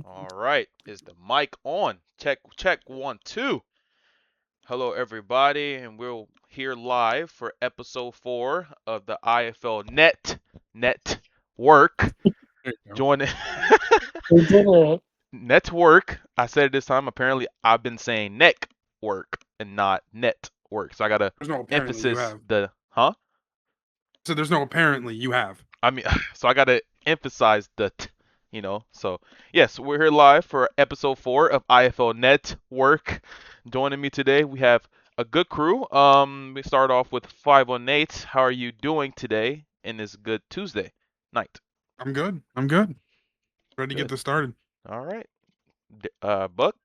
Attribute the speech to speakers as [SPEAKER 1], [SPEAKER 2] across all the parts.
[SPEAKER 1] All right, is the mic on? Check, check, 1, 2. Hello, everybody, and we're here live for episode 4 of the IFL Network.
[SPEAKER 2] There you go.
[SPEAKER 1] Join
[SPEAKER 3] We did it.
[SPEAKER 1] network. I said it this time. Apparently, I've been saying neck work and not network. So I gotta
[SPEAKER 2] There's no apparently you
[SPEAKER 1] emphasis
[SPEAKER 2] have.
[SPEAKER 1] the huh.
[SPEAKER 2] So there's no apparently you have.
[SPEAKER 1] I mean, so I gotta emphasize the. So yes, we're here live for episode 4 of IFL Network. Joining me today, we have a good crew. We start off with 518. How are you doing today in this good Tuesday night?
[SPEAKER 2] I'm good. I'm good. Ready to get
[SPEAKER 1] Good.
[SPEAKER 2] this started.
[SPEAKER 1] All right. Buck.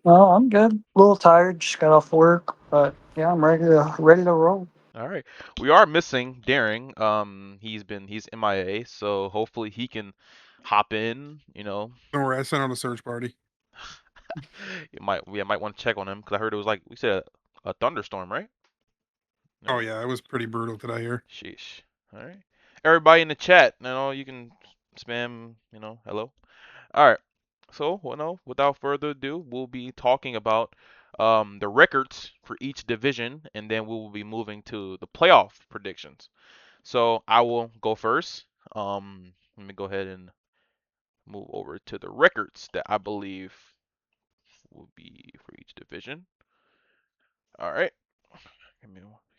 [SPEAKER 3] Well, I'm good. A little tired. Just got off work, but yeah, I'm ready to roll.
[SPEAKER 1] All right. We are missing Daring. He's MIA, so hopefully he can hop in.
[SPEAKER 2] Don't worry, I sent out a search party.
[SPEAKER 1] We might want to check on him because I heard it was like we said a thunderstorm, right?
[SPEAKER 2] Oh yeah, it was pretty brutal today here.
[SPEAKER 1] Sheesh. All right. Everybody in the chat, you can spam, hello. All right. So, without further ado, we'll be talking about the records for each division, and then we will be moving to the playoff predictions. So, I will go first. Let me go ahead and move over to the records that I believe will be for each division. All right.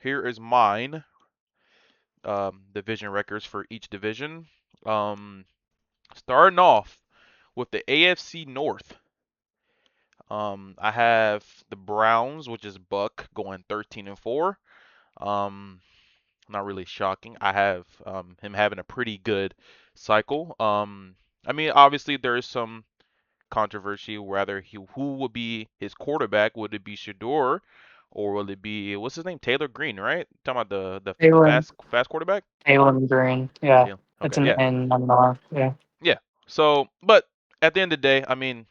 [SPEAKER 1] Here is mine. Division records for each division. Starting off with the AFC North. I have the Browns, which is Buck, going 13-4. Not really shocking. I have him having a pretty good cycle. I mean, obviously there is some controversy whether who would be his quarterback. Would it be Shador or will it be what's his name? Taylor Green, right? Talking about the
[SPEAKER 3] Taylor,
[SPEAKER 1] fast quarterback?
[SPEAKER 3] Taylor Green. Yeah,
[SPEAKER 1] Yeah.
[SPEAKER 3] it's
[SPEAKER 1] Okay,
[SPEAKER 3] an
[SPEAKER 1] yeah.
[SPEAKER 3] N on the R. Yeah.
[SPEAKER 1] Yeah. So, but at the end of the day, I mean,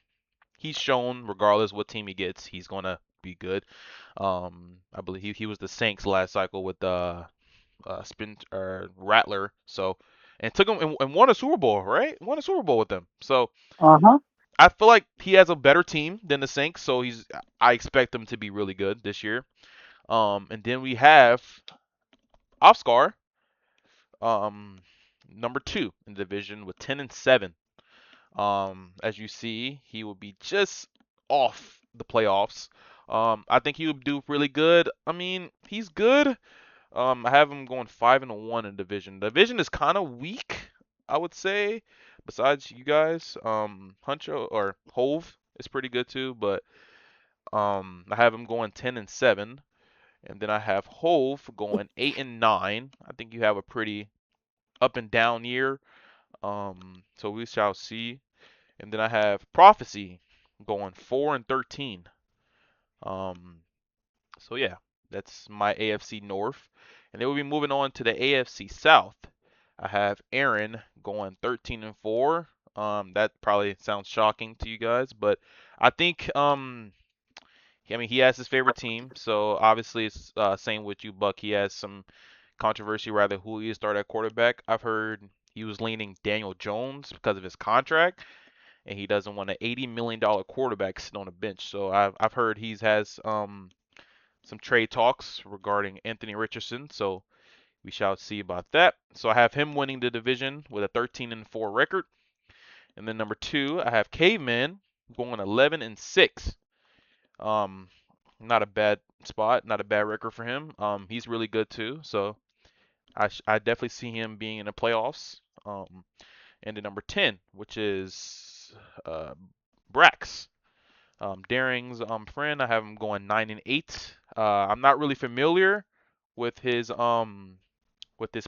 [SPEAKER 1] he's shown regardless what team he gets, he's gonna be good. I believe he was the Saints last cycle with Spin or Rattler. So, and took him and won a Super Bowl, right? Won a Super Bowl with them. So,
[SPEAKER 3] Uh-huh.
[SPEAKER 1] I feel like he has a better team than the Saints. So I expect him to be really good this year. And then we have Oscar, um, number 2 in the division with 10-7. As you see, he will be just off the playoffs. I think he would do really good. I mean, he's good. I have him going 5-1 in division. The division is kind of weak, I would say. Besides you guys, Huncho or Hove is pretty good too, but I have him going 10-7, and then I have Hove going 8-9. I think you have a pretty up and down year. So we shall see. And then I have Prophecy going 4-13. Um, so yeah, that's my AFC North. And then we'll be moving on to the AFC South. I have Aaron going 13-4. That probably sounds shocking to you guys, but I think I mean he has his favorite team, so obviously it's same with you, Buck. He has some controversy rather who he start at quarterback. I've heard he was leaning Daniel Jones because of his contract and he doesn't want an $80 million quarterback sitting on the bench. So I've heard he has some trade talks regarding Anthony Richardson. So we shall see about that. So I have him winning the division with a 13-4 record. And then number 2, I have Caveman going 11-6. Um, not a bad spot, not a bad record for him. He's really good too. So I definitely see him being in the playoffs. And then number 10, which is Brax. Daring's friend, I have him going 9-8. I'm not really familiar with his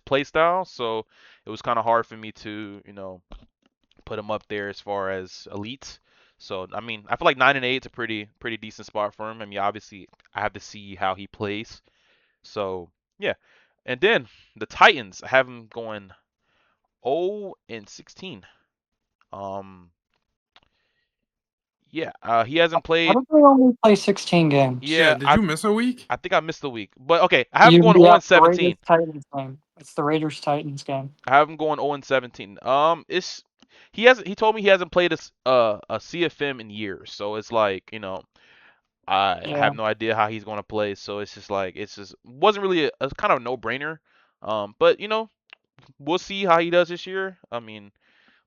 [SPEAKER 1] play style, so it was kind of hard for me to put him up there as far as elite. So I mean, I feel like 9-8 is a pretty decent spot for him. I mean, obviously I have to see how he plays. So yeah, and then the Titans, I have him going 0-16. Um, yeah, he hasn't
[SPEAKER 3] How
[SPEAKER 1] played.
[SPEAKER 3] did they only play 16 games?
[SPEAKER 2] Yeah,
[SPEAKER 1] Yeah,
[SPEAKER 2] did you miss a week?
[SPEAKER 1] I think I missed the week. But okay, I have him going
[SPEAKER 3] Yeah,
[SPEAKER 1] 0
[SPEAKER 3] the
[SPEAKER 1] 17.
[SPEAKER 3] Raiders Titans game. It's the Raiders Titans game.
[SPEAKER 1] I have him going 0 17. It's he told me he hasn't played a CFM in years, so it's like, I
[SPEAKER 3] Yeah.
[SPEAKER 1] have no idea how he's going to play, so it's just like it's just wasn't really a kind of no-brainer. But we'll see how he does this year. I mean,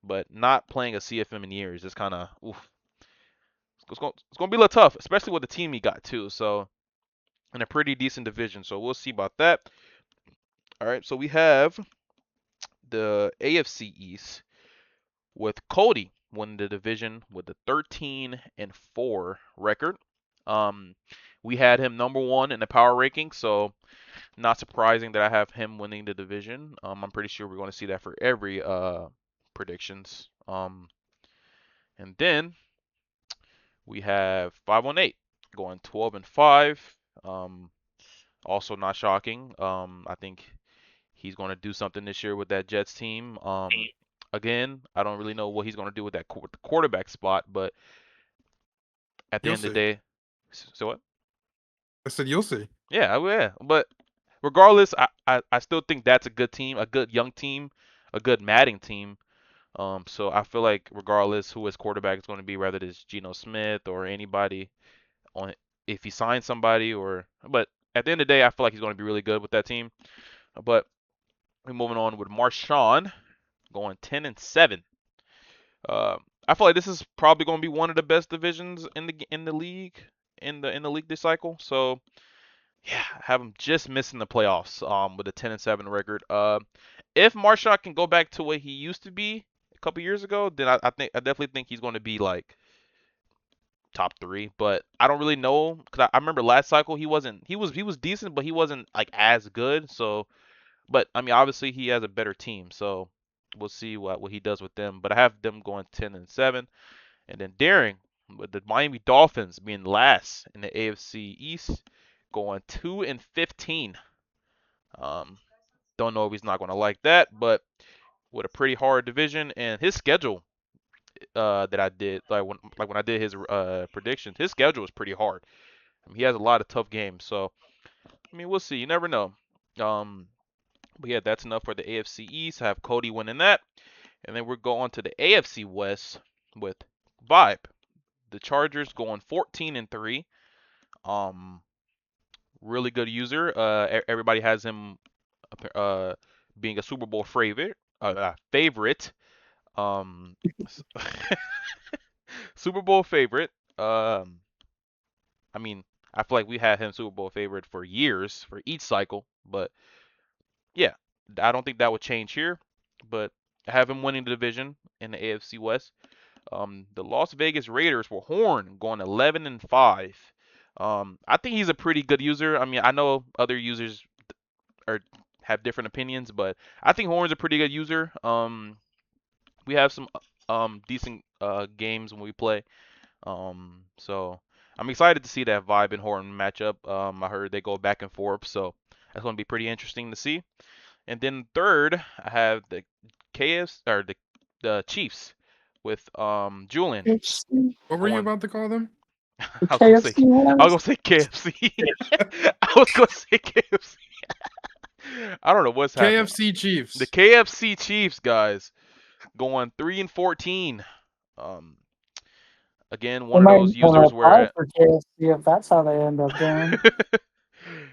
[SPEAKER 1] but not playing a CFM in years is kind of oof. It's going to be a little tough, especially with the team he got too. So in a pretty decent division, so we'll see about that. All right, so we have the AFC East with Cody winning the division with a 13-4 record. Um, we had him number one in the power ranking, so not surprising that I have him winning the division. I'm pretty sure we're going to see that for every predictions. And then we have 518 going 12-5. Also not shocking. I think he's going to do something this year with that Jets team. Again, I don't really know what he's going to do with that quarterback spot, but at the
[SPEAKER 2] You'll
[SPEAKER 1] end of the
[SPEAKER 2] see.
[SPEAKER 1] day, so what?
[SPEAKER 2] I said you'll see.
[SPEAKER 1] Yeah, yeah. But regardless, I still think that's a good team, a good young team, a good Madden team. So I feel like regardless who his quarterback is going to be, whether it's Geno Smith or anybody, on if he signs somebody but at the end of the day, I feel like he's going to be really good with that team. But we're moving on with Marshawn going 10-7. I feel like this is probably going to be one of the best divisions in the league in the league this cycle. So yeah, I have him just missing the playoffs with a 10-7 record. If Marshawn can go back to what he used to be a couple years ago, then I definitely think he's going to be like top three. But I don't really know because I remember last cycle he was decent, but he wasn't like as good. So, but I mean obviously he has a better team, so we'll see what he does with them. But I have them going 10-7, and then Daring with the Miami Dolphins being last in the AFC East, going 2-15. Um, don't know if he's not going to like that, but with a pretty hard division and his schedule that I did like when I did his predictions, his schedule is pretty hard. I mean, he has a lot of tough games, so I mean we'll see. You never know. Um, but yeah, that's enough for the AFC East. I have Cody winning that, and then we're going to the AFC West with Vibe. The Chargers going 14-3. Um, really good user. Everybody has him uh being a Super Bowl favorite. Um, Super Bowl favorite. Um, I mean, I feel like we had him Super Bowl favorite for years for each cycle, but yeah, I don't think that would change here. But I have him winning the division in the AFC West. The Las Vegas Raiders were Horn going 11-5. I think he's a pretty good user. I mean, I know other users are have different opinions, but I think Horn's a pretty good user. We have some decent games when we play. So I'm excited to see that Vibe and Horn match up. I heard they go back and forth, so that's going to be pretty interesting to see. And then third, I have the KFs or the Chiefs with Julian
[SPEAKER 3] KFC.
[SPEAKER 2] What were you
[SPEAKER 1] going.
[SPEAKER 2] about to call them?
[SPEAKER 3] The
[SPEAKER 1] I was gonna say
[SPEAKER 3] KFC
[SPEAKER 1] I was
[SPEAKER 3] ones.
[SPEAKER 1] gonna say KFC. I was gonna say KFC. I don't know what's happening.
[SPEAKER 2] KFC
[SPEAKER 1] The
[SPEAKER 2] Chiefs.
[SPEAKER 1] KFC Chiefs guys going 3-14. Um, again,
[SPEAKER 3] They
[SPEAKER 1] one of
[SPEAKER 3] might
[SPEAKER 1] those
[SPEAKER 3] want to
[SPEAKER 1] users
[SPEAKER 3] apply
[SPEAKER 1] where
[SPEAKER 3] for KFC if that's how they end up doing.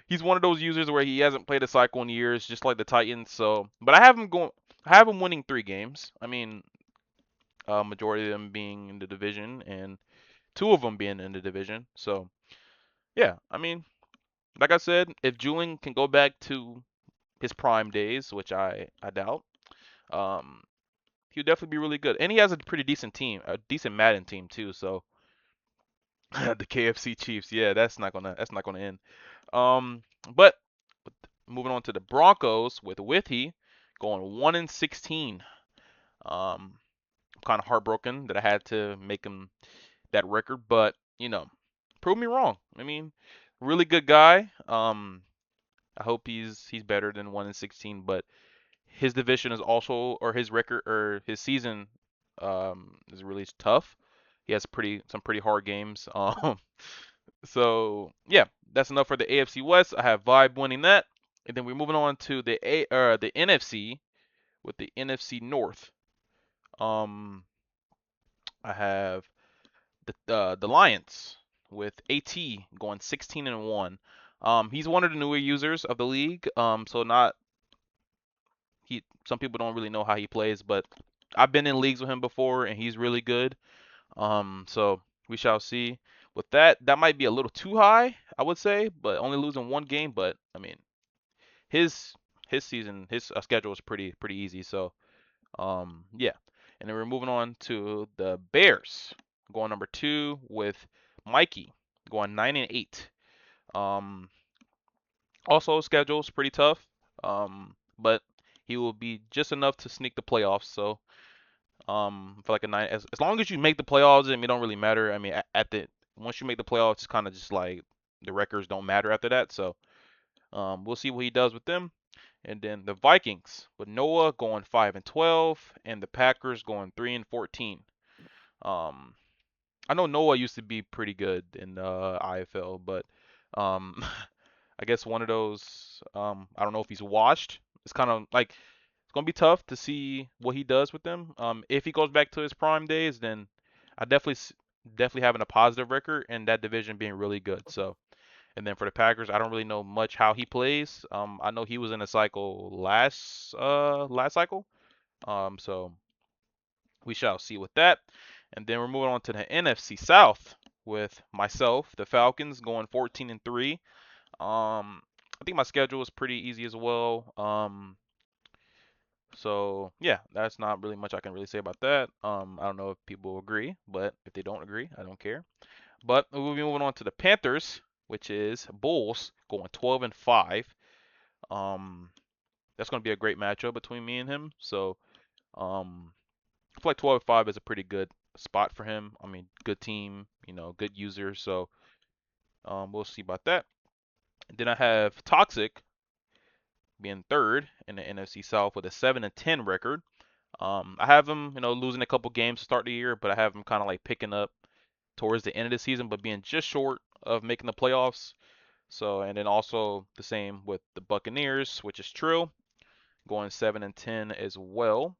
[SPEAKER 1] he's one of those users where he hasn't played a cycle in years, just like the Titans. So, but I have him winning 3 games. I mean, majority of them being in the division and 2 of them being in the division. So, yeah, I mean, like I said, if Julian can go back to his prime days, which I doubt, um, he'll definitely be really good. And he has a pretty decent team, a decent Madden team too. So the KFC Chiefs, yeah, that's not gonna end. Um, but moving on to the Broncos with Withy going 1-16. I'm kind of heartbroken that I had to make him that record, but prove me wrong. I mean, really good guy. I hope he's better than 1-16, but his division is also, or his record, or his season, is really tough. He has some pretty hard games. So yeah, that's enough for the AFC West. I have Vibe winning that, and then we're moving on to the NFC with the NFC North. Um, I have the Lions with AT going 16-1. He's one of the newer users of the league. So not he. Some people don't really know how he plays, but I've been in leagues with him before, and he's really good. So we shall see. With that, that might be a little too high, I would say, but only losing one game. But I mean, his his schedule is pretty easy. So yeah. And then we're moving on to the Bears, going number 2 with Mikey, going 9-8. Um, Also schedule's pretty tough. But he will be just enough to sneak the playoffs. So for like a 9, as long as you make the playoffs, I mean, it don't really matter. I mean, at the once you make the playoffs, it's kind of just like the records don't matter after that. So we'll see what he does with them. And then the Vikings with Noah going 5-12, and the Packers going 3-14. Um, I know Noah used to be pretty good in IFL, but um, I guess one of those. I don't know if he's washed. It's kind of like it's gonna be tough to see what he does with them. If he goes back to his prime days, then I definitely having a positive record and that division being really good. So, and then for the Packers, I don't really know much how he plays. I know he was in a cycle last cycle. So we shall see with that. And then we're moving on to the NFC South with myself, the Falcons, going 14-3. I think my schedule is pretty easy as well. So yeah, that's not really much I can really say about that. I don't know if people agree, but if they don't agree, I don't care. But we'll be moving on to the Panthers, which is Bulls going 12-5. Um, that's going to be a great matchup between me and him. So I feel like 12-5 is a pretty good spot for him. I mean, good team, good user. So we'll see about that. And then I have Toxic being third in the NFC South with a 7-10 record. I have him, losing a couple games to start the year, but I have him kind of like picking up towards the end of the season, but being just short of making the playoffs. So, and then also the same with the Buccaneers, which is true, going 7-10 as well.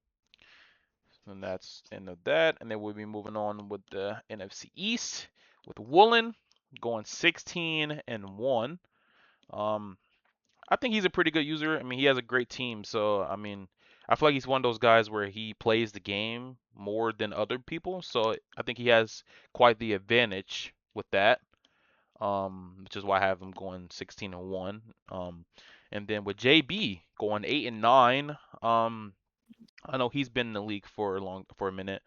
[SPEAKER 1] And that's end of that. And then we'll be moving on with the NFC East with Woolen going 16-1. I think he's a pretty good user. I mean, he has a great team, so I mean, I feel like he's one of those guys where he plays the game more than other people. So I think he has quite the advantage with that. Which is why I have him going 16-1. And then with JB going 8-9. I know he's been in the league for a minute.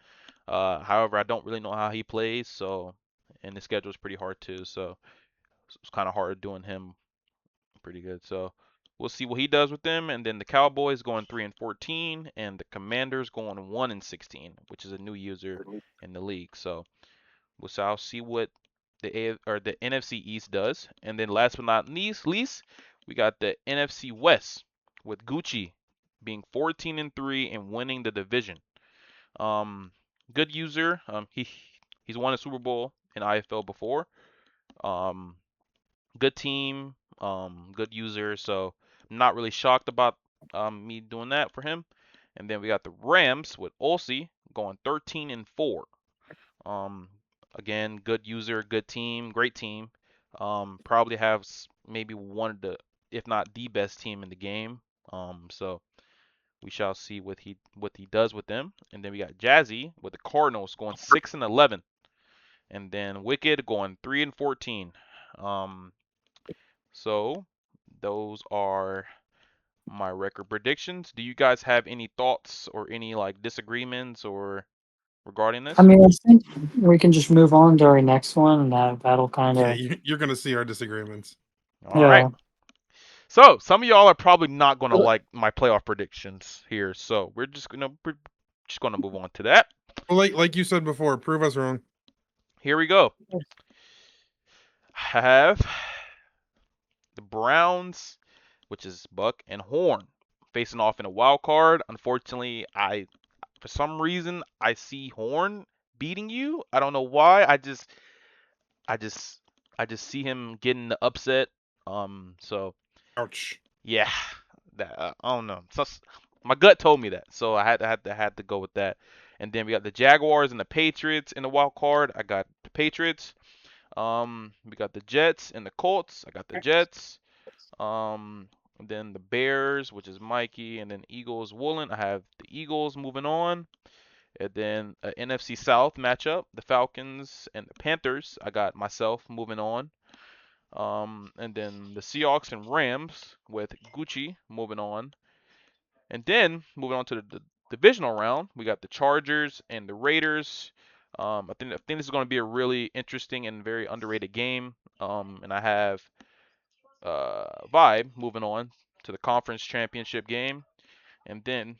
[SPEAKER 1] However, I don't really know how he plays, so and the schedule is pretty hard too. So it's kind of hard doing him pretty good. So we'll see what he does with them. And then the Cowboys going 3-14, and the Commanders going 1-16, which is a new user in the league. So we'll see what the NFC East does. And then last but not least, we got the NFC West with Gucci being 14-3 and winning the division. Good user. He's won a Super Bowl in IFL before. Good team. Good user. So I'm not really shocked about me doing that for him. And then we got the Rams with Olsey going 13-4. Um, Again, good user, good team, great team. Probably have maybe one of the, if not the best team in the game. So we shall see what he does with them. And then we got Jazzy with the Cardinals going 6-11, and then Wicked going 3-14. Um, so those are my record predictions. Do you guys have any thoughts or any like disagreements or regarding
[SPEAKER 3] I
[SPEAKER 1] this?
[SPEAKER 3] mean, I think we can just move on to our next one, and that'll kind
[SPEAKER 2] Yeah,
[SPEAKER 3] of
[SPEAKER 2] you're gonna see our disagreements.
[SPEAKER 1] All right.
[SPEAKER 3] yeah.
[SPEAKER 1] So some of y'all are probably not gonna like my playoff predictions here, so we're just gonna move on to that.
[SPEAKER 2] Well, like you said before, prove us wrong.
[SPEAKER 1] Here we go. I have the Browns, which is Buck and Horn, facing off in a wild card. Unfortunately, for some reason I see Horn beating you. I don't know why. I just I just see him getting the upset. So
[SPEAKER 2] Ouch.
[SPEAKER 1] yeah, I don't know. So, my gut told me that, so I had to go with that. And then we got the Jaguars and the Patriots in the wild card. I got the Patriots. We got the Jets and the Colts. I got the Jets. And then the Bears, which is Mikey, and then Eagles, Woolen. I have the Eagles moving on. And then NFC South matchup, the Falcons and the Panthers. I got myself moving on. And then the Seahawks and Rams with Gucci moving on. And then moving on to the divisional round, we got the Chargers and the Raiders. I think this is going to be a really interesting and very underrated game. And I have Vibe moving on to the conference championship game, and then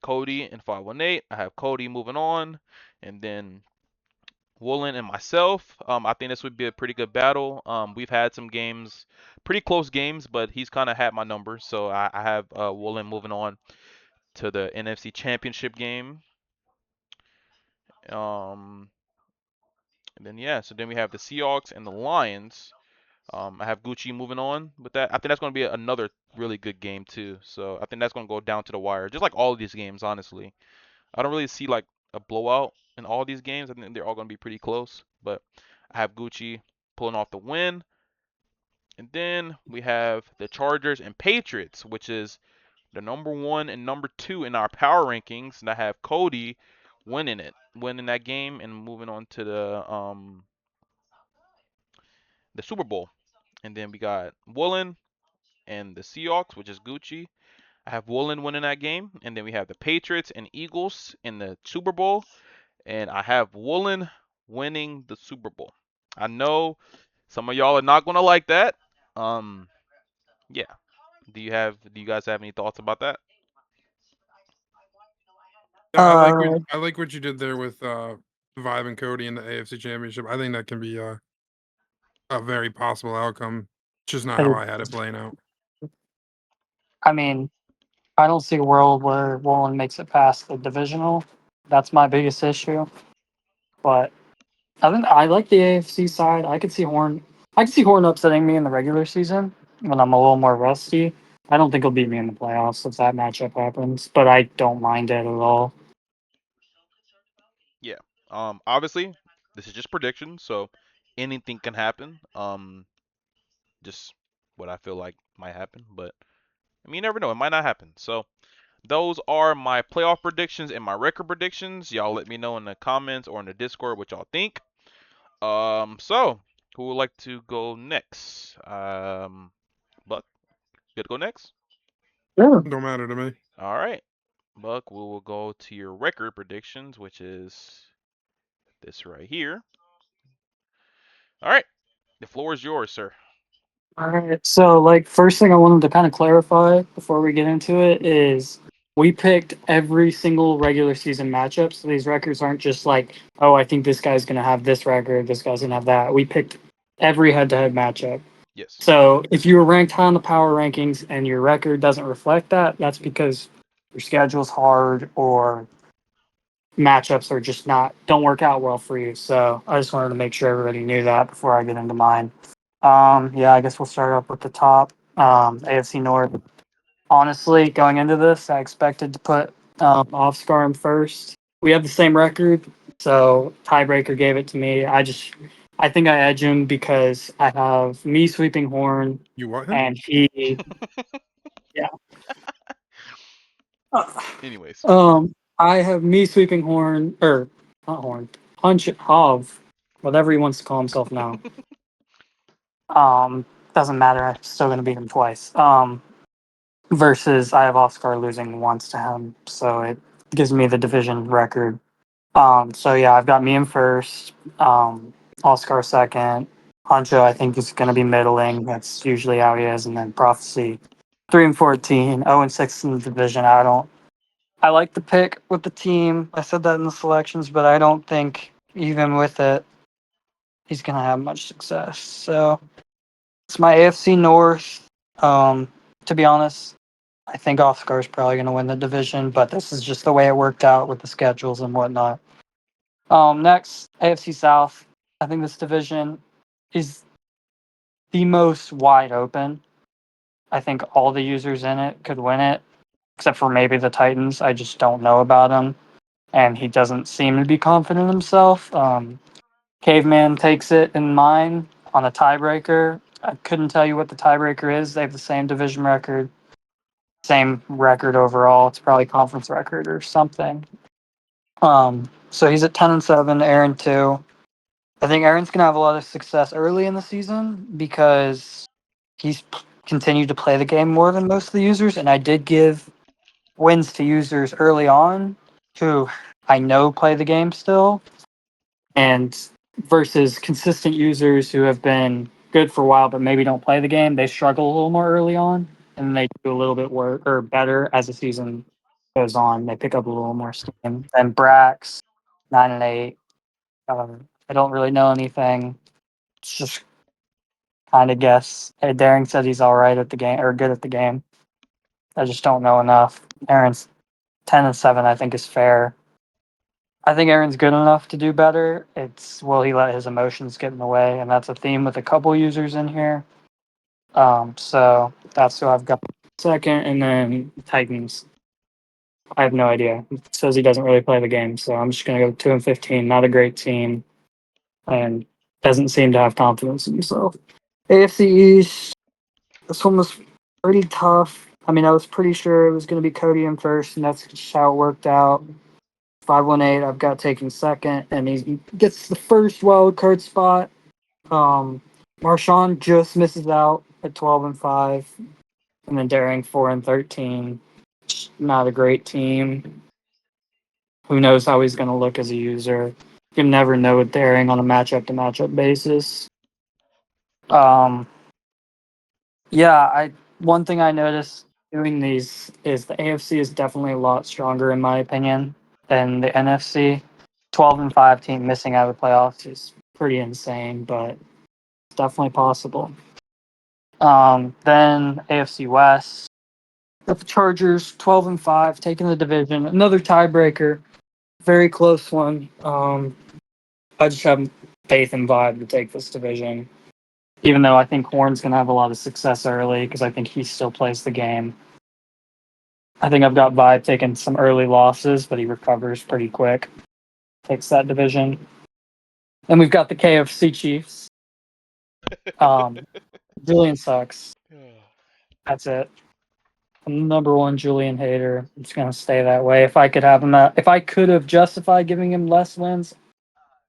[SPEAKER 1] Cody and 518. I have Cody moving on, and then Woolen and myself. I think this would be a pretty good battle. We've had some games, pretty close games, but he's kind of had my number, so I have Woolen moving on to the NFC Championship game. Um, and then yeah, so then we have the Seahawks and the Lions. I have Gucci moving on with that. I think that's going to be another really good game too. So I think that's going to go down to the wire, just like all of these games, honestly. I don't really see like a blowout in all these games. I think they're all going to be pretty close. But I have Gucci pulling off the win. And then we have the Chargers and Patriots, which is the number 1 and number 2 in our power rankings. And I have Cody winning that game and moving on to the Super Bowl. And then we got Woolen and the Seahawks, which is Gucci. I have Woolen winning that game. And then we have the Patriots and Eagles in the Super Bowl. And I have Woolen winning the Super Bowl. I know some of y'all are not gonna like that. Yeah. Do you guys have any thoughts about that?
[SPEAKER 2] Yeah,
[SPEAKER 3] Uh,
[SPEAKER 2] I like what you did there with Vibe and Cody in the AFC Championship. I think that can be a very possible outcome. It's just not how I had it playing out.
[SPEAKER 3] I mean, I don't see a world where Woolen makes it past the divisional. That's my biggest issue. But I like the AFC side. I could see Horn upsetting me in the regular season when I'm a little more rusty. I don't think he'll beat me in the playoffs if that matchup happens, but I don't mind it at all.
[SPEAKER 1] Yeah. Obviously, this is just prediction, so anything can happen. Just what I feel like might happen, but I mean, you never know. It might not happen. So those are my playoff predictions and my record predictions. Y'all let me know in the comments or in the Discord what y'all think. So who would like to go next? Buck, good to go next.
[SPEAKER 3] Yeah.
[SPEAKER 2] Don't matter to me.
[SPEAKER 1] All right, Buck, we will go to your record predictions, which is this right here. All right, the floor is yours, sir.
[SPEAKER 3] All right. So, first thing I wanted to kind of clarify before we get into it is we picked every single regular season matchup. So these records aren't just like, oh, I think this guy's going to have this record, this guy's going to have that. We picked every head to head matchup.
[SPEAKER 1] Yes.
[SPEAKER 3] So if you were ranked high on the power rankings and your record doesn't reflect that, that's because your schedule's hard or matchups are just don't work out well for you. So I just wanted to make sure everybody knew that before I get into mine. Yeah, I guess we'll start up with the top. AFC North. Honestly, going into this, I expected to put Offscar in first. We have the same record, so tiebreaker gave it to me. I think I edge him because I have me sweeping Horn
[SPEAKER 2] You what him?
[SPEAKER 3] and he, yeah. Uh,
[SPEAKER 1] Anyways.
[SPEAKER 3] I have me sweeping Horn or not Horn, Hunch Hov, whatever he wants to call himself now. Doesn't matter. I'm still gonna beat him twice. Versus I have Oscar losing once to him, so it gives me the division record. So yeah, I've got me in first, Oscar second, Honcho I think is gonna be middling. That's usually how he is, and then Prophecy 3-14, 0-6 in the division. I like the pick with the team. I said that in the selections, but I don't think even with it he's gonna have much success. So it's my AFC North. To be honest, I think Oscar is probably going to win the division, but this is just the way it worked out with the schedules and whatnot. Next, AFC South. I think this division is the most wide open. I think all the users in it could win it, except for maybe the Titans. I just don't know about them. and he doesn't seem to be confident in himself. Caveman takes it in mine on a tiebreaker. I couldn't tell you what the tiebreaker is. They have the same division record, same record overall. It's probably conference record or something. So he's at 10-7, Aaron 2. I think Aaron's gonna have a lot of success early in the season because he's continued to play the game more than most of the users, and I did give wins to users early on who I know play the game still, and versus consistent users who have been good for a while but maybe don't play the game, they struggle a little more early on, and they do a little bit worse or better as the season goes on. They pick up a little more steam. And Brax, 9-8. I don't really know anything. It's just kind of guess. Hey, Daring said he's all right at the game or good at the game. I just don't know enough. Aaron's 10-7. I think is fair. I think Aaron's good enough to do better. It's will he let his emotions get in the way, and that's a theme with a couple users in here. So that's who I've got second, and then Titans. I have no idea. He says he doesn't really play the game, so I'm just gonna go 2-15. Not a great team, and doesn't seem to have confidence in himself. AFC East. This one was pretty tough. I mean, I was pretty sure it was going to be Cody in first, and that's just how it worked out. 518, I've got taking second, and he gets the first wild card spot. Marshawn just misses out at 12-5, and then Daring 4-13. Not a great team. Who knows how he's going to look as a user? You can never know with Daring on a matchup to matchup basis. Yeah, one thing I noticed doing these is the AFC is definitely a lot stronger in my opinion than the NFC. 12-5 team missing out of the playoffs is pretty insane, but it's definitely possible. Then AFC West. Got the Chargers 12-5 taking the division. Another tiebreaker, very close one. I just have faith and vibe to take this division. Even though I think Horn's going to have a lot of success early because I think he still plays the game. I think I've got Vibe taking some early losses, but he recovers pretty quick. Takes that division. And we've got the KFC Chiefs. Julian sucks. That's it. I'm the number one Julian hater. It's going to stay that way. If I could have him if I could have justified giving him less wins,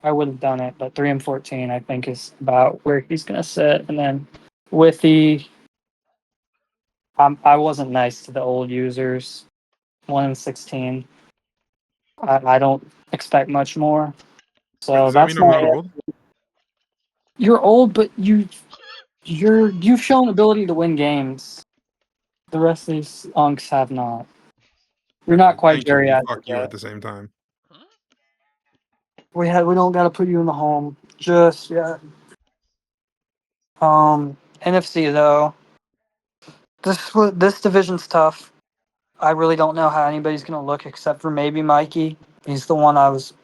[SPEAKER 3] I would have done it. But 3-14, I think, is about where he's going to sit. And then with the I wasn't nice to the old users. 1-16. I don't expect much more.
[SPEAKER 2] Wait,
[SPEAKER 3] So
[SPEAKER 2] does that
[SPEAKER 3] that's
[SPEAKER 2] mean I'm not
[SPEAKER 3] my.
[SPEAKER 2] old?
[SPEAKER 3] You're old, but you've shown ability to win games. The rest of these unks have not. You're not quite
[SPEAKER 2] Thank you, and
[SPEAKER 3] geriatric
[SPEAKER 2] fuck you
[SPEAKER 3] yet.
[SPEAKER 2] at the same time.
[SPEAKER 3] We don't gotta put you in the home just yet. NFC though. This division's tough. I really don't know how anybody's gonna look except for maybe Mikey. He's the one I was,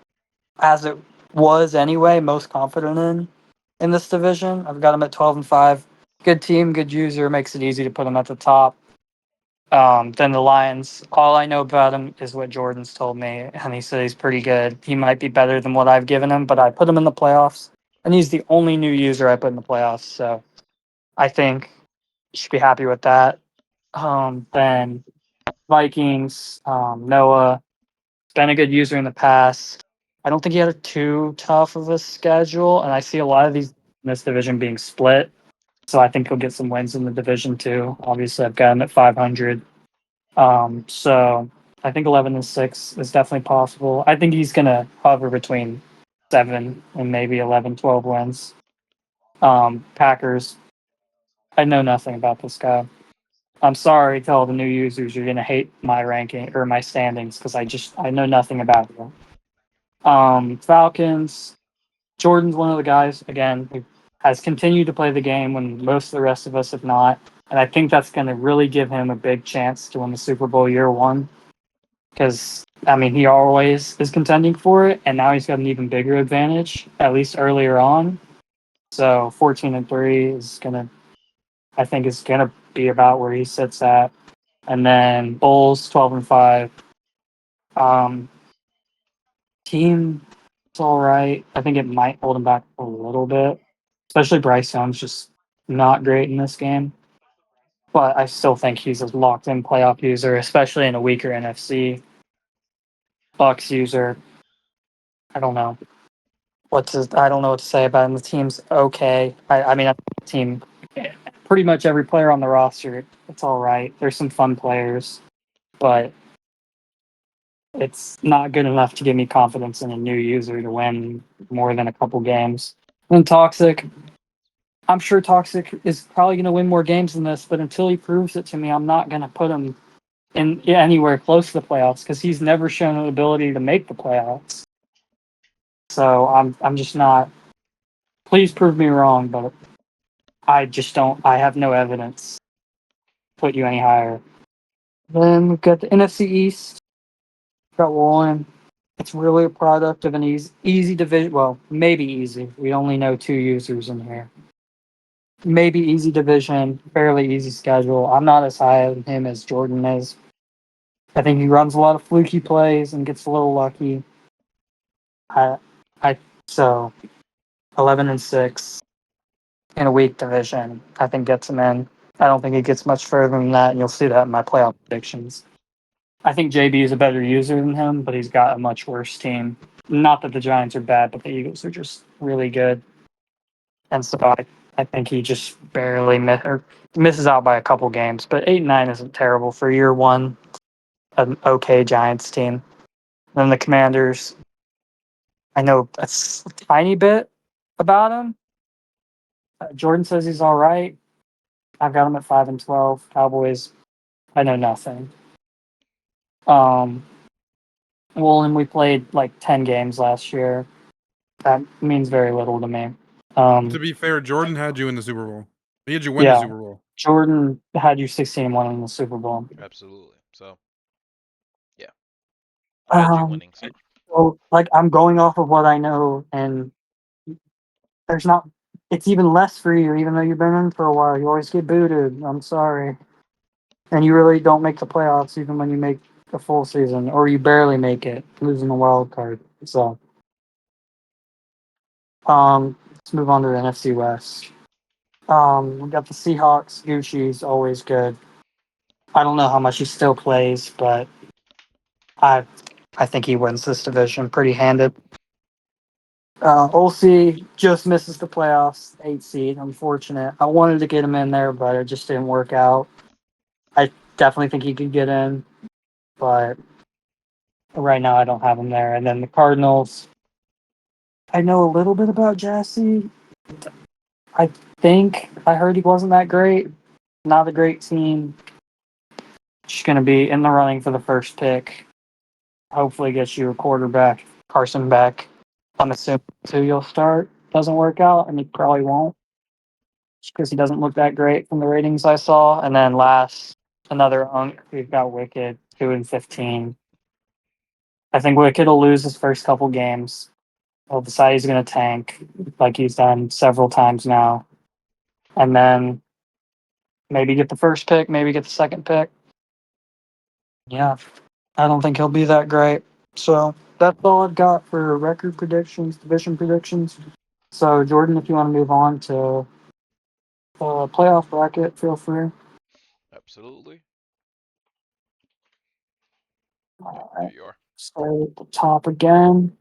[SPEAKER 3] as it was anyway, most confident in this division. I've got him at 12-5. Good team, good user, makes it easy to put him at the top. Then the Lions, all I know about him is what Jordan's told me, and he said he's pretty good. He might be better than what I've given him, but I put him in the playoffs, and he's the only new user I put in the playoffs, so I think you should be happy with that. Then Vikings, Noah, been a good user in the past. I don't think he had a too tough of a schedule, and I see a lot of these in this division being split, so I think he'll get some wins in the division too. Obviously, I've got him at 500. So I think 11-6 is definitely possible. I think he's gonna hover between 7 and maybe 11, 12 wins. Packers. I know nothing about this guy. I'm sorry to all the new users. You're gonna hate my ranking or my standings because I know nothing about him. Falcons. Jordan's one of the guys again who has continued to play the game when most of the rest of us have not, and I think that's going to really give him a big chance to win the Super Bowl year one. Because I mean, he always is contending for it, and now he's got an even bigger advantage, at least earlier on. So 14-3 is gonna, I think, is gonna be about where he sits at, and then Bulls 12-5. team is all right. I think it might hold him back a little bit, especially Bryce Young's just not great in this game. But I still think he's a locked-in playoff user, especially in a weaker NFC. Bucks user. I don't know I don't know what to say about him. The team's okay. I mean, the team, pretty much every player on the roster, it's all right. There's some fun players, but it's not good enough to give me confidence in a new user to win more than a couple games. And Toxic, I'm sure Toxic is probably going to win more games than this, but until he proves it to me, I'm not going to put him in anywhere close to the playoffs because he's never shown an ability to make the playoffs. So I'm just not. Please prove me wrong, but I just don't. I have no evidence to put you any higher. Then we've got the NFC East. Got Woolen. It's really a product of an easy division. Well, maybe easy. We only know 2 users in here. Maybe easy division, fairly easy schedule. I'm not as high on him as Jordan is. I think he runs a lot of fluky plays and gets a little lucky. I, so 11-6 in a weak division, I think gets him in. I don't think he gets much further than that, and you'll see that in my playoff predictions. I think JB is a better user than him, but he's got a much worse team. Not that the Giants are bad, but the Eagles are just really good. And so I think he just barely misses out by a couple games. But 8-9 isn't terrible for year one, an okay Giants team. Then the Commanders, I know a tiny bit about him. Jordan says he's all right. I've got him at 5-12. Cowboys, I know nothing. Well, and we played like 10 games last year. That means very little to me.
[SPEAKER 2] To be fair, Jordan had you in the Super Bowl. He had you win the
[SPEAKER 3] Yeah.
[SPEAKER 2] Super Bowl.
[SPEAKER 3] Jordan had you 16-1 in the Super Bowl.
[SPEAKER 1] Absolutely. So, yeah. I had you winning. So.
[SPEAKER 3] Well, like I'm going off of what I know, and there's not. It's even less for you, even though you've been in for a while. You always get booted. I'm sorry, and you really don't make the playoffs, even when you make a full season, or you barely make it, losing the wild card. So, let's move on to the NFC West. We got the Seahawks. Gucci's always good. I don't know how much he still plays, but I think he wins this division pretty handed. Olsey just misses the playoffs, 8 seed. Unfortunate. I wanted to get him in there, but it just didn't work out. I definitely think he could get in, but right now I don't have him there. And then the Cardinals, I know a little bit about Jassy. I think I heard he wasn't that great. Not a great team. Just going to be in the running for the first pick. Hopefully gets you a quarterback, Carson Beck. I'm assuming who you'll start. Doesn't work out, and he probably won't. Because he doesn't look that great from the ratings I saw. And then last, another unk. We've got Wicked, 2-15. I think Wicked will lose his first couple games. He'll decide he's going to tank, like he's done several times now. And then maybe get the first pick, maybe get the second pick. Yeah, I don't think he'll be that great. So that's all I've got for record predictions, division predictions. So, Jordan, if you want to move on to playoff bracket, feel free.
[SPEAKER 1] Absolutely.
[SPEAKER 3] All
[SPEAKER 1] There
[SPEAKER 3] right.
[SPEAKER 1] you are.
[SPEAKER 3] Start at the top again.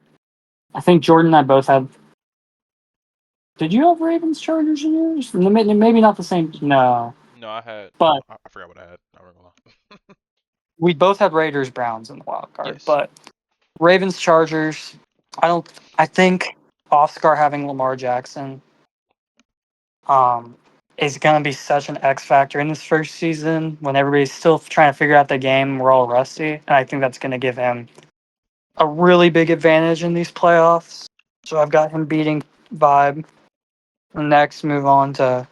[SPEAKER 3] I think Jordan and I both had. Did you have Ravens Chargers in yours? Maybe not the same. No,
[SPEAKER 1] No, I had.
[SPEAKER 3] but
[SPEAKER 1] I forgot what I had. I don't know.
[SPEAKER 3] we both had Raiders Browns in the wild card.
[SPEAKER 1] Yes.
[SPEAKER 3] But Ravens Chargers. I think Oscar having Lamar Jackson is going to be such an X factor in this first season when everybody's still trying to figure out the game. We're all rusty, and I think that's going to give him a really big advantage in these playoffs. So I've got him beating Vibe. Next, move on to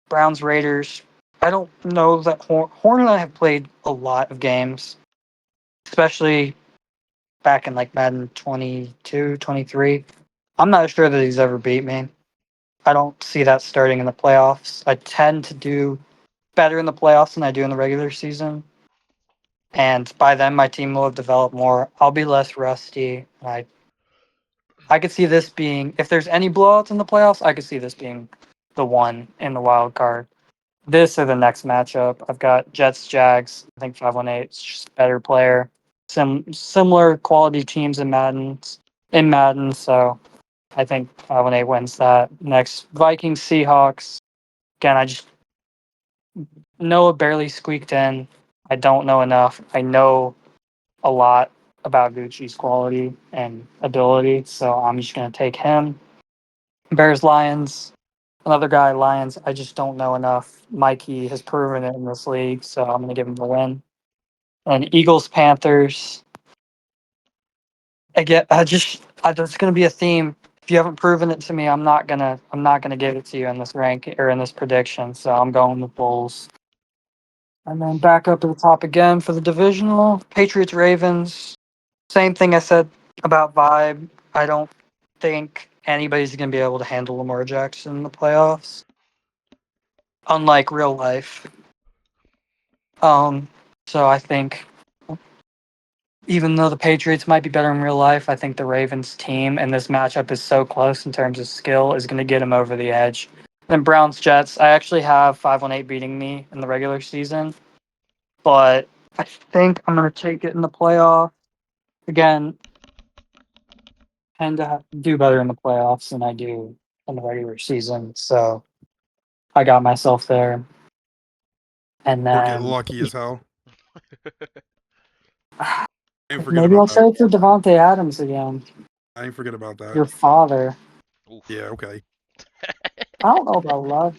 [SPEAKER 3] Browns Raiders. I don't know that Horn and I have played a lot of games, especially back in like Madden 22, 23. I'm not sure that he's ever beat me. I don't see that starting in the playoffs. I tend to do better in the playoffs than I do in the regular season. And by then, my team will have developed more. I'll be less rusty. I I could see this being, if there's any blowouts in the playoffs, I could see this being the one in the wild card. This or the next matchup. I've got Jets, Jags. I think 518 is just a better player. Similar quality teams in Madden. So I think 518 wins that. Next, Vikings, Seahawks. Again, I just Noah barely squeaked in. I don't know enough. I know a lot about Gucci's quality and ability, so I'm just gonna take him. Bears, Lions. Another guy, Lions. I just don't know enough. Mikey has proven it in this league, so I'm gonna give him the win. And Eagles, Panthers. Again, there's gonna be a theme. If you haven't proven it to me, I'm not gonna give it to you in this rank or in this prediction. So I'm going with Bulls. And then back up to the top again for the divisional. Patriots, Ravens. Same thing I said about vibe. I don't think anybody's gonna be able to handle Lamar Jackson in the playoffs. Unlike real life. So I think even though the Patriots might be better in real life, I think the Ravens team and this matchup is so close in terms of skill is going to get them over the edge. Then Browns Jets, I actually have 518 beating me in the regular season, but I think I'm going to take it in the playoff. Again, tend to do better in the playoffs than I do in the regular season, so I got myself there. And
[SPEAKER 2] Or get
[SPEAKER 3] then
[SPEAKER 2] lucky as hell. I ain't forget
[SPEAKER 3] maybe I'll
[SPEAKER 2] about that.
[SPEAKER 3] say for Devontae Adams again,
[SPEAKER 2] I ain't forget about that.
[SPEAKER 3] your father.
[SPEAKER 1] Oof.
[SPEAKER 2] Yeah, okay.
[SPEAKER 3] I don't know about luck.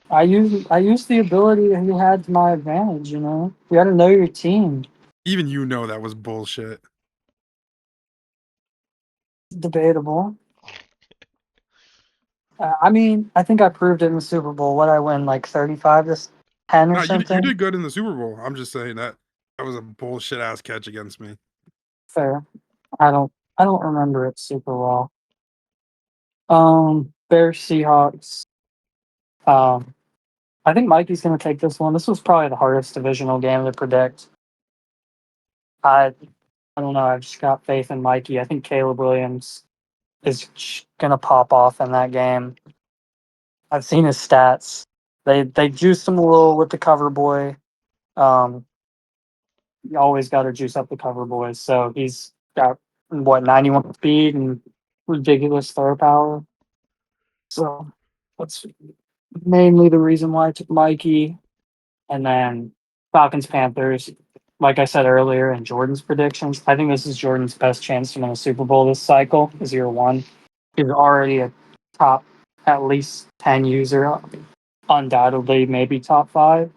[SPEAKER 3] I used the ability that he had to my advantage. You got to know your team.
[SPEAKER 2] Even you know that was bullshit.
[SPEAKER 3] Debatable. I mean, I think I proved it in the Super Bowl. What I win, like 35-10 or
[SPEAKER 2] No, you
[SPEAKER 3] something.
[SPEAKER 2] did good in the Super Bowl. I'm just saying that was a bullshit ass catch against me.
[SPEAKER 3] Fair. I don't remember it super well. Bears Seahawks. Um, I think Mikey's gonna take this one. This was probably the hardest divisional game to predict. I I don't know. I've just got faith in Mikey. I think Caleb Williams is gonna pop off in that game. I've seen his stats. They juiced him a little with the cover boy. Um, you always got to juice up the cover boys. So he's got 91 speed and ridiculous throw power. So that's mainly the reason why I took Mikey. And then Falcons Panthers. Like I said earlier in Jordan's predictions, I think this is Jordan's best chance to win a Super Bowl this cycle. Is year one. He's already a top at least 10 user, undoubtedly maybe top 5,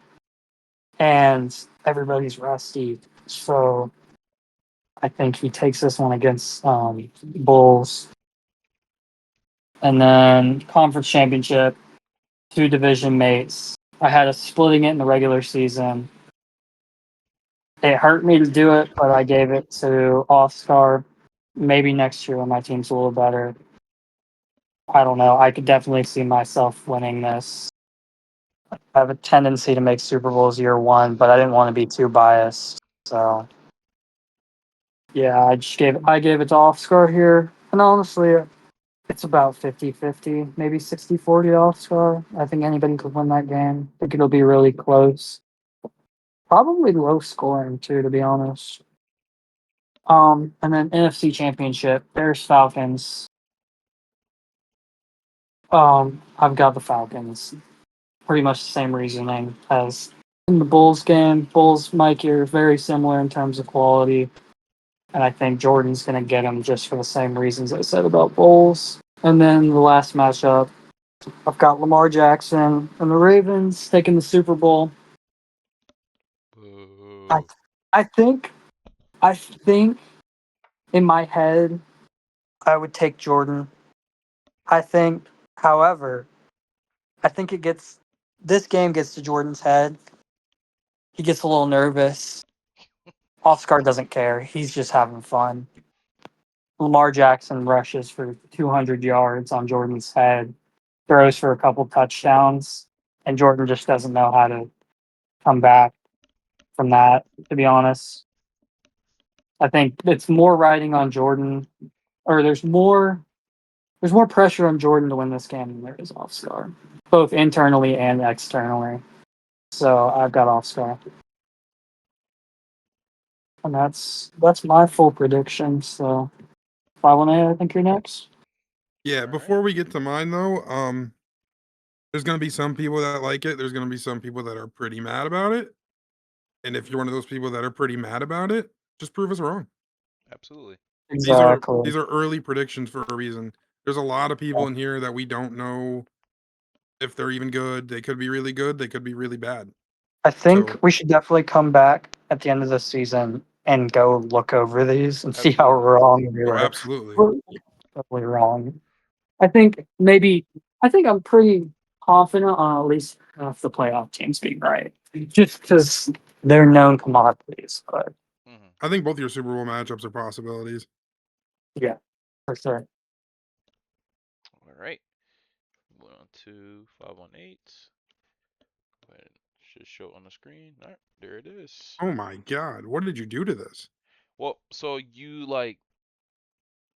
[SPEAKER 3] and everybody's rusty. So I think he takes this one against Bulls. And then conference championship, 2 division mates. I had us splitting it in the regular season. It hurt me to do it, but I gave it to Oscar. Maybe next year when my team's a little better. I don't know. I could definitely see myself winning this. I have a tendency to make Super Bowls year one, but I didn't want to be too biased. So yeah, I gave it to Oscar here. And honestly, it's about 50-50, maybe 60-40 Oscar. I think anybody could win that game. I think it'll be really close. Probably low scoring too, to be honest. And then NFC Championship, Bears Falcons. I've got the Falcons. Pretty much the same reasoning as in the Bulls game. Bulls, Mike, you're very similar in terms of quality. And I think Jordan's going to get him just for the same reasons I said about Bulls. And then the last matchup, I've got Lamar Jackson and the Ravens taking the Super Bowl. I,
[SPEAKER 1] Boo.
[SPEAKER 3] I think in my head, I would take Jordan. I think, however, I think this game gets to Jordan's head. He gets a little nervous. Oscar doesn't care. He's just having fun. Lamar Jackson rushes for 200 yards on Jordan's head, throws for a couple touchdowns, and Jordan just doesn't know how to come back from that, to be honest. I think it's more riding on Jordan or there's more pressure on Jordan to win this game than there is Offstar, both internally and externally. So I've got Offstar, and that's my full prediction. So 5-1-8, I think you're next.
[SPEAKER 2] Yeah, before we get to mine though, there's gonna be some people that like it. There's gonna be some people that are pretty mad about it. And if you're one of those people that are pretty mad about it, just prove us wrong.
[SPEAKER 1] Absolutely.
[SPEAKER 3] Exactly.
[SPEAKER 2] These are early predictions for a reason. There's a lot of people in here that we don't know if they're even good. They could be really good. They could be really bad.
[SPEAKER 3] I think
[SPEAKER 2] So-
[SPEAKER 3] we should definitely come back at the end of the season and go look over these and see how
[SPEAKER 1] Absolutely.
[SPEAKER 3] wrong we
[SPEAKER 2] Oh,
[SPEAKER 3] were.
[SPEAKER 2] absolutely.
[SPEAKER 3] We're totally wrong. I think I'm pretty confident on at least half the playoff teams being right, just because they're known commodities. But
[SPEAKER 1] Mhm.
[SPEAKER 2] I think both your Super Bowl matchups are possibilities.
[SPEAKER 3] yeah, for sure.
[SPEAKER 1] All right. 1-2-5-1-8. Go ahead. Should show it on the screen. All right, there it is.
[SPEAKER 2] Oh my God, what did you do to this?
[SPEAKER 1] Well, so you like,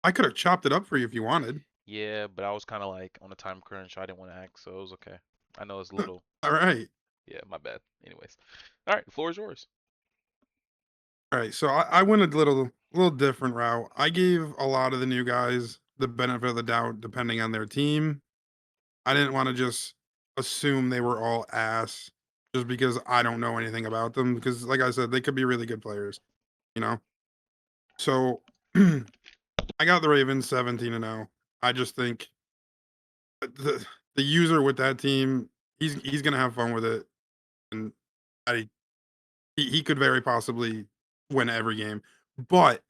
[SPEAKER 2] I could have chopped it up for you if you wanted.
[SPEAKER 1] yeah, but I was kind of like on a time crunch. I didn't want to act, so it was okay. I know it's a little,
[SPEAKER 2] All right.
[SPEAKER 1] yeah, my bad. Anyways, all right, the floor is yours.
[SPEAKER 2] All right. So I went a little different route. I gave a lot of the new guys the benefit of the doubt depending on their team. I didn't want to just assume they were all ass just because I don't know anything about them. Because, like I said, they could be really good players, you know? So I got the Ravens 17-0. I just think the user with that team, he's gonna have fun with it. And he could very possibly win every game. But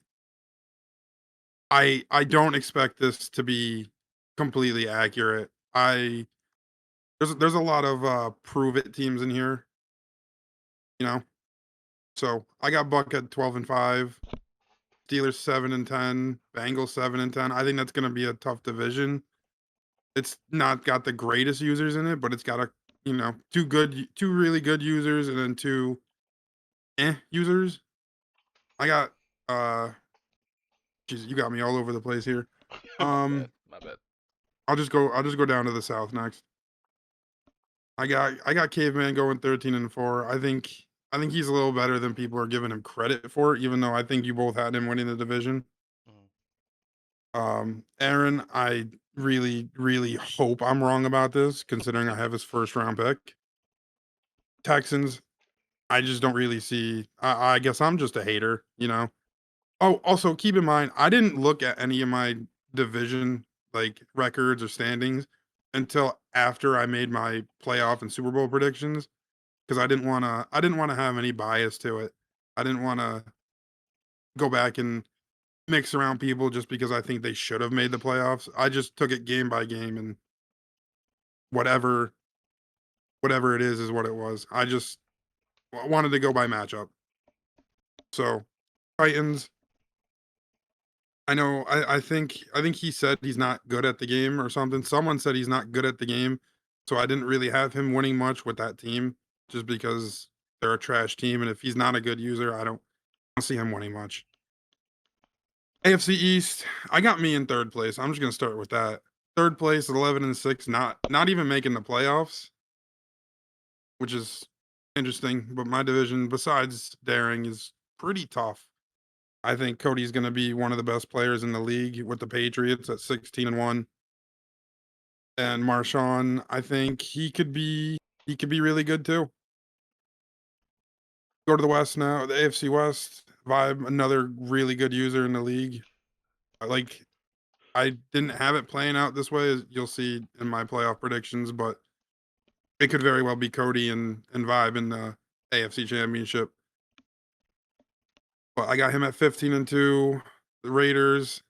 [SPEAKER 2] I don't expect this to be completely accurate. There's a lot of prove it teams in here, you know. So I got Buck at 12-5, Steelers 7-10, Bengals 7-10. I think that's gonna be a tough division. It's not got the greatest users in it, but it's got two really good users and then two users. I got jeez, you got me all over the place here.
[SPEAKER 1] My bad. My bad.
[SPEAKER 2] I'll just go down to the south next. I got Caveman going 13-4. I think he's a little better than people are giving him credit for, even though I think you both had him winning the division. Aaron, I really, really hope I'm wrong about this, considering I have his first round pick. Texans, I just don't really see. I guess I'm just a hater, you know. Oh, also keep in mind, I didn't look at any of my division like records or standings until after I made my playoff and Super Bowl predictions because I didn't want to have any bias to it. I didn't want to go back and mix around people just because I think they should have made the playoffs. I just took it game by game and whatever it is what it was. I just wanted to go by matchup. So, Titans, I know. I think he said he's not good at the game or something. Someone said he's not good at the game, so I didn't really have him winning much with that team, just because they're a trash team, and if he's not a good user, I don't see him winning much. AFC East, I got me in third place. I'm just gonna start with that. Third place, 11-6, not even making the playoffs, which is interesting. But my division, besides Daring, is pretty tough. I think Cody's going to be one of the best players in the league with the Patriots at 16-1. And Marshawn, I think he could be really good too. Go to the West now, the AFC West. Vibe, another really good user in the league. I didn't have it playing out this way, as you'll see in my playoff predictions, but it could very well be Cody and Vibe in the AFC Championship. But I got him at 15-2. The Raiders,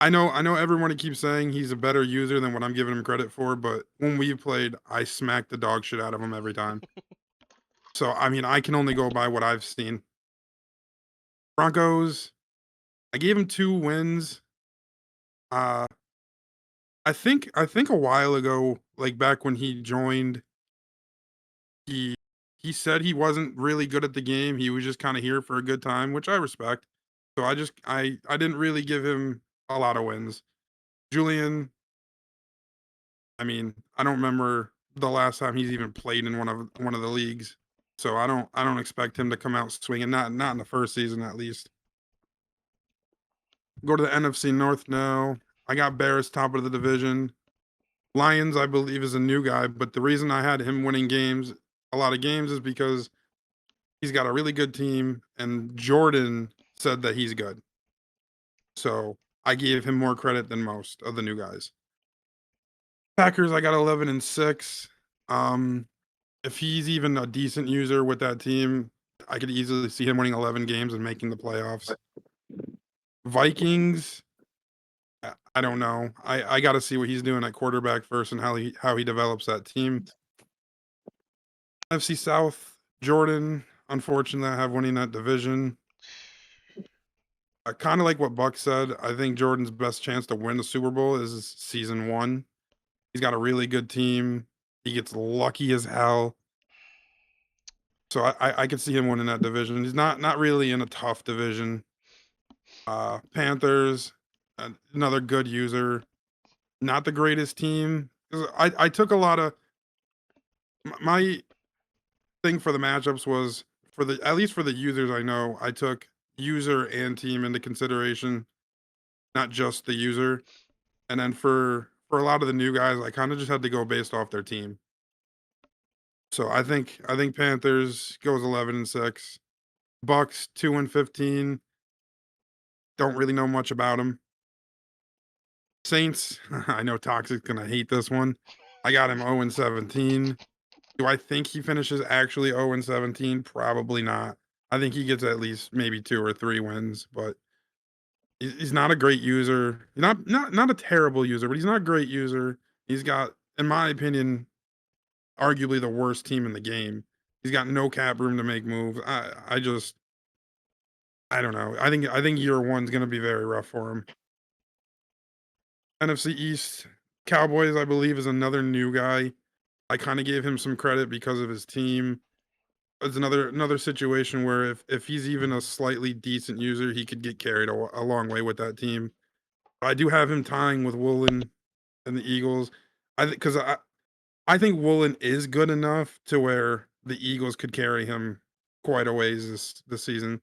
[SPEAKER 2] I know everyone keeps saying he's a better user than what I'm giving him credit for, but when we played, I smacked the dog shit out of him every time. So, I mean, I can only go by what I've seen. Broncos, I gave him 2 wins. Uh, I think a while ago, like back when he joined, he he said he wasn't really good at the game. He was just kind of here for a good time, which I respect. So I didn't really give him a lot of wins. Julian, I mean, I don't remember the last time he's even played in one of the leagues. So I don't expect him to come out swinging, not in the first season at least. Go to the NFC North now. I got Bears top of the division. Lions, I believe, is a new guy, but the reason I had him winning a lot of games, is because he's got a really good team, and Jordan said that he's good. So I gave him more credit than most of the new guys. Packers, I got 11-6. If he's even a decent user with that team, I could easily see him winning 11 games and making the playoffs. Vikings, I don't know. I got to see what he's doing at quarterback first, and how he develops that team. NFC South, Jordan, unfortunately, I have winning that division. Kind of like what Buck said, I think Jordan's best chance to win the Super Bowl is season 1. He's got a really good team. He gets lucky as hell. So I could see him winning that division. He's not really in a tough division. Panthers, another good user. Not the greatest team. I took a lot of my thing for the matchups was, for the at least for the users I know, I took user and team into consideration, not just the user. And then for a lot of the new guys, I kind of just had to go based off their team. So I think Panthers goes 11-6. Bucks 2-15. Don't really know much about them. Saints, I know Toxic's gonna hate this one. I got him 0-17. Do I think he finishes actually 0-17? Probably not. I think he gets at least maybe 2 or 3 wins, but he's not a great user. Not a terrible user, but he's not a great user. He's got, in my opinion, arguably the worst team in the game. He's got no cap room to make moves. I don't know. I think year one's gonna be very rough for him. NFC East, Cowboys, I believe, is another new guy. I kind of gave him some credit because of his team. It's another situation where if he's even a slightly decent user, he could get carried a long way with that team. I do have him tying with Woolen and the Eagles. I think Woolen is good enough to where the Eagles could carry him quite a ways this season.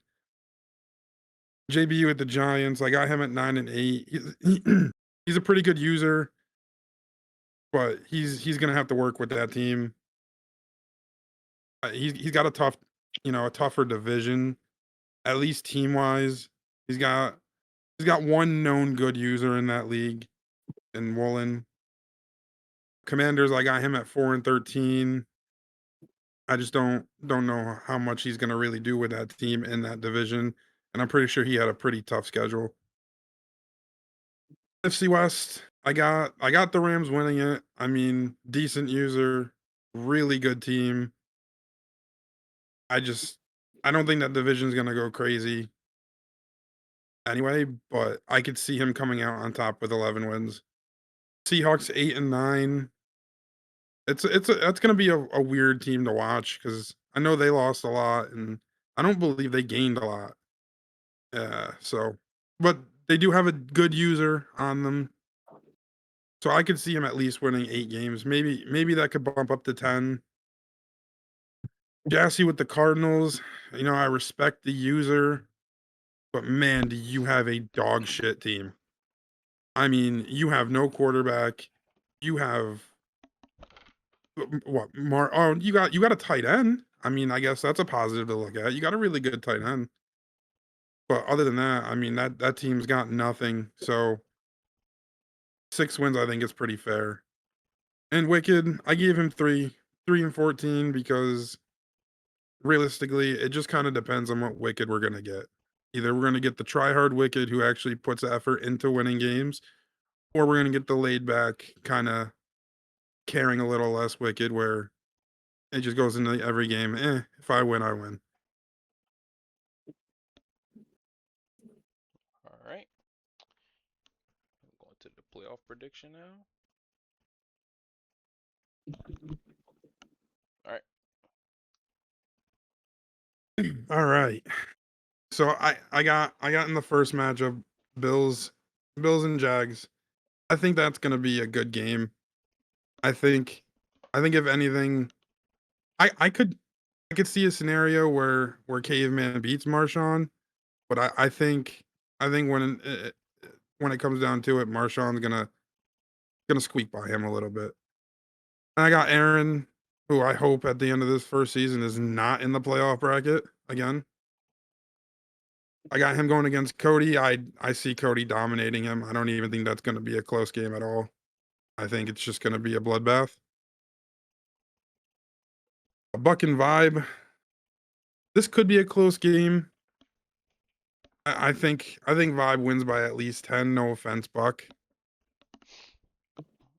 [SPEAKER 2] JB with the Giants, I got him at 9-8. He's a pretty good user, but he's gonna have to work with that team. He's got a tougher division, at least team wise. He's got one known good user in that league, in Woolen. Commanders, I got him at 4-13. I just don't know how much he's gonna really do with that team in that division, and I'm pretty sure he had a pretty tough schedule. NFC West, I got the Rams winning it. I mean, decent user, really good team. I just I don't think that division's gonna go crazy anyway, but I could see him coming out on top with 11 wins. Seahawks 8-9. That's gonna be a weird team to watch, because I know they lost a lot, and I don't believe they gained a lot. So, but they do have a good user on them. So I could see him at least winning 8 games. Maybe that could bump up to 10. Jassy with the Cardinals, I respect the user, but man, do you have a dog shit team. I mean, you have no quarterback. You have what? You got a tight end. I mean, I guess that's a positive to look at. You got a really good tight end. But other than that, I mean, that team's got nothing. So 6 wins, I think, is pretty fair. And Wicked, I gave him 3-14, because realistically, it just kind of depends on what Wicked we're gonna get. Either we're gonna get the try-hard Wicked who actually puts effort into winning games, or we're gonna get the laid back, kind of caring a little less Wicked, where it just goes into every game. If I win, I win.
[SPEAKER 1] All right. I'm going to the playoff prediction now. All right.
[SPEAKER 2] All right. So I got in the first matchup Bills and Jags. I think that's gonna be a good game. I think if anything, I could see a scenario where Caveman beats Marshawn, but I think when it comes down to it, Marshawn's gonna squeak by him a little bit. And I got Aaron, who I hope at the end of this first season is not in the playoff bracket again. I got him going against Cody. I see Cody dominating him. I don't even think that's going to be a close game at all. I think it's just going to be a bloodbath. A Buck and Vibe. This could be a close game. I think Vibe wins by at least 10. No offense, Buck.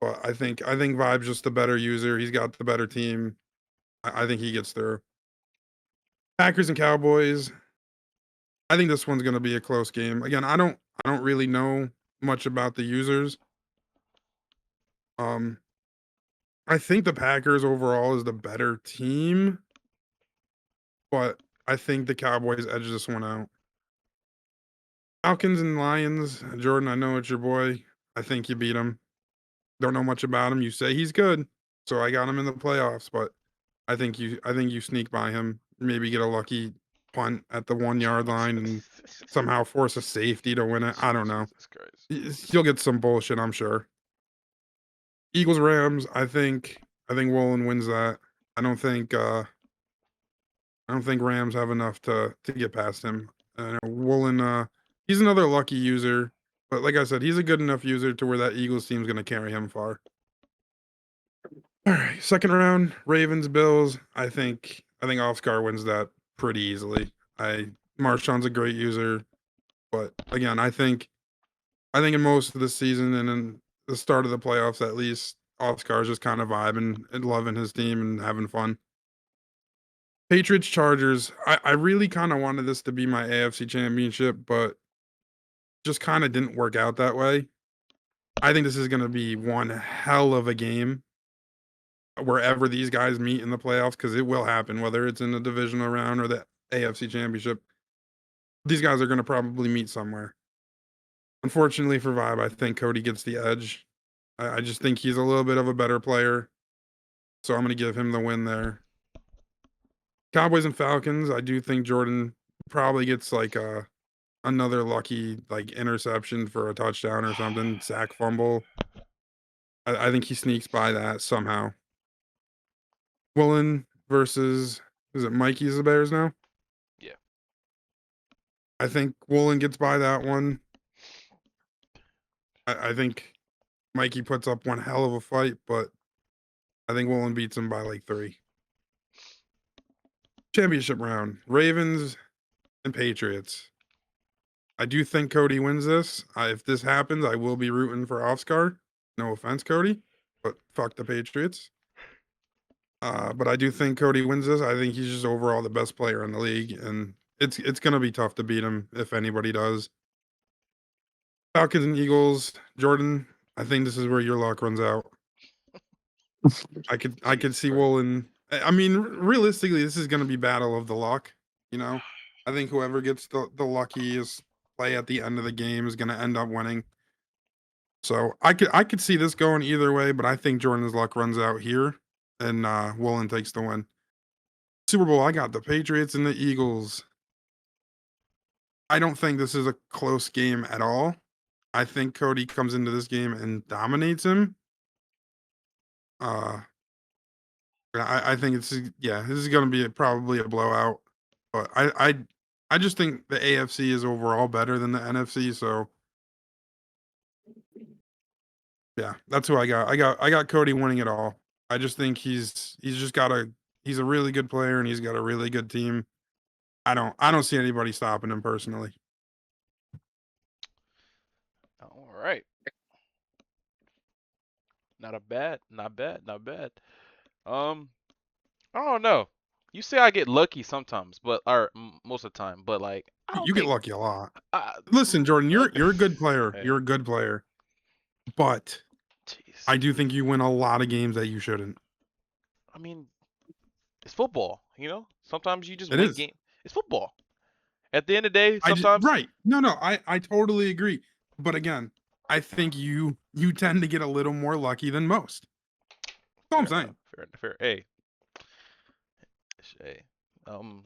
[SPEAKER 2] But I think Vibe's just the better user. He's got the better team. I think he gets through. Packers and Cowboys. I think this one's going to be a close game. Again, I don't really know much about the users. I think the Packers overall is the better team, but I think the Cowboys edge this one out. Falcons and Lions. Jordan, I know it's your boy. I think you beat him. Don't know much about him. You say he's good, so I got him in the playoffs, but I think you sneak by him. Maybe get a lucky punt at the 1 yard line and somehow force a safety to win it. I don't know.
[SPEAKER 1] Jesus Christ.
[SPEAKER 2] You'll get some bullshit, I'm sure. Eagles Rams. I think Woolen wins that. I don't think Rams have enough to get past him. Woolen, he's another lucky user, but like I said, he's a good enough user to where that Eagles team's going to carry him far. All right, second round, Ravens, Bills. I think Oscar wins that pretty easily. Marshawn's a great user, but again, I think in most of the season and in the start of the playoffs at least, Oscar's just kind of vibing and loving his team and having fun. Patriots, Chargers. I really kind of wanted this to be my AFC Championship, but just kind of didn't work out that way. I think this is going to be one hell of a game wherever these guys meet in the playoffs, because it will happen, whether it's in the divisional round or the AFC Championship. These guys are going to probably meet somewhere. Unfortunately for Vibe, I think Cody gets the edge. I just think he's a little bit of a better player, so I'm going to give him the win there. Cowboys and Falcons. I do think Jordan probably gets like another lucky like interception for a touchdown or something, sack fumble. I think he sneaks by that somehow. Woolen versus, is it Mikey's the Bears now?
[SPEAKER 1] Yeah.
[SPEAKER 2] I think Woolen gets by that one. I think Mikey puts up one hell of a fight, but I think Woolen beats him by like 3. Championship round, Ravens and Patriots. I do think Cody wins this. If this happens, I will be rooting for Oscar. No offense, Cody, but fuck the Patriots. But I do think Cody wins this. I think he's just overall the best player in the league, and it's gonna be tough to beat him if anybody does. Falcons and Eagles, Jordan. I think this is where your luck runs out. I could see Woolen. I mean, realistically, this is gonna be battle of the luck. You know, I think whoever gets the luckiest play at the end of the game is gonna end up winning. So I could see this going either way, but I think Jordan's luck runs out here, and Woolen takes the win. Super Bowl, I got the Patriots and the Eagles. I don't think this is a close game at all. I think Cody comes into this game and dominates him. I think this is going to be probably a blowout. But I just think the AFC is overall better than the NFC. So yeah, that's who I got. I got Cody winning it all. I just think he's a really good player and he's got a really good team. I don't see anybody stopping him personally.
[SPEAKER 1] All right. Not bad. I don't know. You say I get lucky sometimes, but most of the time, but like I don't
[SPEAKER 2] You get
[SPEAKER 1] think.
[SPEAKER 2] lucky a lot. Listen, Jordan, you're a good player.
[SPEAKER 1] Hey.
[SPEAKER 2] You're a good player. But
[SPEAKER 1] Jeez.
[SPEAKER 2] I do think you win a lot of games that you shouldn't.
[SPEAKER 1] I mean, it's football, you know? Sometimes you just
[SPEAKER 2] It
[SPEAKER 1] win
[SPEAKER 2] is.
[SPEAKER 1] game. It's football. At the end of the day,
[SPEAKER 2] I just
[SPEAKER 1] sometimes
[SPEAKER 2] right. No, I totally agree. But again, I think you tend to get a little more lucky than most. That's all I'm
[SPEAKER 1] fair
[SPEAKER 2] saying.
[SPEAKER 1] enough. Fair. Hey,
[SPEAKER 2] I don't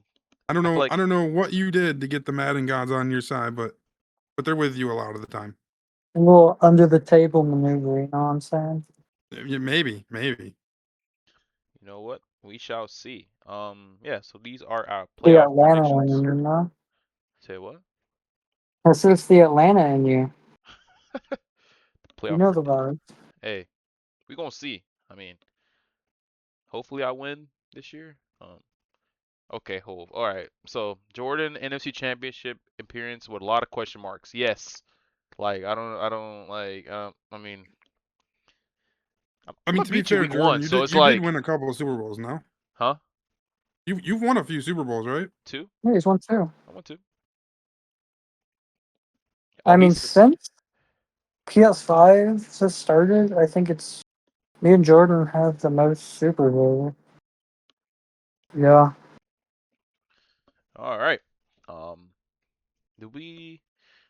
[SPEAKER 1] I feel
[SPEAKER 2] know.
[SPEAKER 1] like
[SPEAKER 2] I don't know what you did to get the Madden gods on your side, but they're with you a lot of the time.
[SPEAKER 3] A little under the table maneuver, you know what I'm saying?
[SPEAKER 2] Yeah, maybe.
[SPEAKER 1] you know what? We shall see. Yeah. So these are our
[SPEAKER 3] The
[SPEAKER 1] playoff
[SPEAKER 3] Atlanta in
[SPEAKER 1] predictions.
[SPEAKER 3] you, know?
[SPEAKER 1] Say what?
[SPEAKER 3] This is the Atlanta in you. You
[SPEAKER 1] Playoff
[SPEAKER 3] know the
[SPEAKER 1] predictions.
[SPEAKER 3] vibe.
[SPEAKER 1] Hey, we gonna see. I mean, hopefully I win this year. Okay, Hove. All right. So Jordan NFC Championship appearance with a lot of question marks. Yes. Like I don't like. I mean, I'm
[SPEAKER 2] I mean,
[SPEAKER 1] gonna
[SPEAKER 2] to be
[SPEAKER 1] beat you
[SPEAKER 2] fair,
[SPEAKER 1] week
[SPEAKER 2] Jordan,
[SPEAKER 1] one, so it's
[SPEAKER 2] you did
[SPEAKER 1] like,
[SPEAKER 2] win a couple of Super Bowls. No,
[SPEAKER 1] huh?
[SPEAKER 2] you've won a few Super Bowls, right?
[SPEAKER 1] Two?
[SPEAKER 3] Yeah, he's won two.
[SPEAKER 1] I won two.
[SPEAKER 3] I
[SPEAKER 1] Oh,
[SPEAKER 3] mean,
[SPEAKER 1] he's
[SPEAKER 3] since PS5 has started, I think it's me and Jordan have the most Super Bowl. Yeah.
[SPEAKER 1] all right. Um, did we?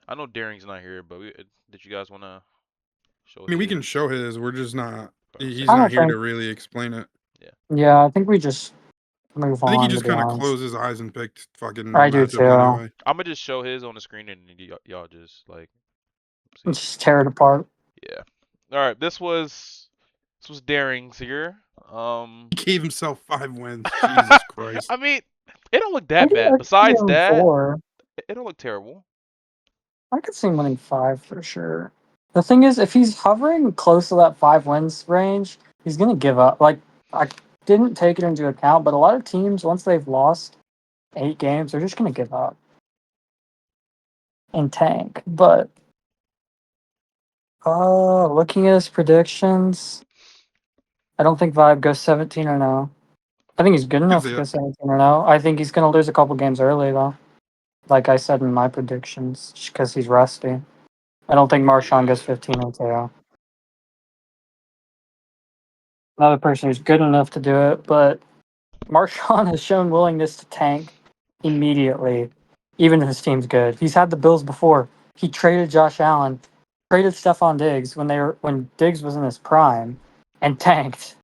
[SPEAKER 1] I know Daring's not here, but did you guys want to show
[SPEAKER 2] I mean, we
[SPEAKER 1] his?
[SPEAKER 2] can show his. We're just not. He's
[SPEAKER 3] I
[SPEAKER 1] Same.
[SPEAKER 2] not
[SPEAKER 3] don't
[SPEAKER 2] here
[SPEAKER 3] think.
[SPEAKER 2] to really explain it.
[SPEAKER 1] Yeah.
[SPEAKER 3] Yeah, I think we just move
[SPEAKER 2] I think he
[SPEAKER 3] on, to
[SPEAKER 2] just
[SPEAKER 3] be
[SPEAKER 2] kind of
[SPEAKER 3] honest.
[SPEAKER 2] closed his eyes and picked fucking
[SPEAKER 3] I do
[SPEAKER 2] matchups
[SPEAKER 3] too.
[SPEAKER 2] anyway.
[SPEAKER 1] I'm gonna just show his on the screen and y'all just like see.
[SPEAKER 3] Let's just tear it apart.
[SPEAKER 1] Yeah. All right. This was Daring's here.
[SPEAKER 2] He gave himself 5 wins. Jesus Christ.
[SPEAKER 1] I mean, it don't look
[SPEAKER 3] I
[SPEAKER 1] that
[SPEAKER 3] could,
[SPEAKER 1] bad.
[SPEAKER 3] I could see
[SPEAKER 1] Besides
[SPEAKER 3] him
[SPEAKER 1] that,
[SPEAKER 3] 4.
[SPEAKER 1] it don't look terrible.
[SPEAKER 3] I could see him winning 5 for sure. The thing is, if he's hovering close to that 5 wins range, he's gonna give up. Like, I didn't take it into account, but a lot of teams, once they've lost 8 games, they're just gonna give up and tank. But looking at his predictions, I don't think Vibe goes 17-0. I think he's good
[SPEAKER 2] I can
[SPEAKER 3] enough
[SPEAKER 2] see
[SPEAKER 3] to
[SPEAKER 2] it.
[SPEAKER 3] go 17-0. I think he's gonna lose a couple games early though, like I said in my predictions, just because he's rusty. I don't think Marshawn goes
[SPEAKER 1] Yeah.
[SPEAKER 3] 15-0. Another person who's good enough to do it, but Marshawn has shown willingness to tank immediately, even if his team's good. He's had the Bills before. He traded Josh Allen, traded Stephon Diggs when Diggs was in his prime, and tanked.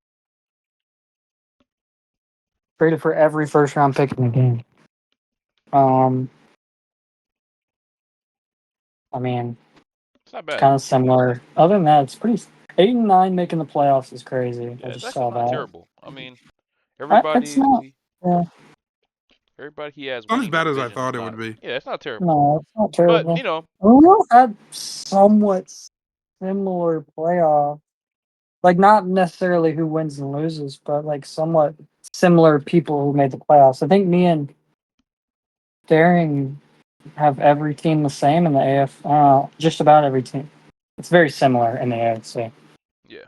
[SPEAKER 3] Traded for every first round pick in the game. I mean,
[SPEAKER 1] It's not
[SPEAKER 3] it's
[SPEAKER 1] bad.
[SPEAKER 3] kind of similar. Other than that, it's pretty. 8-9 making the playoffs is crazy.
[SPEAKER 1] Yeah,
[SPEAKER 3] I
[SPEAKER 1] it's
[SPEAKER 3] just
[SPEAKER 1] actually
[SPEAKER 3] saw
[SPEAKER 1] not
[SPEAKER 3] that.
[SPEAKER 1] terrible. I mean,
[SPEAKER 3] It's
[SPEAKER 1] everybody
[SPEAKER 3] not.
[SPEAKER 1] who he,
[SPEAKER 3] Yeah,
[SPEAKER 1] everybody he has
[SPEAKER 2] It's not as
[SPEAKER 1] winning the
[SPEAKER 2] bad as I
[SPEAKER 1] division is
[SPEAKER 2] thought it
[SPEAKER 1] not.
[SPEAKER 2] would be.
[SPEAKER 1] Yeah, it's not terrible.
[SPEAKER 3] no, it's not
[SPEAKER 1] But
[SPEAKER 3] terrible.
[SPEAKER 1] you know,
[SPEAKER 3] We had somewhat similar playoff, like not necessarily who wins and loses, but like somewhat similar people who made the playoffs. I think me and Daring have every team the same in the AF. Just about every team. It's very similar in the AFC.
[SPEAKER 1] yeah.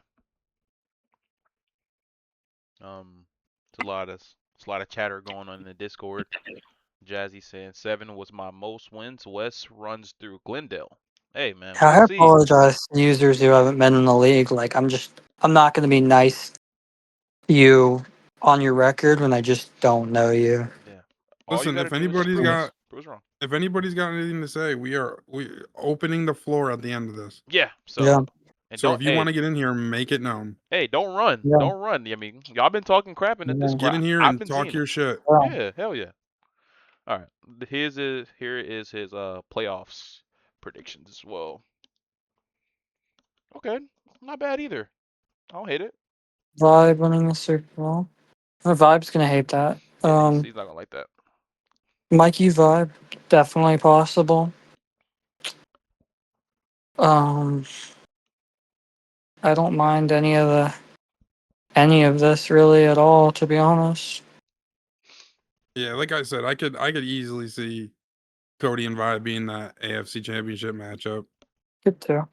[SPEAKER 1] It's a lot of chatter going on in the Discord. Jazzy saying 7 was my most wins. West runs through Glendale. Hey man, we'll
[SPEAKER 3] I
[SPEAKER 1] see.
[SPEAKER 3] apologize to users who haven't been in the league. Like I'm not going to be nice to you on your record when I just don't know you.
[SPEAKER 1] Yeah. All you
[SPEAKER 2] Listen,
[SPEAKER 1] gotta do is just prove us wrong.
[SPEAKER 2] if anybody's got anything to say, we opening the floor at the end of this.
[SPEAKER 1] Yeah.
[SPEAKER 3] Yeah,
[SPEAKER 1] And
[SPEAKER 2] So
[SPEAKER 1] don't
[SPEAKER 2] if you want
[SPEAKER 1] hey
[SPEAKER 2] to get in here, make it known.
[SPEAKER 1] hey don't run
[SPEAKER 3] yeah,
[SPEAKER 1] don't run. I mean, y'all been talking crap in the
[SPEAKER 3] yeah,
[SPEAKER 1] Discord.
[SPEAKER 2] Get in here
[SPEAKER 1] I've
[SPEAKER 2] and
[SPEAKER 1] been
[SPEAKER 2] talk
[SPEAKER 1] seeing it.
[SPEAKER 2] your shit.
[SPEAKER 3] yeah.
[SPEAKER 1] Yeah. Hell yeah. All right. Here is his playoffs predictions as well. Okay. Not bad either. I don't hate it.
[SPEAKER 3] Vibe winning the Super Bowl. The Vibe's going to hate that.
[SPEAKER 1] Yeah. He's not gonna like that.
[SPEAKER 3] Mikey Vibe, definitely possible. Um, I don't mind any of this really at all, to be honest.
[SPEAKER 2] Yeah, like I said, I could easily see Cody and Vi being that AFC Championship matchup.
[SPEAKER 3] Good too.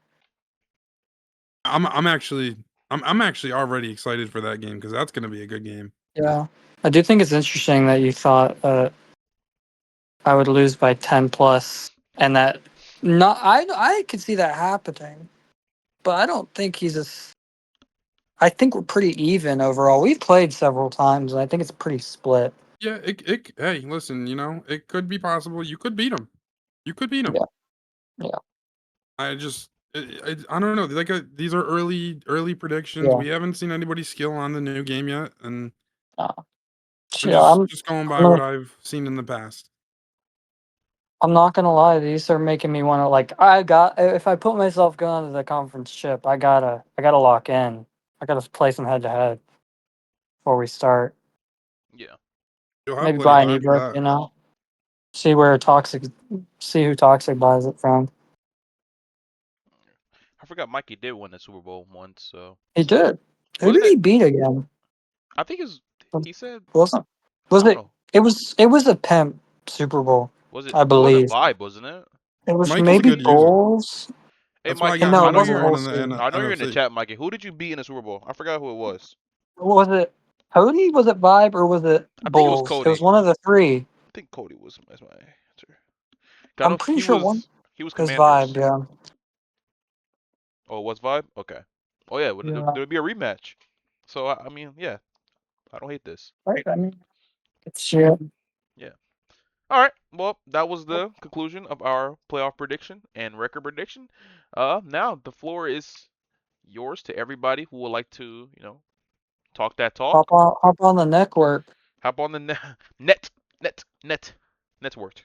[SPEAKER 2] I'm actually already excited for that game because that's going to be a good game.
[SPEAKER 3] Yeah, I do think it's interesting that you thought I would lose by 10 plus, and that not I could see that happening, but I don't think he's as. I think we're pretty even overall. We've played several times, and I think it's pretty split.
[SPEAKER 2] Yeah, hey, listen, it could be possible. You could beat them. You could beat them.
[SPEAKER 3] Yeah.
[SPEAKER 2] I just, I don't know. Like, these are early predictions.
[SPEAKER 3] Yeah.
[SPEAKER 2] We haven't seen anybody's skill on the new game yet, and
[SPEAKER 3] Uh,
[SPEAKER 2] I'm
[SPEAKER 3] yeah,
[SPEAKER 2] just going by
[SPEAKER 3] I'm
[SPEAKER 2] what I've seen in the past.
[SPEAKER 3] I'm not gonna lie, these are making me want to if I put myself going to the conference chip, I gotta lock in. I gotta play some head to head before we start.
[SPEAKER 1] Yeah.
[SPEAKER 2] You'll have
[SPEAKER 3] Maybe
[SPEAKER 2] plenty of
[SPEAKER 3] buy an
[SPEAKER 2] time for
[SPEAKER 3] ebook,
[SPEAKER 2] that.
[SPEAKER 3] see who Toxic buys it from.
[SPEAKER 1] I forgot Mikey did win the Super Bowl once, so
[SPEAKER 3] He did. Who
[SPEAKER 1] wasn't
[SPEAKER 3] did he
[SPEAKER 1] it?
[SPEAKER 3] beat again?
[SPEAKER 1] I think he said
[SPEAKER 3] Wasn't
[SPEAKER 1] I
[SPEAKER 3] was
[SPEAKER 1] don't
[SPEAKER 3] it?
[SPEAKER 1] know.
[SPEAKER 3] It was a pimp Super Bowl,
[SPEAKER 1] Was it?
[SPEAKER 3] I
[SPEAKER 1] It wasn't
[SPEAKER 3] believe.
[SPEAKER 1] Vibe, wasn't it?
[SPEAKER 3] It was
[SPEAKER 2] Mike is a
[SPEAKER 3] maybe
[SPEAKER 2] good user.
[SPEAKER 3] Bulls.
[SPEAKER 1] Hey
[SPEAKER 2] That's why I
[SPEAKER 1] Mikey,
[SPEAKER 2] got
[SPEAKER 3] No,
[SPEAKER 1] I
[SPEAKER 3] it
[SPEAKER 2] him
[SPEAKER 1] know
[SPEAKER 2] number
[SPEAKER 3] wasn't
[SPEAKER 1] you're
[SPEAKER 2] one in
[SPEAKER 3] Bulls
[SPEAKER 2] the
[SPEAKER 3] season.
[SPEAKER 1] I know you're in the
[SPEAKER 2] NFC.
[SPEAKER 1] chat, Mikey. Who did you beat in the Super Bowl? I forgot who it was.
[SPEAKER 3] Was it Cody? Was it Vibe or was it
[SPEAKER 1] I think it was
[SPEAKER 3] Bulls? It was
[SPEAKER 1] Cody.
[SPEAKER 3] one of the three.
[SPEAKER 1] I think Cody was my answer. I
[SPEAKER 3] I'm
[SPEAKER 1] know
[SPEAKER 3] pretty sure one
[SPEAKER 1] he was
[SPEAKER 3] is Vibe.
[SPEAKER 1] Commanders.
[SPEAKER 3] Yeah.
[SPEAKER 1] Oh, it was Vibe? Okay. Oh yeah,
[SPEAKER 3] Yeah.
[SPEAKER 1] there'll be a rematch. So I mean, yeah, I don't hate this.
[SPEAKER 3] Right. I mean, it's shit.
[SPEAKER 1] Yeah. All right. Well, that was the conclusion of our playoff prediction and record prediction. Now the floor is yours to everybody who would like to, talk that talk.
[SPEAKER 3] Hop on the network.
[SPEAKER 1] Hop on the net, network.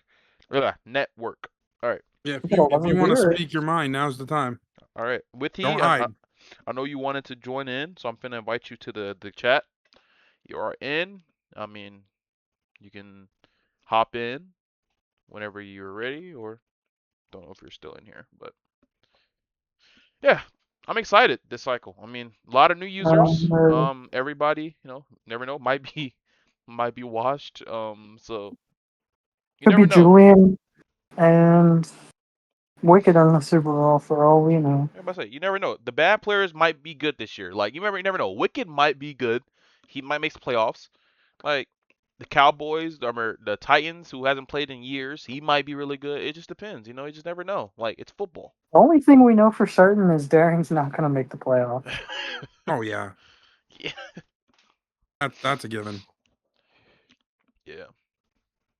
[SPEAKER 1] Network. All right.
[SPEAKER 2] Yeah,
[SPEAKER 3] We
[SPEAKER 2] if
[SPEAKER 3] got
[SPEAKER 2] you if
[SPEAKER 3] 11
[SPEAKER 2] you want to
[SPEAKER 3] viewers.
[SPEAKER 2] speak your mind, now's the time.
[SPEAKER 1] All right.
[SPEAKER 2] Don't
[SPEAKER 1] Withy,
[SPEAKER 2] hide.
[SPEAKER 1] I know you wanted to join in, so I'm finna invite you to the chat. You are in. I mean, you can hop in whenever you're ready, or don't know if you're still in here, but yeah, I'm excited this cycle. I mean, a lot of new users.
[SPEAKER 3] Um,
[SPEAKER 1] Everybody, never know, might be washed. So you
[SPEAKER 3] could be
[SPEAKER 1] never know.
[SPEAKER 3] Julian and Wicked on the Super Bowl for all we know.
[SPEAKER 1] I'm about to say, you never know. The bad players might be good this year. Like you never know. Wicked might be good. He might make the playoffs. Like the Cowboys, or the Titans, who hasn't played in years, he might be really good. It just depends. You just never know. Like it's football.
[SPEAKER 3] The only thing we know for certain is Daring's not going to make the playoffs.
[SPEAKER 2] Oh yeah,
[SPEAKER 1] Yeah.
[SPEAKER 2] that's a given.
[SPEAKER 1] Yeah.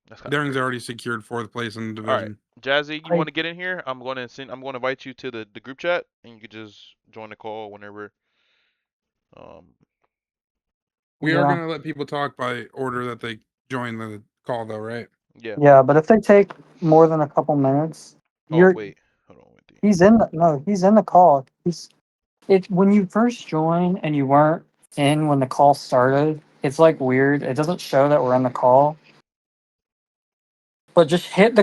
[SPEAKER 1] That's kind of
[SPEAKER 2] Daring's
[SPEAKER 1] crazy.
[SPEAKER 2] already secured fourth place in the
[SPEAKER 1] All right,
[SPEAKER 2] division.
[SPEAKER 1] Jazzy, you
[SPEAKER 3] I,
[SPEAKER 1] want to get in here? I'm going to invite you to the group chat, and you can just join the call whenever. Um.
[SPEAKER 2] We are
[SPEAKER 3] yeah.
[SPEAKER 2] gonna let people talk by order that they join the call, though, right?
[SPEAKER 1] Yeah.
[SPEAKER 3] Yeah, but if they take more than a couple minutes,
[SPEAKER 1] Oh
[SPEAKER 3] you're
[SPEAKER 1] wait. Hold on. Wait.
[SPEAKER 3] he's in the call. When you first join and you weren't in when the call started, it's like weird. It doesn't show that we're in the call. But just hit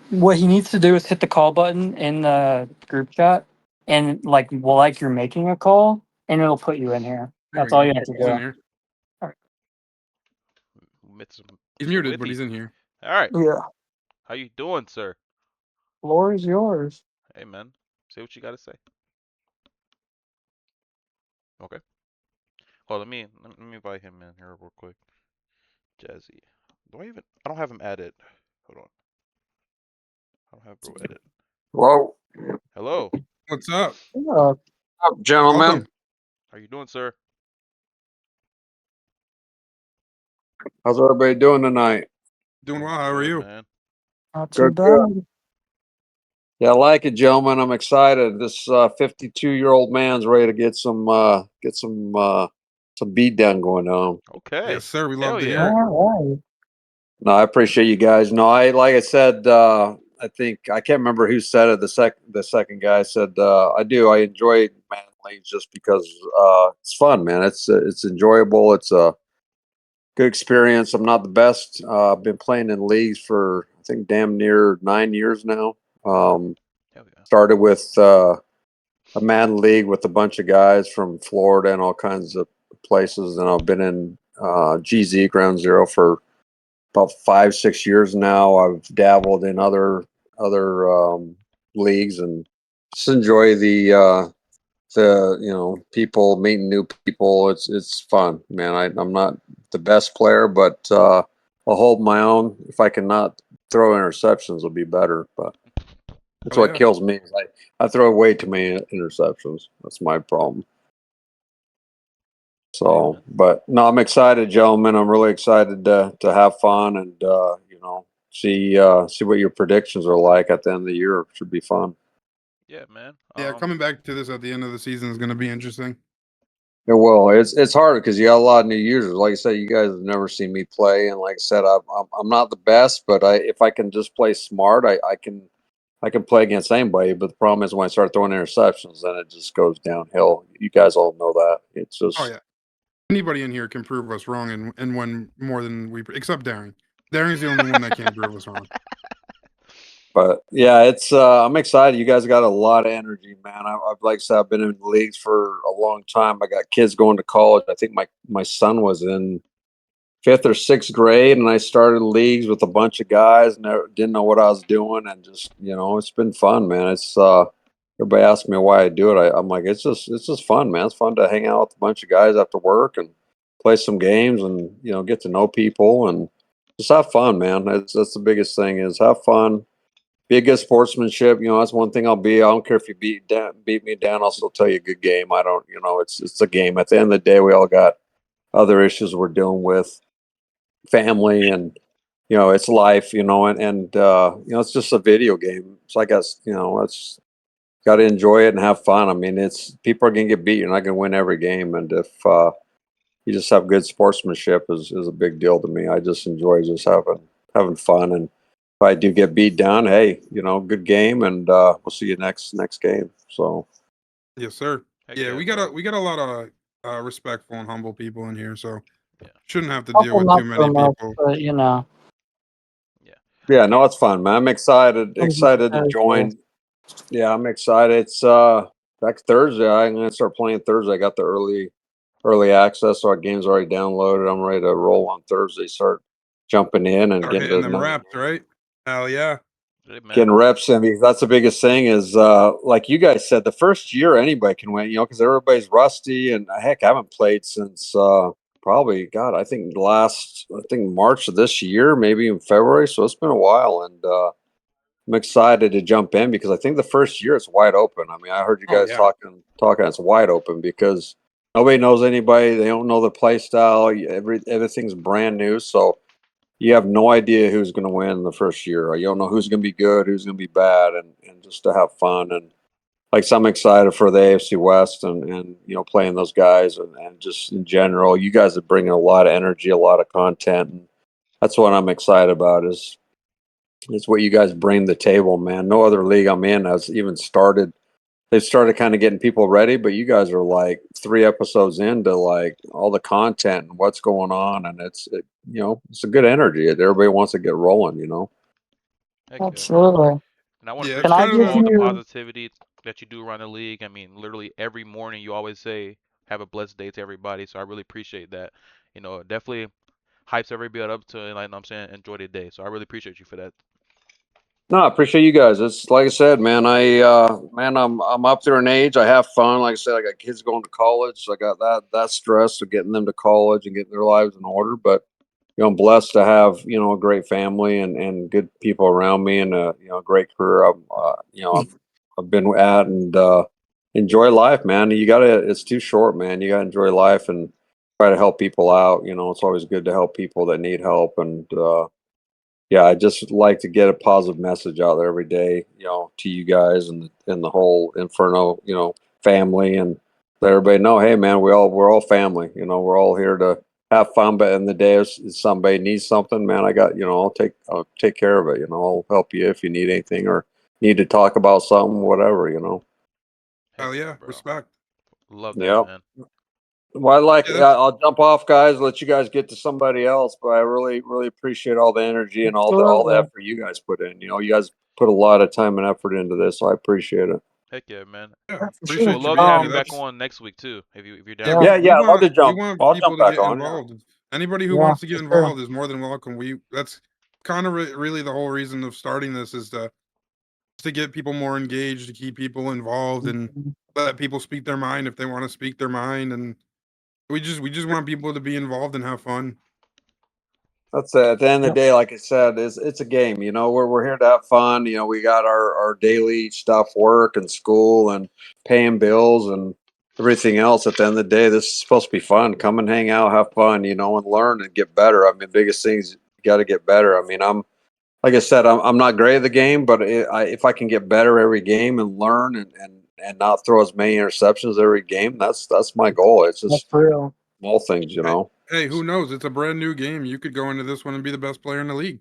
[SPEAKER 3] what he needs to do is hit the call button in the group chat and like you're making a call and it'll put you in here.
[SPEAKER 2] There
[SPEAKER 3] That's
[SPEAKER 2] we
[SPEAKER 3] all
[SPEAKER 2] go.
[SPEAKER 3] you have to
[SPEAKER 2] He's in
[SPEAKER 3] do.
[SPEAKER 2] here.
[SPEAKER 1] Mr.
[SPEAKER 2] He's
[SPEAKER 1] Mr.
[SPEAKER 2] muted, but
[SPEAKER 1] Withy.
[SPEAKER 2] he's in here.
[SPEAKER 1] All right.
[SPEAKER 3] Yeah.
[SPEAKER 1] How you doing, sir?
[SPEAKER 3] Floor is yours.
[SPEAKER 1] Hey man, say what you got to say. Okay. Hold on, let me invite him in here real quick. Jazzy. I don't have him added. Hold on. I don't have bro edit.
[SPEAKER 4] Whoa.
[SPEAKER 1] Hello.
[SPEAKER 2] What's up?
[SPEAKER 3] Yeah.
[SPEAKER 4] Up, gentlemen.
[SPEAKER 2] Welcome.
[SPEAKER 1] How you doing, sir?
[SPEAKER 4] How's everybody doing tonight?
[SPEAKER 2] Doing well. How are
[SPEAKER 1] Good,
[SPEAKER 2] you?
[SPEAKER 1] man.
[SPEAKER 3] Not too
[SPEAKER 4] Good, good.
[SPEAKER 3] bad.
[SPEAKER 4] Yeah, I like it, gentlemen. I'm excited. This 52-year-old man's ready to get some beat down going on.
[SPEAKER 1] Okay.
[SPEAKER 2] Yes, sir. We love
[SPEAKER 1] Hell
[SPEAKER 2] to
[SPEAKER 1] yeah.
[SPEAKER 2] hear it.
[SPEAKER 3] All right.
[SPEAKER 4] No, I appreciate you guys. No, like I said, I think I can't remember who said it. The second guy said I enjoy man leagues just because it's fun, man. It's enjoyable. It's a good experience. I'm not the best. I've been playing in leagues for I think damn near 9 years now.
[SPEAKER 1] Hell yeah.
[SPEAKER 4] Started with a man league with a bunch of guys from Florida and all kinds of places, and I've been in GZ Ground Zero for about 5-6 years now. I've dabbled in other leagues and just enjoy the people, meeting new people. It's fun, man. I'm not the best player, but I'll hold my own. If I cannot throw interceptions, will be better. But that's
[SPEAKER 2] Oh
[SPEAKER 4] what
[SPEAKER 2] yeah.
[SPEAKER 4] kills me. Is I throw way too many interceptions. That's my problem. So, but no, I'm excited, gentlemen. I'm really excited to have fun and see what your predictions are like at the end of the year. It should be fun.
[SPEAKER 1] Yeah, man.
[SPEAKER 2] Yeah, coming back to this at the end of the season is going to be interesting.
[SPEAKER 4] It will. It's hard because you got a lot of new users. Like I said, you guys have never seen me play, and like I said, I'm not the best, but if I can just play smart, I can play against anybody. But the problem is when I start throwing interceptions, then it just goes downhill. You guys all know that. It's just
[SPEAKER 2] Oh yeah, anybody in here can prove us wrong and win more than we, except Darren. Darren's the only one that can't prove us wrong.
[SPEAKER 4] But yeah, it's I'm excited. You guys got a lot of energy, man. I've like I said, I've been in leagues for a long time. I got kids going to college. I think my son was in 5th or 6th grade, and I started leagues with a bunch of guys. Never didn't know what I was doing, and just it's been fun, man. It's everybody asks me why I do it. I'm like, it's just fun, man. It's fun to hang out with a bunch of guys after work and play some games, and get to know people and just have fun, man. That's the biggest thing is have fun. Be a good sportsmanship. That's one thing I'll be. I don't care if you beat me down. I'll still tell you a good game. I don't. It's a game. At the end of the day, we all got other issues we're dealing with, family, and it's life. And it's just a video game. So I guess it's got to enjoy it and have fun. I mean, it's people are gonna get beat. You're not gonna win every game, and if you just have good sportsmanship is a big deal to me. I just enjoy just having fun, and if I do get beat down, hey, good game, and we'll see you next game. So
[SPEAKER 2] Yes, sir.
[SPEAKER 1] Heck
[SPEAKER 2] Yeah,
[SPEAKER 1] yeah,
[SPEAKER 2] we
[SPEAKER 1] bro.
[SPEAKER 2] got a lot of respectful and humble people in here, so
[SPEAKER 1] Yeah.
[SPEAKER 2] shouldn't have to deal
[SPEAKER 3] Couple
[SPEAKER 2] with
[SPEAKER 3] not
[SPEAKER 2] too many
[SPEAKER 3] so much,
[SPEAKER 2] people.
[SPEAKER 3] but
[SPEAKER 4] yeah, no, it's fun, man. I'm excited
[SPEAKER 3] Some
[SPEAKER 4] to
[SPEAKER 3] very
[SPEAKER 4] join. Yeah, I'm excited. It's back Thursday. I'm gonna start playing Thursday. I got the early access, so our game's already downloaded. I'm ready to roll on Thursday. Start jumping in and
[SPEAKER 2] Start
[SPEAKER 4] getting
[SPEAKER 2] hitting
[SPEAKER 4] to
[SPEAKER 2] them reps, right? Hell yeah.
[SPEAKER 1] Hey, man.
[SPEAKER 4] getting reps. I mean, that's the biggest thing is like you guys said, the first year anybody can win, because everybody's rusty. And heck, I haven't played since probably, God, I think March of this year, maybe in February. So it's been a while. And I'm excited to jump in because I think the first year it's wide open. I mean, I heard you
[SPEAKER 2] Oh
[SPEAKER 4] guys
[SPEAKER 2] yeah.
[SPEAKER 4] talking, it's wide open because nobody knows anybody. They don't know the play style. Everything's brand new. So you have no idea who's going to win the first year. You don't know who's going to be good, who's going to be bad, and just to have fun. And like, so I'm excited for the AFC West and playing those guys and just in general, you guys are bringing a lot of energy, a lot of content. And that's what I'm excited about is what you guys bring to the table, man. No other league I'm in has even started. They've started kind of getting people ready, but you guys are like 3 episodes into like all the content and what's going on, and it's a good energy. Everybody wants to get rolling.
[SPEAKER 1] Heck yeah.
[SPEAKER 3] absolutely.
[SPEAKER 1] And I want to
[SPEAKER 2] Yeah,
[SPEAKER 3] Can
[SPEAKER 2] it's
[SPEAKER 3] I
[SPEAKER 1] appreciate
[SPEAKER 2] kind of
[SPEAKER 3] give
[SPEAKER 1] all the
[SPEAKER 3] you?
[SPEAKER 1] positivity that you do around the league. I mean, literally every morning you always say, "Have a blessed day" to everybody. So I really appreciate that. It definitely hypes everybody up to, like I'm saying, enjoy the day. So I really appreciate you for that.
[SPEAKER 4] No, I appreciate you guys. It's like I said, man. I'm up there in age. I have fun. Like I said, I got kids going to college. So I got that stress of getting them to college and getting their lives in order. But I'm blessed to have a great family and good people around me and a great career. I've been at and enjoy life, man. It's too short, man. You gotta enjoy life and try to help people out. It's always good to help people that need help and. Yeah, I just like to get a positive message out there every day, to you guys and the whole Inferno, family, and let everybody know, hey, man, we're all family. We're all here to have fun. But in the day, if somebody needs something, man, I got, I'll take care of it. I'll help you if you need anything or need to talk about something, whatever.
[SPEAKER 1] Heck
[SPEAKER 2] hell
[SPEAKER 1] yeah,
[SPEAKER 2] yeah.
[SPEAKER 1] bro.
[SPEAKER 2] Respect.
[SPEAKER 1] Love that,
[SPEAKER 4] Yeah.
[SPEAKER 1] man.
[SPEAKER 4] Well,
[SPEAKER 2] Yeah, that's
[SPEAKER 4] I'll jump off, guys. Let you guys get to somebody else. But I really, really appreciate all the energy and all the
[SPEAKER 3] Absolutely.
[SPEAKER 4] effort you guys put in. You guys put a lot of time and effort into this, so I appreciate it.
[SPEAKER 1] Heck yeah, man.
[SPEAKER 2] yeah.
[SPEAKER 3] Yeah, for
[SPEAKER 1] We
[SPEAKER 3] sure.
[SPEAKER 1] would
[SPEAKER 2] Appreciate you
[SPEAKER 1] love to
[SPEAKER 2] being
[SPEAKER 1] have
[SPEAKER 2] here.
[SPEAKER 1] you back
[SPEAKER 2] That's
[SPEAKER 1] on next week too, if you're
[SPEAKER 2] yeah.
[SPEAKER 1] down
[SPEAKER 3] Yeah,
[SPEAKER 1] with
[SPEAKER 4] Yeah,
[SPEAKER 1] it.
[SPEAKER 2] We
[SPEAKER 4] yeah, I'd love to
[SPEAKER 2] we
[SPEAKER 4] jump.
[SPEAKER 2] want
[SPEAKER 4] I'll
[SPEAKER 2] people
[SPEAKER 4] jump
[SPEAKER 2] to
[SPEAKER 4] back
[SPEAKER 2] get
[SPEAKER 4] on. Yeah.
[SPEAKER 2] involved. Anybody who
[SPEAKER 3] yeah,
[SPEAKER 2] wants to
[SPEAKER 3] for
[SPEAKER 2] get
[SPEAKER 3] sure.
[SPEAKER 2] involved is more than welcome. That's kind of really the whole reason of starting this is to get people more engaged, to keep people involved, and
[SPEAKER 3] Mhm.
[SPEAKER 2] let people speak their mind if they want to speak their mind. And we just want people to be involved and have fun.
[SPEAKER 4] That's it. At the end of
[SPEAKER 3] Yep.
[SPEAKER 4] the day, like I said, it's a game. We're here to have fun. We got our daily stuff, work and school and paying bills, and everything else, at the end of the day, this is supposed to be fun. Come and hang out, have fun, and learn and get better. I mean, biggest things, you got to get better. I mean, like I said, I'm not great at the game, but if I can get better every game and learn and not throw as many interceptions every game, that's my goal. It's
[SPEAKER 3] That's
[SPEAKER 4] just
[SPEAKER 3] real.
[SPEAKER 4] small things,
[SPEAKER 2] Hey, who knows? It's a brand new game. You could go into this one and be the best player in the league.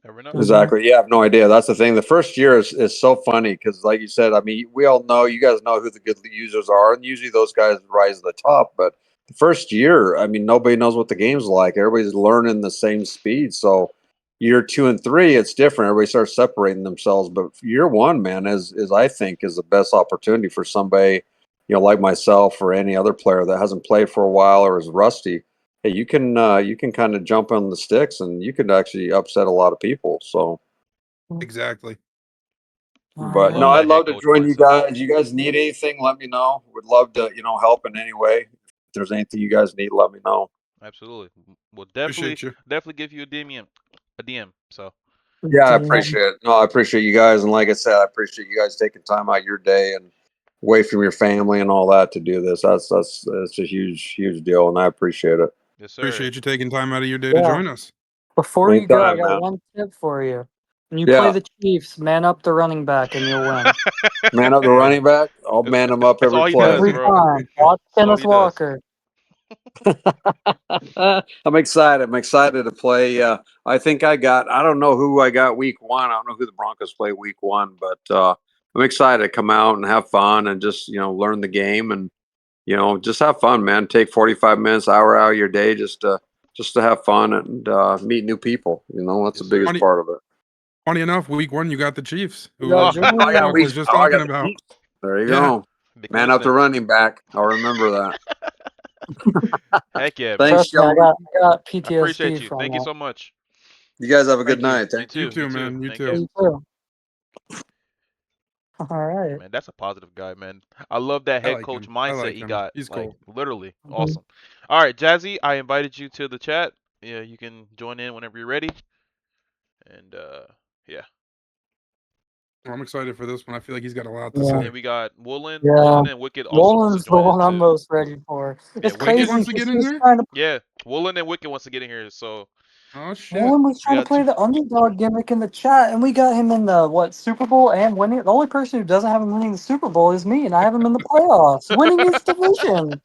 [SPEAKER 1] Never know.
[SPEAKER 4] Exactly. You have no idea. That's the thing. The first year is so funny because, like you said, I mean, we all know, you guys know who the good users are, and usually those guys rise to the top. But the first year, I mean, nobody knows what the game's like. Everybody's learning the same speed. So year 2 and 3, it's different. Everybody starts separating themselves. But year 1, man, is I think is the best opportunity for somebody, like myself or any other player that hasn't played for a while or is rusty. Hey, you can kind of jump on the sticks and you can actually upset a lot of people. So,
[SPEAKER 2] Exactly.
[SPEAKER 4] but
[SPEAKER 1] Love
[SPEAKER 4] no,
[SPEAKER 1] that
[SPEAKER 4] I'd love
[SPEAKER 1] head
[SPEAKER 4] to
[SPEAKER 1] coach
[SPEAKER 4] join you
[SPEAKER 1] mindset.
[SPEAKER 4] guys. You guys need anything, let me know. Would love to, help in any way. If there's anything you guys need, let me know.
[SPEAKER 1] Absolutely. We'll
[SPEAKER 2] Appreciate you.
[SPEAKER 1] definitely give you a DM. So
[SPEAKER 4] Yeah, I appreciate it. No, I appreciate you guys. And like I said, I appreciate you guys taking time out your day and away from your family and all that to do this. That's a huge deal. And I appreciate it.
[SPEAKER 1] yes, sir.
[SPEAKER 2] Appreciate you taking time out of your day to
[SPEAKER 3] Yeah.
[SPEAKER 2] join us.
[SPEAKER 3] Before you go, I
[SPEAKER 4] Anytime,
[SPEAKER 3] got
[SPEAKER 4] man.
[SPEAKER 3] one tip for you. When you
[SPEAKER 4] Yeah.
[SPEAKER 3] play the Chiefs, man up the running back and you'll win.
[SPEAKER 4] Man up the running back. I'll man him up
[SPEAKER 1] That's all
[SPEAKER 4] every
[SPEAKER 1] he
[SPEAKER 4] play.
[SPEAKER 1] does,
[SPEAKER 3] Every
[SPEAKER 1] bro.
[SPEAKER 3] time. Watch
[SPEAKER 1] That's all
[SPEAKER 3] Kenneth
[SPEAKER 1] he does.
[SPEAKER 3] Walker.
[SPEAKER 4] I'm excited. I'm excited to play. I think I don't know who I got week 1. I don't know who the Broncos play week 1, but I'm excited to come out and have fun and just, learn the game and, just have fun, man. Take 45 minutes, hour out of your day just to have fun and meet new people. That's
[SPEAKER 1] Yes,
[SPEAKER 4] the biggest
[SPEAKER 2] sir.
[SPEAKER 4] part of it.
[SPEAKER 2] Funny enough, week 1 you got the Chiefs. Who
[SPEAKER 3] Yeah,
[SPEAKER 4] I got
[SPEAKER 2] was just talking about.
[SPEAKER 4] There you
[SPEAKER 2] Yeah.
[SPEAKER 4] go.
[SPEAKER 1] Big
[SPEAKER 4] Man up the
[SPEAKER 1] coincidence.
[SPEAKER 4] running back. I'll remember that.
[SPEAKER 1] Heck yeah, man.
[SPEAKER 4] Thanks,
[SPEAKER 3] Trust me, I
[SPEAKER 4] gentlemen.
[SPEAKER 3] got
[SPEAKER 1] I appreciate
[SPEAKER 3] PTSD
[SPEAKER 1] you.
[SPEAKER 3] from
[SPEAKER 1] Thank you
[SPEAKER 3] that.
[SPEAKER 1] so much.
[SPEAKER 4] You guys have a good
[SPEAKER 2] Thank you.
[SPEAKER 4] night.
[SPEAKER 1] You too.
[SPEAKER 2] You too, man. You
[SPEAKER 1] Thank
[SPEAKER 2] too.
[SPEAKER 3] You too. All right.
[SPEAKER 1] Man, that's a positive guy, man. I love that
[SPEAKER 2] I
[SPEAKER 1] head
[SPEAKER 2] like
[SPEAKER 1] coach
[SPEAKER 2] him. I
[SPEAKER 1] mindset
[SPEAKER 2] like
[SPEAKER 1] he
[SPEAKER 2] him.
[SPEAKER 1] got.
[SPEAKER 2] He's
[SPEAKER 1] Like,
[SPEAKER 2] cool.
[SPEAKER 1] literally.
[SPEAKER 3] Mhm.
[SPEAKER 1] Awesome. All right, Jazzy, I invited you to the chat. Yeah, you can join in whenever you're ready. And yeah.
[SPEAKER 2] I'm excited for this one. I feel like he's got a lot to
[SPEAKER 3] Yeah.
[SPEAKER 1] And
[SPEAKER 2] say.
[SPEAKER 1] then we got Woolen.
[SPEAKER 3] Yeah.
[SPEAKER 1] Woolen and Wicked also wants
[SPEAKER 3] Woolen's
[SPEAKER 1] to
[SPEAKER 3] the
[SPEAKER 1] join in
[SPEAKER 3] one I'm
[SPEAKER 1] too.
[SPEAKER 3] most ready for.
[SPEAKER 1] Yeah,
[SPEAKER 3] It's
[SPEAKER 1] Wicked
[SPEAKER 3] crazy
[SPEAKER 2] wants to
[SPEAKER 3] because
[SPEAKER 2] get
[SPEAKER 3] he
[SPEAKER 2] in
[SPEAKER 3] was
[SPEAKER 2] here?
[SPEAKER 3] trying to.
[SPEAKER 1] Yeah, Woolen and Wicked wants to get in here. So
[SPEAKER 2] Oh shit.
[SPEAKER 3] Woolen was
[SPEAKER 1] we
[SPEAKER 3] trying to
[SPEAKER 1] got
[SPEAKER 3] play
[SPEAKER 1] two.
[SPEAKER 3] the underdog gimmick in the chat, and we got him in the Super Bowl and winning. The only person who doesn't have him winning the Super Bowl is me, and I have him in the playoffs, winning his division.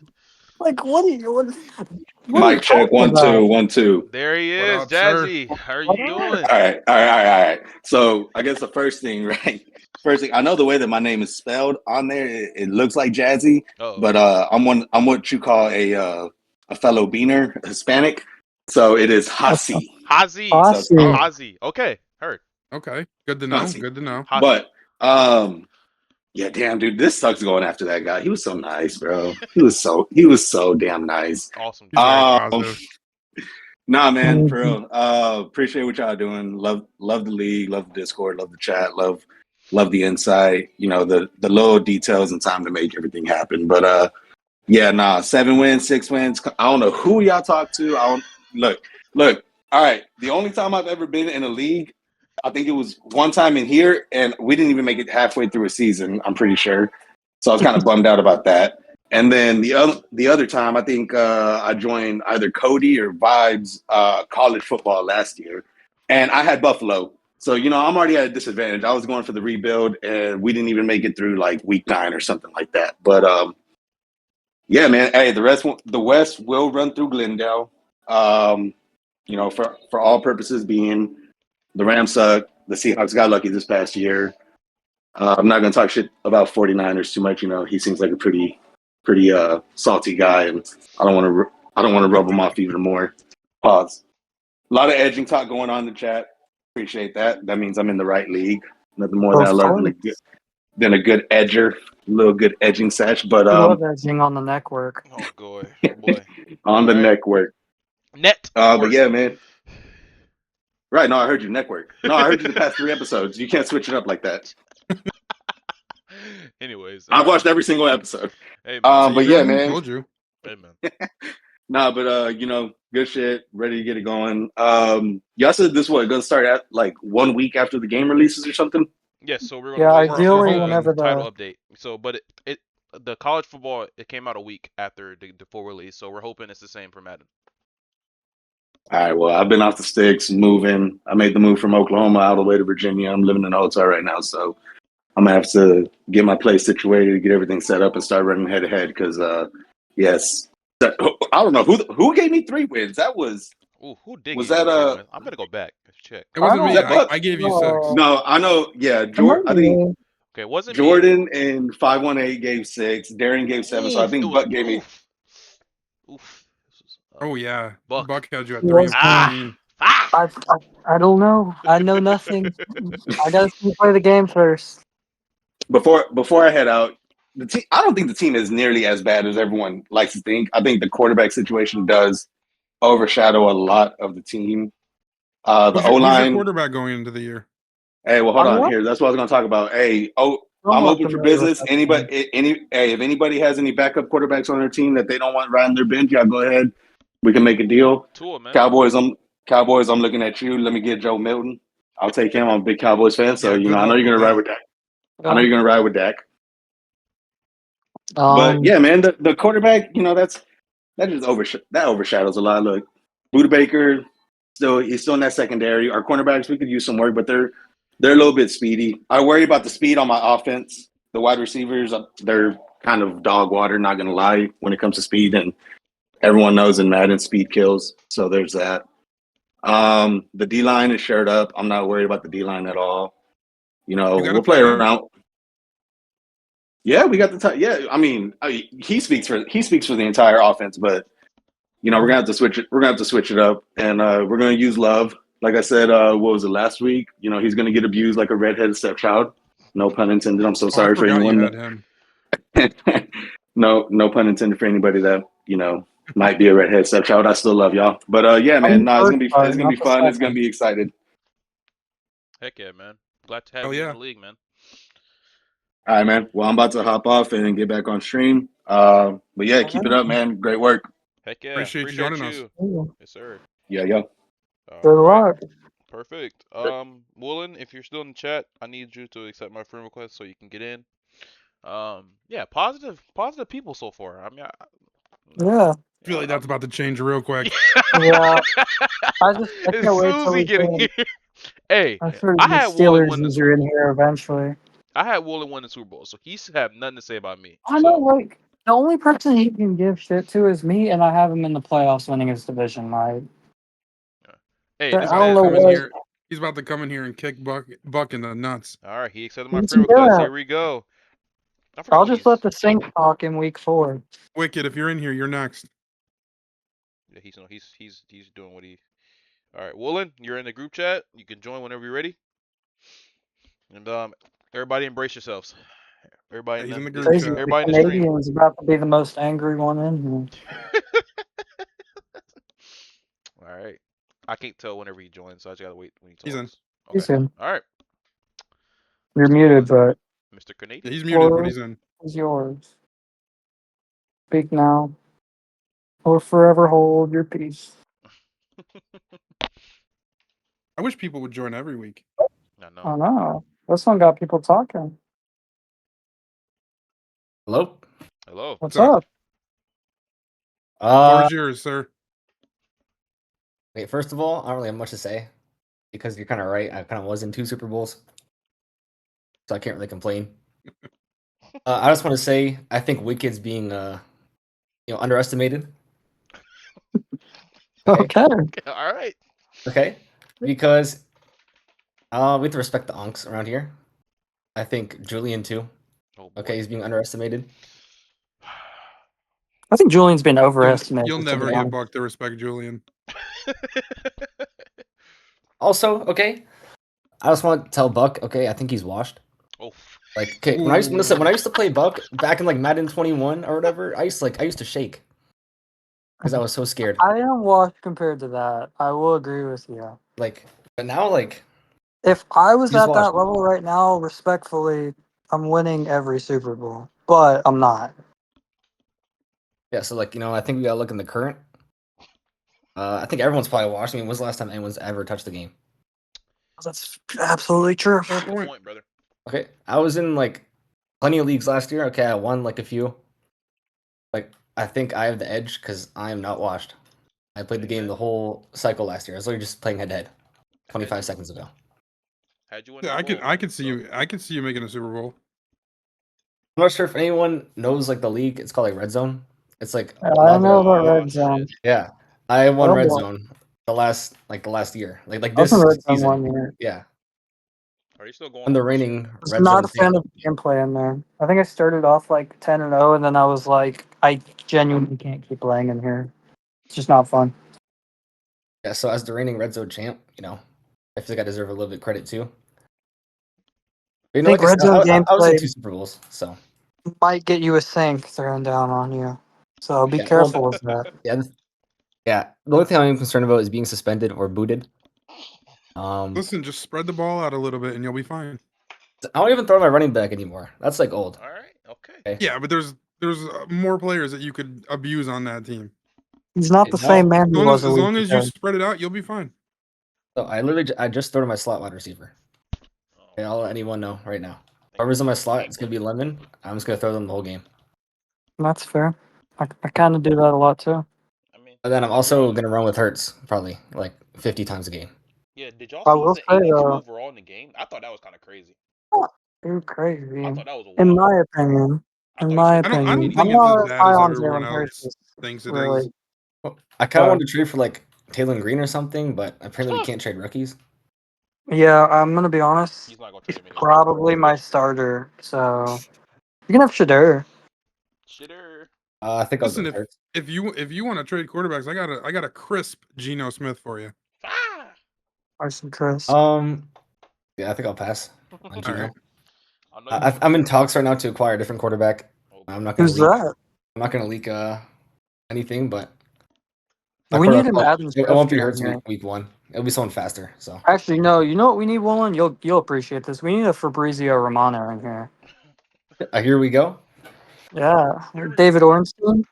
[SPEAKER 3] Like, what are you? What are you
[SPEAKER 5] Mic check,
[SPEAKER 3] talking
[SPEAKER 5] 1
[SPEAKER 3] about?
[SPEAKER 5] 2 1 2.
[SPEAKER 1] There he
[SPEAKER 2] What
[SPEAKER 1] is,
[SPEAKER 2] up, sir?
[SPEAKER 1] Jazzy. How are
[SPEAKER 3] What
[SPEAKER 1] you
[SPEAKER 3] up?
[SPEAKER 1] doing?
[SPEAKER 5] All right, all right, all right, all right. So I guess the first thing, right? First thing, I know the way that my name is spelled on there, it looks like Jazzy,
[SPEAKER 1] Uh-oh.
[SPEAKER 5] but I'm what you call a fellow beaner, Hispanic. So it is Hasi.
[SPEAKER 1] Hazi.
[SPEAKER 3] Aussie.
[SPEAKER 2] Oh,
[SPEAKER 1] Hazi. Okay, heard.
[SPEAKER 2] okay. Good to know.
[SPEAKER 5] Hasi.
[SPEAKER 2] Good to know.
[SPEAKER 1] Hazi.
[SPEAKER 5] But yeah, damn, dude, this sucks going after that guy. He was so nice, bro. He was so damn nice.
[SPEAKER 1] Awesome.
[SPEAKER 2] He's very positive.
[SPEAKER 5] Nah, man, for
[SPEAKER 3] Mhm.
[SPEAKER 5] real. Appreciate what y'all doing. Love the league, love the Discord, love the chat, love the insight. The little details and time to make everything happen. But yeah, nah, 7 wins, 6 wins. I don't know who y'all talk to. I don't look. All right, the only time I've ever been in a league, I think it was one time in here, and we didn't even make it halfway through a season. I'm pretty sure. So I was kind of bummed out about that. And then the other time, I think I joined either Cody or Vibes college football last year, and I had Buffalo. So I'm already at a disadvantage. I was going for the rebuild, and we didn't even make it through like week 9 or something like that. But yeah, man. Hey, the West will run through Glendale. For all purposes, being the Rams suck. The Seahawks got lucky this past year. I'm not going to talk shit about 49ers too much. He seems like a pretty salty guy, and I don't want to rub him off even more. Pause. A lot of edging talk going on in the chat. Appreciate that. That means I'm in the right league. Nothing more than I love than a good edger, a little good edging sesh. But
[SPEAKER 3] I love edging on the network.
[SPEAKER 1] Oh boy. Oh boy.
[SPEAKER 5] on the
[SPEAKER 1] All right.
[SPEAKER 5] network.
[SPEAKER 1] Network.
[SPEAKER 5] But yeah, man. Right. No, I heard you network. No, I heard you the past 3 episodes. You can't switch it up like that.
[SPEAKER 1] Anyways,
[SPEAKER 5] I've watched every single episode.
[SPEAKER 1] Hey man.
[SPEAKER 5] But yeah, man.
[SPEAKER 2] Told you.
[SPEAKER 1] Hey man.
[SPEAKER 5] Nah, but good shit. Ready to get it going. Y'all said this was gonna start at like 1 week after the game releases or something.
[SPEAKER 1] Yes, so we're
[SPEAKER 3] Yeah,
[SPEAKER 1] gonna wait
[SPEAKER 3] ideally
[SPEAKER 1] for the
[SPEAKER 3] whenever
[SPEAKER 1] title
[SPEAKER 3] the
[SPEAKER 1] update. So, but it the college football, it came out a week after the full release, so we're hoping it's the same for Madden.
[SPEAKER 5] All right. Well, I've been off the sticks, moving. I made the move from Oklahoma all the way to Virginia. I'm living in a hotel right now, so I'm gonna have to get my place situated, get everything set up, and start running head to head. Because yes, I don't know who gave me 3 wins. That was
[SPEAKER 1] Ooh, who did
[SPEAKER 5] was
[SPEAKER 1] give you
[SPEAKER 5] that
[SPEAKER 1] 3 wins? I'm gonna go back. Let's check.
[SPEAKER 2] It wasn't me.
[SPEAKER 5] that Buck?
[SPEAKER 2] I gave you 6.
[SPEAKER 5] No, I know. Yeah,
[SPEAKER 3] It might
[SPEAKER 5] I
[SPEAKER 3] be
[SPEAKER 5] think
[SPEAKER 3] me.
[SPEAKER 1] Okay, it wasn't me.
[SPEAKER 5] Jordan and 518 gave 6. Darren gave 7. So I
[SPEAKER 1] Oof, it
[SPEAKER 5] think
[SPEAKER 1] was
[SPEAKER 5] Buck gave me.
[SPEAKER 1] oof. This was,
[SPEAKER 2] Oh yeah,
[SPEAKER 1] Buck.
[SPEAKER 2] Buck had you at
[SPEAKER 3] He
[SPEAKER 2] 3
[SPEAKER 3] was
[SPEAKER 2] of
[SPEAKER 1] Ah,
[SPEAKER 2] 15.
[SPEAKER 3] I don't know. I know nothing. I gotta see you play the game first.
[SPEAKER 5] Before I head out, the team. I don't think the team is nearly as bad as everyone likes to think. I think the quarterback situation does overshadow a lot of the team. The
[SPEAKER 2] Who's
[SPEAKER 5] O
[SPEAKER 2] your
[SPEAKER 5] line.
[SPEAKER 2] quarterback going into the year?
[SPEAKER 5] Hey, well, hold
[SPEAKER 3] I'm
[SPEAKER 5] on.
[SPEAKER 3] what?
[SPEAKER 5] Here, that's what I was going to talk about. Hey,
[SPEAKER 3] I'm
[SPEAKER 5] I'm
[SPEAKER 3] not
[SPEAKER 5] open for
[SPEAKER 3] familiar with
[SPEAKER 5] business.
[SPEAKER 3] that team.
[SPEAKER 5] If anybody has any backup quarterbacks on their team that they don't want riding their bench, y'all go ahead. We can make a deal.
[SPEAKER 1] Tua, man.
[SPEAKER 5] Cowboys, I'm looking at you. Let me get Joe Milton. I'll take him. I'm a big Cowboys fan, so
[SPEAKER 2] Yeah, good
[SPEAKER 5] I know
[SPEAKER 2] luck
[SPEAKER 5] you're
[SPEAKER 2] with
[SPEAKER 5] gonna ride
[SPEAKER 2] that.
[SPEAKER 5] with Dak. I know you're gonna ride with Dak. But
[SPEAKER 3] Um,
[SPEAKER 5] yeah, man, the quarterback, that just overshadows a lot. Look, Buda Baker, he's still in that secondary. Our cornerbacks, we could use some work, but they're a little bit speedy. I worry about the speed on my offense. The wide receivers, they're kind of dog water, not gonna lie, when it comes to speed, and everyone knows in Madden speed kills. So there's that. The D line is shared up. I'm not worried about the D line at all.
[SPEAKER 2] You got a
[SPEAKER 5] We'll play
[SPEAKER 2] tight end?
[SPEAKER 5] around. Yeah, we got the tight. Yeah, I mean, he speaks for the entire offense, but we're gonna have to switch it. We're gonna have to switch it up, and we're gonna use Love. Like I said, what was it last week? He's gonna get abused like a redheaded stepchild. No pun intended. I'm so
[SPEAKER 2] Oh, I
[SPEAKER 5] sorry for
[SPEAKER 2] forgot you
[SPEAKER 5] anyone.
[SPEAKER 2] had him.
[SPEAKER 5] No pun intended for anybody that might be a redheaded stepchild. I still love y'all, but yeah, man, no, it's gonna be fun. It's gonna be excited.
[SPEAKER 1] Heck yeah, man. Glad to have
[SPEAKER 2] Hell
[SPEAKER 1] you in
[SPEAKER 2] yeah.
[SPEAKER 1] the league, man.
[SPEAKER 5] All right, man. Well, I'm about to hop off and get back on stream. But yeah, keep it up, man. Great work.
[SPEAKER 1] Heck yeah.
[SPEAKER 2] Appreciate you joining us.
[SPEAKER 1] Yes, sir.
[SPEAKER 5] Yeah, yo.
[SPEAKER 3] Good
[SPEAKER 1] All right.
[SPEAKER 3] luck.
[SPEAKER 1] Perfect. Woolen, if you're still in the chat, I need you to accept my friend request so you can get in. Yeah, positive people so far. I mean,
[SPEAKER 3] Yeah.
[SPEAKER 2] I feel like that's about to change real quick.
[SPEAKER 3] Yeah. I
[SPEAKER 1] as
[SPEAKER 3] can't wait
[SPEAKER 1] soon as
[SPEAKER 3] till
[SPEAKER 1] we
[SPEAKER 3] we
[SPEAKER 1] get in
[SPEAKER 3] can.
[SPEAKER 1] here. Hey,
[SPEAKER 3] I'm sure
[SPEAKER 1] I
[SPEAKER 3] the
[SPEAKER 1] had Woolen
[SPEAKER 3] Steelers
[SPEAKER 1] win the
[SPEAKER 3] user
[SPEAKER 1] Super
[SPEAKER 3] in
[SPEAKER 1] Bowl.
[SPEAKER 3] here eventually.
[SPEAKER 1] I had Woolen win the Super Bowl, so he should have nothing to say about me.
[SPEAKER 3] I know, like, the only person he can give shit to is me, and I have him in the playoffs winning his division. Like,
[SPEAKER 1] Hey,
[SPEAKER 3] I
[SPEAKER 1] this
[SPEAKER 3] don't
[SPEAKER 1] man.
[SPEAKER 3] know what.
[SPEAKER 2] He's about to come in here and kick Buck in the nuts.
[SPEAKER 1] All right, he accepted my
[SPEAKER 3] What's
[SPEAKER 1] friend
[SPEAKER 3] he doing?
[SPEAKER 1] request. Here we go. I forgot
[SPEAKER 3] I'll
[SPEAKER 1] what
[SPEAKER 3] just
[SPEAKER 1] he's.
[SPEAKER 3] let the Saints talk in week 4.
[SPEAKER 2] Wicked, if you're in here, you're next.
[SPEAKER 1] Yeah, he's doing what he. All right, Woolen, you're in the group chat. You can join whenever you're ready. And everybody embrace yourselves. Everybody
[SPEAKER 2] He's in the
[SPEAKER 1] in
[SPEAKER 2] group
[SPEAKER 3] Crazy.
[SPEAKER 2] chat.
[SPEAKER 3] The
[SPEAKER 1] everybody in the stream.
[SPEAKER 3] Canadian is about to be the most angry one in here.
[SPEAKER 1] All right. I can't tell whenever he joins, so I just gotta wait when he
[SPEAKER 2] He's in.
[SPEAKER 1] talks.
[SPEAKER 3] He's
[SPEAKER 1] Okay.
[SPEAKER 3] in.
[SPEAKER 1] All right.
[SPEAKER 3] You're
[SPEAKER 1] Mr.
[SPEAKER 3] muted,
[SPEAKER 1] Woolen,
[SPEAKER 3] but
[SPEAKER 1] Mr.
[SPEAKER 2] Yeah,
[SPEAKER 1] Canadian.
[SPEAKER 2] he's muted, but he's in.
[SPEAKER 3] is yours. Speak now, or forever hold your peace.
[SPEAKER 2] I wish people would join every week.
[SPEAKER 1] I know.
[SPEAKER 3] I know. This one got people talking.
[SPEAKER 6] Hello?
[SPEAKER 1] Hello.
[SPEAKER 3] What's
[SPEAKER 2] What's up?
[SPEAKER 3] up?
[SPEAKER 2] The floor is yours, sir.
[SPEAKER 6] Okay, first of all, I don't really have much to say because you're kind of right. I kind of was in 2 Super Bowls, so I can't really complain. I just want to say I think Wicked's being underestimated.
[SPEAKER 3] Okay.
[SPEAKER 1] All right.
[SPEAKER 6] Okay, because we have to respect the unks around here. I think Julian too.
[SPEAKER 1] Oh, boy.
[SPEAKER 6] Okay, he's being underestimated.
[SPEAKER 3] I think Julian's been overestimated.
[SPEAKER 2] You'll
[SPEAKER 3] to
[SPEAKER 2] never
[SPEAKER 3] be
[SPEAKER 2] get
[SPEAKER 3] honest.
[SPEAKER 2] Buck to respect Julian.
[SPEAKER 6] Also, okay, I just want to tell Buck. Okay, I think he's washed.
[SPEAKER 1] Oh.
[SPEAKER 6] Like, okay, when I used to play Buck back in like Madden 21 or whatever, I used to shake because I was so scared.
[SPEAKER 3] I am washed compared to that. I will agree with you.
[SPEAKER 6] Like, but now like.
[SPEAKER 3] If I was
[SPEAKER 6] He's
[SPEAKER 3] at that
[SPEAKER 6] washed.
[SPEAKER 3] level right now, respectfully, I'm winning every Super Bowl. But I'm not.
[SPEAKER 6] Yeah, so like I think we gotta look in the current. I think everyone's probably watching. I mean, when's the last time anyone's ever touched the game?
[SPEAKER 3] That's absolutely true.
[SPEAKER 2] Fair
[SPEAKER 1] Good
[SPEAKER 2] point.
[SPEAKER 1] point, brother.
[SPEAKER 6] Okay, I was in like plenty of leagues last year. Okay, I won like a few. Like I think I have the edge because I am not washed. I played the game the whole cycle last year. I was literally just playing head to head 25 seconds ago.
[SPEAKER 1] Had you win
[SPEAKER 2] Yeah,
[SPEAKER 1] the bowl,
[SPEAKER 2] I
[SPEAKER 1] man,
[SPEAKER 2] could see
[SPEAKER 1] so.
[SPEAKER 2] you. I could see you making a Super Bowl.
[SPEAKER 6] I'm not sure if anyone knows like the league. It's called like Red Zone. It's like a
[SPEAKER 3] I
[SPEAKER 6] lot
[SPEAKER 3] know
[SPEAKER 6] of
[SPEAKER 3] about
[SPEAKER 1] Oh,
[SPEAKER 3] Red Zone.
[SPEAKER 1] shit.
[SPEAKER 6] yeah. I won
[SPEAKER 3] Oh,
[SPEAKER 6] Red
[SPEAKER 3] boy.
[SPEAKER 6] Zone the last year. Like
[SPEAKER 3] I was in
[SPEAKER 6] this
[SPEAKER 3] Red Zone
[SPEAKER 6] season.
[SPEAKER 3] 1 year.
[SPEAKER 6] Yeah.
[SPEAKER 1] Are you still going?
[SPEAKER 6] I'm the
[SPEAKER 1] on this year?
[SPEAKER 6] reigning
[SPEAKER 3] I was
[SPEAKER 6] Red
[SPEAKER 3] not
[SPEAKER 6] Zone
[SPEAKER 3] a fan
[SPEAKER 6] champ.
[SPEAKER 3] of the gameplay in there. I think I started off like 10-0, and then I was like, I genuinely can't keep playing in here. It's just not fun.
[SPEAKER 6] Yeah, so as the reigning Red Zone champ, I feel like I deserve a little bit of credit too. But,
[SPEAKER 3] I think
[SPEAKER 6] like I
[SPEAKER 3] Red
[SPEAKER 6] said,
[SPEAKER 3] Zone
[SPEAKER 6] I was in
[SPEAKER 3] gameplay
[SPEAKER 6] 2 Super Bowls, so
[SPEAKER 3] might get you a sink thrown down on you. So be
[SPEAKER 6] yeah. Well,
[SPEAKER 3] careful with that.
[SPEAKER 6] yeah. The only thing I'm concerned about is being suspended or booted.
[SPEAKER 2] Listen, just spread the ball out a little bit, and you'll be fine.
[SPEAKER 6] I don't even throw my running back anymore. That's like old.
[SPEAKER 1] All right. Okay.
[SPEAKER 6] Okay.
[SPEAKER 2] Yeah, but there's more players that you could abuse on that team.
[SPEAKER 3] He's not the
[SPEAKER 6] No.
[SPEAKER 3] same man he was a
[SPEAKER 2] As
[SPEAKER 3] week
[SPEAKER 2] long as you
[SPEAKER 3] ago.
[SPEAKER 2] spread it out, you'll be fine.
[SPEAKER 6] So I just throw to my slot wide receiver. Okay, I'll let anyone know right now. Whoever's in my slot, it's gonna be Lemon. I'm just gonna throw them the whole game.
[SPEAKER 3] That's fair. I kind of do that a lot too.
[SPEAKER 1] I mean,
[SPEAKER 6] And then I'm also gonna run with Hurts probably like 50 times a game.
[SPEAKER 1] yeah. Did y'all
[SPEAKER 3] I
[SPEAKER 1] see
[SPEAKER 3] will
[SPEAKER 1] the
[SPEAKER 3] say
[SPEAKER 1] 82
[SPEAKER 3] though,
[SPEAKER 1] overall in the game? I thought that was kind of crazy.
[SPEAKER 3] you're crazy.
[SPEAKER 1] I thought that was a
[SPEAKER 3] In
[SPEAKER 1] wild.
[SPEAKER 3] my opinion.
[SPEAKER 1] I
[SPEAKER 3] In
[SPEAKER 1] thought he
[SPEAKER 3] my
[SPEAKER 1] should have
[SPEAKER 2] I
[SPEAKER 1] been
[SPEAKER 2] don't
[SPEAKER 3] opinion,
[SPEAKER 1] way
[SPEAKER 2] think
[SPEAKER 3] I'm
[SPEAKER 2] it's
[SPEAKER 1] more.
[SPEAKER 2] as
[SPEAKER 3] not
[SPEAKER 2] bad
[SPEAKER 3] high
[SPEAKER 2] as
[SPEAKER 3] on
[SPEAKER 2] everyone
[SPEAKER 3] Jalen Hurts.
[SPEAKER 2] else thinks it
[SPEAKER 3] Really.
[SPEAKER 2] is.
[SPEAKER 6] Well, I kind of
[SPEAKER 3] But
[SPEAKER 6] wanted to trade for like Taylor Green or something, but apparently we can't trade rookies.
[SPEAKER 3] yeah, I'm gonna be honest.
[SPEAKER 1] He's not gonna
[SPEAKER 3] He's
[SPEAKER 1] trade him anyway.
[SPEAKER 3] probably my starter. So you can have Shadur.
[SPEAKER 1] Shitter.
[SPEAKER 6] I think I'll go
[SPEAKER 2] Listen,
[SPEAKER 6] with Hurts.
[SPEAKER 2] if you want to trade quarterbacks, I got a crisp Geno Smith for you.
[SPEAKER 1] Ah!
[SPEAKER 3] Carson Chris.
[SPEAKER 6] Yeah, I think I'll pass on
[SPEAKER 2] All
[SPEAKER 6] Gino.
[SPEAKER 2] right.
[SPEAKER 1] I know you want
[SPEAKER 6] I'm in talks right now to acquire a different quarterback.
[SPEAKER 1] Oh,
[SPEAKER 6] I'm not gonna
[SPEAKER 3] Who's
[SPEAKER 6] leak.
[SPEAKER 3] that?
[SPEAKER 6] I'm not gonna leak anything, but
[SPEAKER 3] We need an Adam
[SPEAKER 6] it won't be
[SPEAKER 3] Schefter
[SPEAKER 6] Hurts
[SPEAKER 3] in here.
[SPEAKER 6] week 1. It'll be someone faster. So
[SPEAKER 3] Actually, no. You know what we need, Woolen? You'll appreciate this. We need a Fabrizio Romano in here.
[SPEAKER 6] here we go.
[SPEAKER 3] Yeah,
[SPEAKER 1] Here we
[SPEAKER 3] David
[SPEAKER 1] go.
[SPEAKER 3] Ornstein.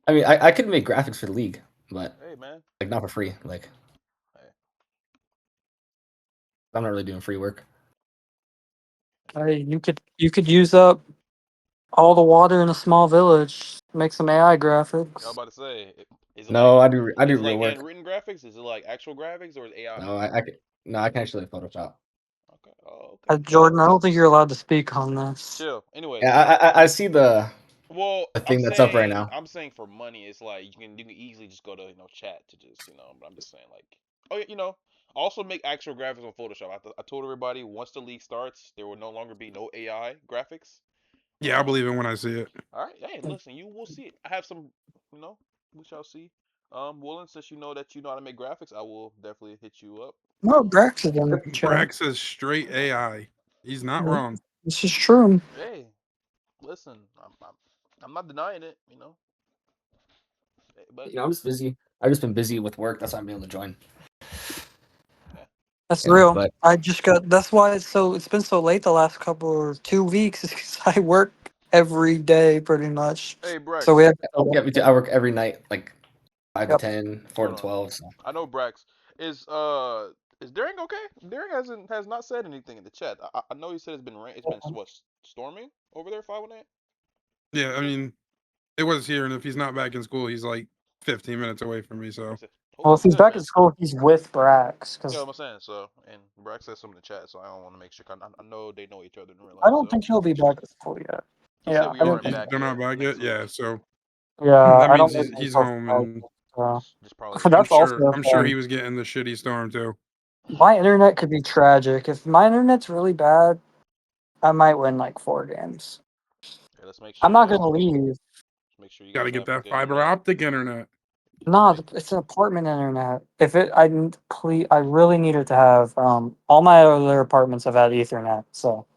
[SPEAKER 6] I mean, I could make graphics for the league, but
[SPEAKER 1] Hey, man.
[SPEAKER 6] like not for free. Like
[SPEAKER 1] Hey.
[SPEAKER 6] I'm not really doing free work.
[SPEAKER 3] Hey, you could use up all the water in a small village. Make some AI
[SPEAKER 1] I was
[SPEAKER 3] graphics.
[SPEAKER 1] about to say, is it
[SPEAKER 6] No,
[SPEAKER 1] like
[SPEAKER 6] I do
[SPEAKER 1] is it
[SPEAKER 6] real
[SPEAKER 1] like
[SPEAKER 6] work.
[SPEAKER 1] handwritten graphics? Is it like actual graphics or is it AI?
[SPEAKER 6] No, I can actually Photoshop.
[SPEAKER 1] Okay. Oh, okay.
[SPEAKER 3] Jordan, I don't think you're allowed to speak on this.
[SPEAKER 1] Chill. Anyways,
[SPEAKER 6] Yeah, I see the
[SPEAKER 1] well,
[SPEAKER 6] thing that's up right now.
[SPEAKER 1] I'm saying for money, it's like you can easily just go to chat to just But I'm just saying like, oh yeah, also make actual graphics on Photoshop. I told everybody once the league starts, there will no longer be no AI graphics.
[SPEAKER 2] Yeah, I believe it when I see it.
[SPEAKER 1] All right. Hey, listen, you will see it. I have some, we shall see. Woolen, since you know that you know how to make graphics, I will definitely hit you up.
[SPEAKER 3] No, Brax is in the chat.
[SPEAKER 2] Brack says straight AI. He's not wrong.
[SPEAKER 3] This is true.
[SPEAKER 1] Hey, listen, I'm not denying it, but
[SPEAKER 6] I'm just busy. I've just been busy with work. That's why I'm able to join.
[SPEAKER 3] That's
[SPEAKER 6] Yeah,
[SPEAKER 3] real.
[SPEAKER 6] but
[SPEAKER 3] I just got. That's why it's been so late the last couple or 2 weeks. Is because I work every day pretty much.
[SPEAKER 1] hey, Brax.
[SPEAKER 3] So we have.
[SPEAKER 6] yeah, me too. I work every night, like 5
[SPEAKER 3] Yep.
[SPEAKER 6] to 10, 4 to
[SPEAKER 1] Hold on.
[SPEAKER 6] 12. So.
[SPEAKER 1] I know Brax is Daring okay? Daring has not said anything in the chat. I know he said it's been what storming over there 518.
[SPEAKER 2] Yeah, I mean, it was here, and if he's not back in school, he's like 15 minutes away from me. So
[SPEAKER 3] Well, if he's
[SPEAKER 1] good,
[SPEAKER 3] back
[SPEAKER 1] man.
[SPEAKER 3] at school, he's with Brax.
[SPEAKER 1] Yeah,
[SPEAKER 3] Because
[SPEAKER 1] I'm saying so. And Brax says something in the chat, so I don't want to make sure. I know they know each other in real life.
[SPEAKER 3] I don't
[SPEAKER 1] So
[SPEAKER 3] think he'll be back at school yet.
[SPEAKER 1] he said
[SPEAKER 3] Yeah,
[SPEAKER 1] we
[SPEAKER 3] I don't
[SPEAKER 1] aren't
[SPEAKER 3] think.
[SPEAKER 1] back
[SPEAKER 2] they're
[SPEAKER 1] yet.
[SPEAKER 2] not back
[SPEAKER 1] Next
[SPEAKER 2] yet.
[SPEAKER 1] week.
[SPEAKER 2] Yeah, so
[SPEAKER 3] Yeah,
[SPEAKER 2] that
[SPEAKER 3] I don't
[SPEAKER 2] means
[SPEAKER 3] think
[SPEAKER 2] he's
[SPEAKER 3] he'll be
[SPEAKER 2] home,
[SPEAKER 3] back.
[SPEAKER 2] and
[SPEAKER 1] Just probably.
[SPEAKER 3] That's also
[SPEAKER 2] I'm sure
[SPEAKER 3] okay.
[SPEAKER 2] he was getting the shitty storm too.
[SPEAKER 3] My internet could be tragic. If my internet's really bad, I might win like 4 games.
[SPEAKER 1] Yeah, let's make sure.
[SPEAKER 3] I'm not gonna leave.
[SPEAKER 1] Make sure you
[SPEAKER 2] Got to
[SPEAKER 1] guys
[SPEAKER 2] get
[SPEAKER 1] have
[SPEAKER 2] that
[SPEAKER 1] good
[SPEAKER 2] fiber
[SPEAKER 1] internet.
[SPEAKER 2] optic internet.
[SPEAKER 3] No, it's an apartment internet. If it, I really needed to have. All my other apartments have had Ethernet, so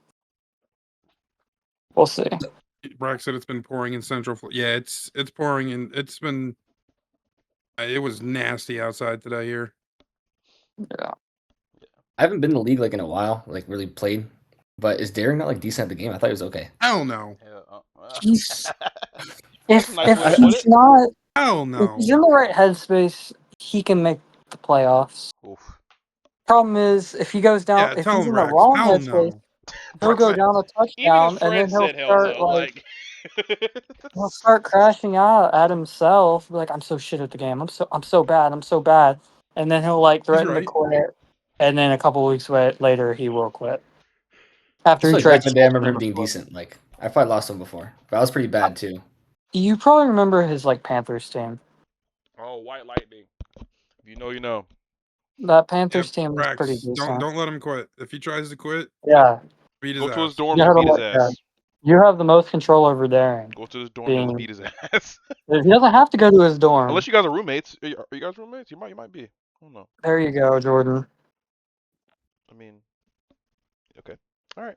[SPEAKER 3] we'll see.
[SPEAKER 2] Brack said it's been pouring in Central. Yeah, it's pouring, and it's been. It was nasty outside today here.
[SPEAKER 3] Yeah.
[SPEAKER 6] I haven't been in the league like in a while, like really played. But is Daring not like decent at the game? I thought he was okay.
[SPEAKER 2] Hell no.
[SPEAKER 3] He's
[SPEAKER 1] That's a
[SPEAKER 3] if
[SPEAKER 1] nice way to put
[SPEAKER 3] he's
[SPEAKER 1] it.
[SPEAKER 3] not
[SPEAKER 2] Hell
[SPEAKER 3] if
[SPEAKER 2] no.
[SPEAKER 3] he's in the right headspace, he can make the playoffs.
[SPEAKER 1] Oof.
[SPEAKER 3] Problem is, if he goes down,
[SPEAKER 2] Yeah,
[SPEAKER 3] if
[SPEAKER 2] tell
[SPEAKER 3] he's
[SPEAKER 2] him,
[SPEAKER 3] in the
[SPEAKER 2] Brax.
[SPEAKER 3] wrong
[SPEAKER 2] Hell
[SPEAKER 3] headspace,
[SPEAKER 2] no.
[SPEAKER 3] He'll go down a
[SPEAKER 1] Even his
[SPEAKER 3] touchdown, and then
[SPEAKER 1] friends
[SPEAKER 3] he'll
[SPEAKER 1] said hell
[SPEAKER 3] start
[SPEAKER 1] no.
[SPEAKER 3] like he'll start crashing out at himself. Like, I'm so shit at the game. I'm so bad. And then he'll like threaten to
[SPEAKER 2] right.
[SPEAKER 3] quit. And then a couple weeks later, he will quit. After
[SPEAKER 6] So
[SPEAKER 3] he
[SPEAKER 6] like back
[SPEAKER 3] trades.
[SPEAKER 6] in the day, I remember him being decent. Like I probably lost him before, but I was pretty bad too.
[SPEAKER 3] You probably remember his like Panthers team.
[SPEAKER 1] Oh, White Lightning. If you know, you know.
[SPEAKER 3] That
[SPEAKER 2] Yeah,
[SPEAKER 3] Panthers team was pretty
[SPEAKER 2] Brax,
[SPEAKER 3] decent.
[SPEAKER 2] don't let him quit. If he tries to quit,
[SPEAKER 3] Yeah,
[SPEAKER 2] beat his
[SPEAKER 1] Go to his
[SPEAKER 2] ass.
[SPEAKER 1] dorms
[SPEAKER 3] you
[SPEAKER 1] and
[SPEAKER 3] have,
[SPEAKER 1] beat his
[SPEAKER 3] like,
[SPEAKER 1] ass.
[SPEAKER 3] you have the most control over Daring.
[SPEAKER 1] Go to his dorms and
[SPEAKER 3] Being,
[SPEAKER 1] just beat his ass.
[SPEAKER 3] he doesn't have to go to his dorm.
[SPEAKER 1] Unless you guys are roommates. Are you guys roommates? You might be. I don't know.
[SPEAKER 3] There you go, Jordan.
[SPEAKER 1] I mean, okay. All right.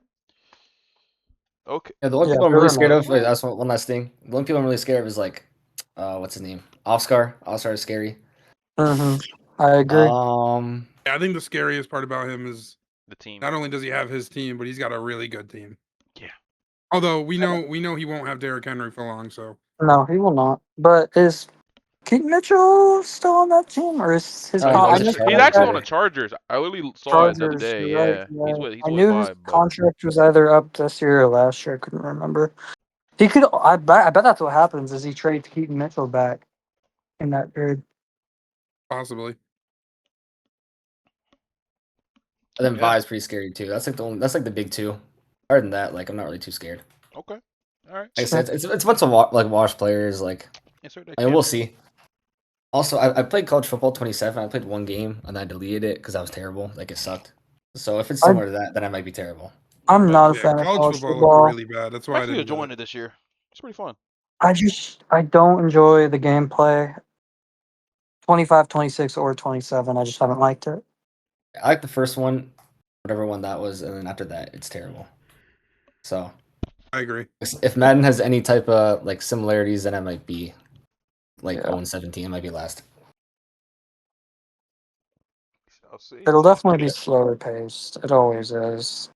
[SPEAKER 1] Okay.
[SPEAKER 6] Yeah, the one
[SPEAKER 3] Yeah,
[SPEAKER 6] people I'm
[SPEAKER 3] good
[SPEAKER 6] really scared
[SPEAKER 3] enough.
[SPEAKER 6] of. Wait, that's one last thing. The one people I'm really scared of is like, what's his name? Oscar. Oscar is scary.
[SPEAKER 3] Mm-hmm. I agree.
[SPEAKER 2] Yeah, I think the scariest part about him is
[SPEAKER 1] The team.
[SPEAKER 2] not only does he have his team, but he's got a really good team.
[SPEAKER 1] Yeah.
[SPEAKER 2] Although we know he won't have Derrick Henry for long, so
[SPEAKER 3] No, he will not. But is Keaton Mitchell still on that team, or is his?
[SPEAKER 6] He's
[SPEAKER 3] I
[SPEAKER 6] on
[SPEAKER 3] know
[SPEAKER 6] the
[SPEAKER 1] He's
[SPEAKER 6] Chargers,
[SPEAKER 1] actually
[SPEAKER 6] yeah.
[SPEAKER 1] on the Chargers. I literally saw it the other
[SPEAKER 3] Chargers.
[SPEAKER 1] day.
[SPEAKER 3] You're right.
[SPEAKER 1] Yeah.
[SPEAKER 3] Yeah.
[SPEAKER 1] He's
[SPEAKER 3] I
[SPEAKER 1] with
[SPEAKER 3] knew his
[SPEAKER 1] 5, but
[SPEAKER 3] contract was either up this year or last year. I couldn't remember. He could. I bet that's what happens. Is he trades Keaton Mitchell back in that period?
[SPEAKER 2] possibly.
[SPEAKER 6] And then
[SPEAKER 1] Yeah.
[SPEAKER 6] Vi's pretty scary too. That's like the only. That's like the big two. Other than that, like I'm not really too scared.
[SPEAKER 1] Okay. All right.
[SPEAKER 6] Like I said, it's a bunch of wash players. Like,
[SPEAKER 1] Answer that.
[SPEAKER 6] I mean, we'll see. Also, I played college football 27. I played one game and I deleted it because I was terrible. Like it sucked. So if it's similar to that, then I might be terrible.
[SPEAKER 3] I'm not a
[SPEAKER 2] Yeah,
[SPEAKER 3] fan of
[SPEAKER 2] college
[SPEAKER 3] college
[SPEAKER 2] football
[SPEAKER 3] football.
[SPEAKER 2] looked really bad. That's
[SPEAKER 1] I'm
[SPEAKER 2] why I
[SPEAKER 1] actually
[SPEAKER 2] didn't get
[SPEAKER 1] enjoying
[SPEAKER 2] it.
[SPEAKER 1] it this year. It's pretty fun.
[SPEAKER 3] I don't enjoy the gameplay. 25, 26, or 27. I just haven't liked it.
[SPEAKER 6] I like the first one, whatever one that was, and then after that, it's terrible. So
[SPEAKER 2] I agree.
[SPEAKER 6] if Madden has any type of like similarities, then I might be like
[SPEAKER 3] Yeah.
[SPEAKER 6] 0-17. I might be last.
[SPEAKER 1] I'll see.
[SPEAKER 3] It'll definitely be slower paced. It always is.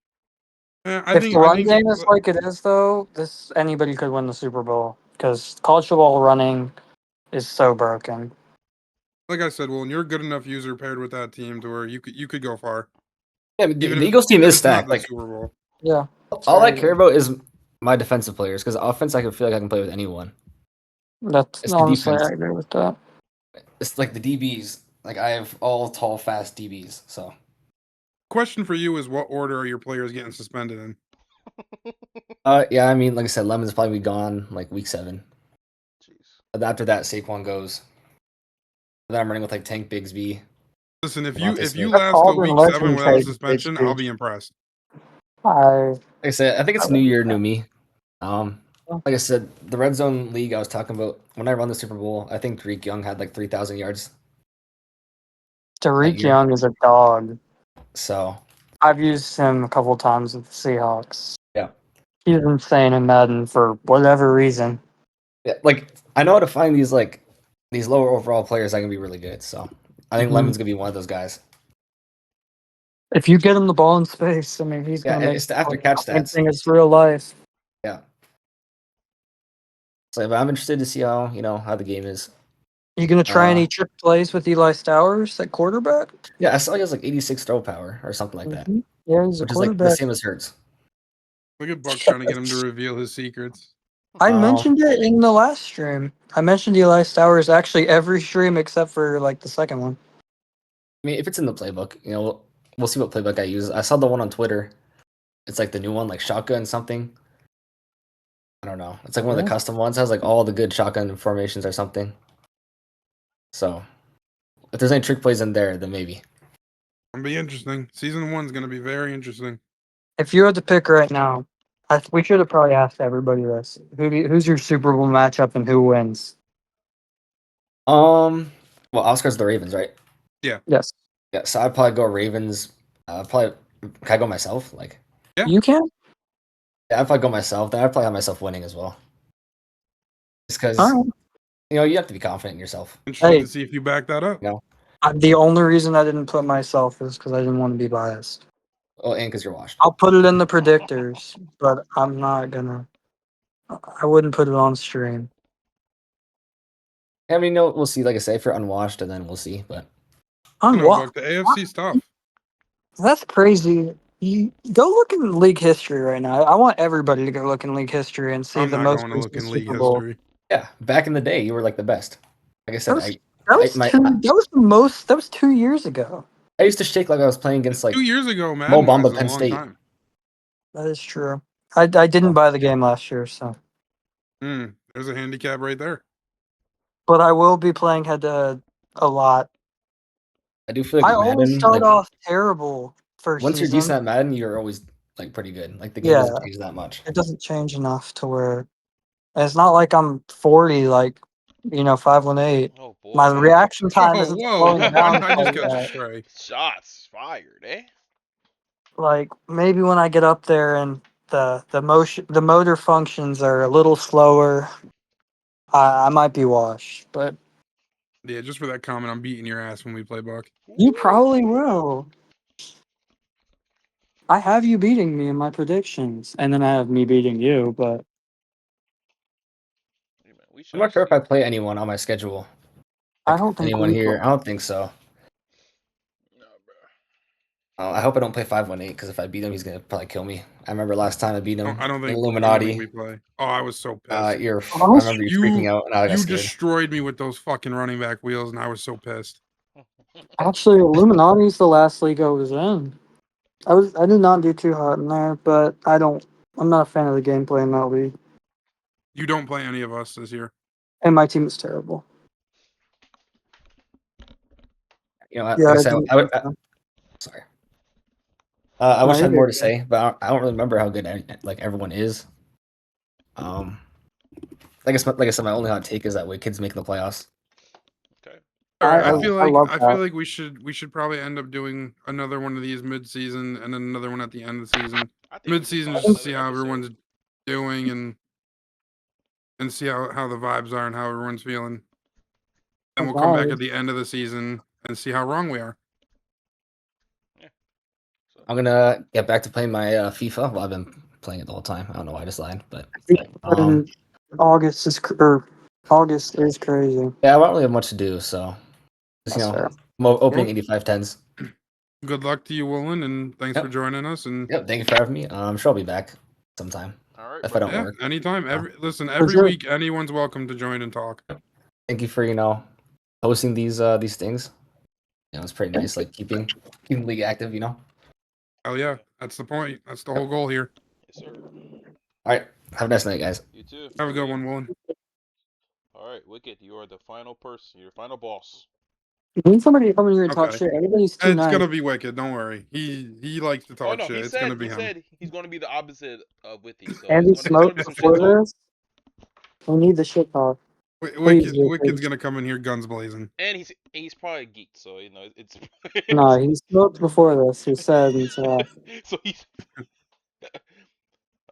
[SPEAKER 2] I
[SPEAKER 3] If
[SPEAKER 2] think
[SPEAKER 3] the run game is like it is, though, anybody could win the Super Bowl because college football running is so broken.
[SPEAKER 2] like I said, well, you're a good enough user paired with that team to where you could go far.
[SPEAKER 6] Yeah, but
[SPEAKER 2] Even
[SPEAKER 6] the
[SPEAKER 2] if-
[SPEAKER 6] Eagles team
[SPEAKER 2] even if
[SPEAKER 6] is
[SPEAKER 2] it's not
[SPEAKER 6] stacked.
[SPEAKER 2] the
[SPEAKER 6] Like
[SPEAKER 2] Super Bowl.
[SPEAKER 3] Yeah.
[SPEAKER 6] all I care about is my defensive players because offense I can feel like I can play with anyone.
[SPEAKER 3] That's
[SPEAKER 6] It's the
[SPEAKER 3] honestly,
[SPEAKER 6] defense.
[SPEAKER 3] I agree with that.
[SPEAKER 6] It's like the DBs. Like I have all tall, fast DBs. So
[SPEAKER 2] Question for you is, what order are your players getting suspended in?
[SPEAKER 6] yeah, I mean, like I said, Lemon's probably gone like week 7.
[SPEAKER 1] Jeez.
[SPEAKER 6] But after that, Saquon goes. And then I'm running with like Tank Bigsby.
[SPEAKER 2] Listen, if
[SPEAKER 6] Devontae
[SPEAKER 2] you
[SPEAKER 6] Smith.
[SPEAKER 2] last to
[SPEAKER 3] Auburn
[SPEAKER 2] week
[SPEAKER 3] lets
[SPEAKER 2] 7
[SPEAKER 3] him
[SPEAKER 2] without a
[SPEAKER 3] trade
[SPEAKER 2] suspension,
[SPEAKER 3] Bigsby.
[SPEAKER 2] I'll be impressed.
[SPEAKER 3] I
[SPEAKER 6] Like I said, I think it's
[SPEAKER 3] I
[SPEAKER 6] new
[SPEAKER 3] like
[SPEAKER 6] year,
[SPEAKER 3] that.
[SPEAKER 6] new me. Like I said, the red zone league I was talking about when I run the Super Bowl, I think Tariq Young had like 3,000 yards.
[SPEAKER 3] Tariq
[SPEAKER 6] year.
[SPEAKER 3] Young is a dog.
[SPEAKER 6] So
[SPEAKER 3] I've used him a couple times with the Seahawks.
[SPEAKER 6] yeah,
[SPEAKER 3] He's insane in Madden for whatever reason.
[SPEAKER 6] yeah, like I know how to find these lower overall players that can be really good. So I think
[SPEAKER 3] Mhm.
[SPEAKER 6] Lemon's gonna be one of those guys.
[SPEAKER 3] If you get him the ball in space, I mean, he's
[SPEAKER 6] Yeah,
[SPEAKER 3] gonna make
[SPEAKER 6] it's the after catch
[SPEAKER 3] same
[SPEAKER 6] stats.
[SPEAKER 3] thing as real life.
[SPEAKER 6] Yeah. So but I'm interested to see how how the game is.
[SPEAKER 3] You gonna try any trick plays with Eli Stowers at quarterback?
[SPEAKER 6] Yeah, I saw he has like 86 throw power or something like that,
[SPEAKER 3] Mhm. Yeah, he's a
[SPEAKER 6] which is like the
[SPEAKER 3] quarterback.
[SPEAKER 6] same as Hurts.
[SPEAKER 2] Look at Buck trying to get him to reveal his secrets.
[SPEAKER 3] I
[SPEAKER 6] Oh.
[SPEAKER 3] mentioned it in the last stream. I mentioned Eli Stowers actually every stream except for like the second one.
[SPEAKER 6] I mean, if it's in the playbook, we'll see what playbook I use. I saw the one on Twitter. It's like the new one, like shotgun something. I don't know. It's like one of the
[SPEAKER 3] Yeah.
[SPEAKER 6] custom ones. It has like all the good shotgun formations or something. So, if there's any trick plays in there, then maybe.
[SPEAKER 2] It'll be interesting. Season 1's going to be very interesting.
[SPEAKER 3] If you had to pick right now, we should have probably asked everybody this. Who's your Super Bowl matchup and who wins?
[SPEAKER 6] Well, Oscar's the Ravens, right?
[SPEAKER 3] Yes.
[SPEAKER 6] Yeah, so I'd probably go Ravens. Probably can I go myself? Like,
[SPEAKER 2] Yeah.
[SPEAKER 3] You can?
[SPEAKER 6] yeah, I'd probably go myself. Then I'd probably have myself winning as well. Just because
[SPEAKER 3] All right.
[SPEAKER 6] you have to be confident in yourself.
[SPEAKER 2] Interested
[SPEAKER 3] Hey.
[SPEAKER 2] to see if you back that up.
[SPEAKER 3] The only reason I didn't put myself is because I didn't want to be biased.
[SPEAKER 6] Oh, and because you're washed.
[SPEAKER 3] I'll put it in the predictors, but I'm not gonna. I wouldn't put it on stream.
[SPEAKER 6] I mean, no, we'll see. Like I say, if you're unwashed, and then we'll see. But
[SPEAKER 2] I don't know,
[SPEAKER 3] Unwashed.
[SPEAKER 2] Buck. The AFC's tough.
[SPEAKER 3] That's crazy. You go look in league history right now. I want everybody to go look in league history and see
[SPEAKER 2] I'm
[SPEAKER 3] the
[SPEAKER 2] not
[SPEAKER 3] most
[SPEAKER 2] going to look
[SPEAKER 3] recent
[SPEAKER 2] in league
[SPEAKER 3] Super Bowl.
[SPEAKER 2] history.
[SPEAKER 6] Yeah, back in the day, you were like the best. Like I
[SPEAKER 3] That
[SPEAKER 6] said,
[SPEAKER 3] was, that was the most. That was 2 years ago.
[SPEAKER 6] I used to shake like I was playing against like
[SPEAKER 2] 2 years ago,
[SPEAKER 6] Mo
[SPEAKER 2] man.
[SPEAKER 6] Bamba
[SPEAKER 2] That's a
[SPEAKER 6] Penn
[SPEAKER 2] long
[SPEAKER 6] State.
[SPEAKER 2] time.
[SPEAKER 3] That is true. I didn't buy the game last year, so.
[SPEAKER 2] There's a handicap right there.
[SPEAKER 3] But I will be playing head to head a lot.
[SPEAKER 6] I do feel
[SPEAKER 3] I
[SPEAKER 6] like
[SPEAKER 3] always
[SPEAKER 6] Madden.
[SPEAKER 3] start
[SPEAKER 6] Like,
[SPEAKER 3] off terrible first
[SPEAKER 6] once you're
[SPEAKER 3] season.
[SPEAKER 6] decent at Madden, you're always like pretty good. Like the game
[SPEAKER 3] Yeah.
[SPEAKER 6] doesn't change that much.
[SPEAKER 3] It doesn't change enough to where it's not like I'm 40, like 518.
[SPEAKER 1] Oh boy.
[SPEAKER 3] My reaction time
[SPEAKER 2] Oh,
[SPEAKER 3] isn't
[SPEAKER 2] whoa!
[SPEAKER 3] slowing down
[SPEAKER 2] I just
[SPEAKER 3] like
[SPEAKER 2] catch a
[SPEAKER 3] that.
[SPEAKER 2] stray.
[SPEAKER 1] Shots fired, eh?
[SPEAKER 3] Like maybe when I get up there and the motor functions are a little slower, I might be washed. But
[SPEAKER 2] Yeah, just for that comment, I'm beating your ass when we play Buck.
[SPEAKER 3] you probably will. I have you beating me in my predictions, and then I have me beating you. But
[SPEAKER 1] Hey, man, we
[SPEAKER 6] I'm
[SPEAKER 1] shall
[SPEAKER 6] not sure if I
[SPEAKER 1] see.
[SPEAKER 6] play anyone on my schedule.
[SPEAKER 3] I
[SPEAKER 6] Like
[SPEAKER 3] don't think
[SPEAKER 6] anyone
[SPEAKER 3] we
[SPEAKER 6] here.
[SPEAKER 3] will.
[SPEAKER 6] I don't think so.
[SPEAKER 1] No, bro.
[SPEAKER 6] I hope I don't play 518 because if I beat him, he's gonna probably kill me. I remember last time I beat him
[SPEAKER 2] I don't
[SPEAKER 6] in
[SPEAKER 2] think
[SPEAKER 6] Illuminati.
[SPEAKER 2] we play. Oh, I was so pissed.
[SPEAKER 6] I
[SPEAKER 3] Oh,
[SPEAKER 6] remember you freaking out, and I got
[SPEAKER 2] You
[SPEAKER 6] scared.
[SPEAKER 2] destroyed me with those fucking running back wheels, and I was so pissed.
[SPEAKER 3] Actually, Illuminati's the last league I was in. I did not do too hot in there, but I'm not a fan of the gameplay in that league.
[SPEAKER 2] You don't play any of us this year.
[SPEAKER 3] And my team is terrible.
[SPEAKER 6] You know,
[SPEAKER 3] Yeah,
[SPEAKER 6] like I
[SPEAKER 3] I
[SPEAKER 6] said,
[SPEAKER 3] didn't.
[SPEAKER 6] sorry. I
[SPEAKER 3] No,
[SPEAKER 6] wish I had
[SPEAKER 3] you're
[SPEAKER 6] more to
[SPEAKER 3] good.
[SPEAKER 6] say, but I don't really remember how good like everyone is. Like I said, my only hot take is that Kid's making the playoffs.
[SPEAKER 1] Okay.
[SPEAKER 2] All right,
[SPEAKER 3] I love
[SPEAKER 2] I feel
[SPEAKER 3] that.
[SPEAKER 2] like we should probably end up doing another one of these mid-season and then another one at the end of the season.
[SPEAKER 1] I think we should
[SPEAKER 2] Mid-season
[SPEAKER 1] call
[SPEAKER 2] just
[SPEAKER 1] it
[SPEAKER 2] to see
[SPEAKER 1] another
[SPEAKER 2] how
[SPEAKER 1] episode.
[SPEAKER 2] everyone's doing and see how the vibes are and how everyone's feeling. And we'll come back at the end of the season and see how wrong we are.
[SPEAKER 1] So,
[SPEAKER 6] I'm gonna get back to playing my FIFA. Well, I've been playing it the whole time. I don't know why I just lied, but
[SPEAKER 3] August is crazy.
[SPEAKER 6] yeah, I don't really have much to do, so just,
[SPEAKER 3] That's fair.
[SPEAKER 6] I'm opening
[SPEAKER 2] Well,
[SPEAKER 6] 8510s.
[SPEAKER 2] Good luck to you, Woolen, and thanks
[SPEAKER 6] Yep.
[SPEAKER 2] for joining us. And
[SPEAKER 6] Yep, thank you for having me. I'm sure I'll be back sometime
[SPEAKER 1] all right,
[SPEAKER 6] if
[SPEAKER 1] bro.
[SPEAKER 6] I don't
[SPEAKER 2] yeah,
[SPEAKER 6] work.
[SPEAKER 2] anytime.
[SPEAKER 6] Oh.
[SPEAKER 2] Every
[SPEAKER 3] sure.
[SPEAKER 2] week, anyone's welcome to join and talk.
[SPEAKER 6] Thank you for hosting these things. It's pretty nice, like keeping the league active.
[SPEAKER 2] Hell yeah, that's the point. That's the whole goal here.
[SPEAKER 1] Yes, sir.
[SPEAKER 6] All right, have a nice night, guys.
[SPEAKER 1] You too.
[SPEAKER 2] Have a good one, Woolen.
[SPEAKER 1] All right, Wicked, you are the final person. Your final boss.
[SPEAKER 3] You need somebody to come in here and talk
[SPEAKER 2] Okay.
[SPEAKER 3] shit. Everybody's too
[SPEAKER 2] It's
[SPEAKER 3] nice.
[SPEAKER 2] gonna be Wicked. Don't worry. He likes to
[SPEAKER 1] Oh
[SPEAKER 2] talk
[SPEAKER 1] no,
[SPEAKER 2] shit.
[SPEAKER 1] he
[SPEAKER 2] It's
[SPEAKER 1] said
[SPEAKER 2] gonna be
[SPEAKER 1] he
[SPEAKER 2] him.
[SPEAKER 1] said he's going to be the opposite of Withy. So
[SPEAKER 3] Andy
[SPEAKER 1] it's gonna
[SPEAKER 3] smoked
[SPEAKER 1] be some shit
[SPEAKER 3] before
[SPEAKER 1] talk.
[SPEAKER 3] this. We need the shit talk.
[SPEAKER 2] Wicked's
[SPEAKER 3] Wicked.
[SPEAKER 2] gonna come in here guns blazing.
[SPEAKER 1] And he's probably geeked, so it's.
[SPEAKER 3] No, he smoked before this. He said,
[SPEAKER 1] so he's.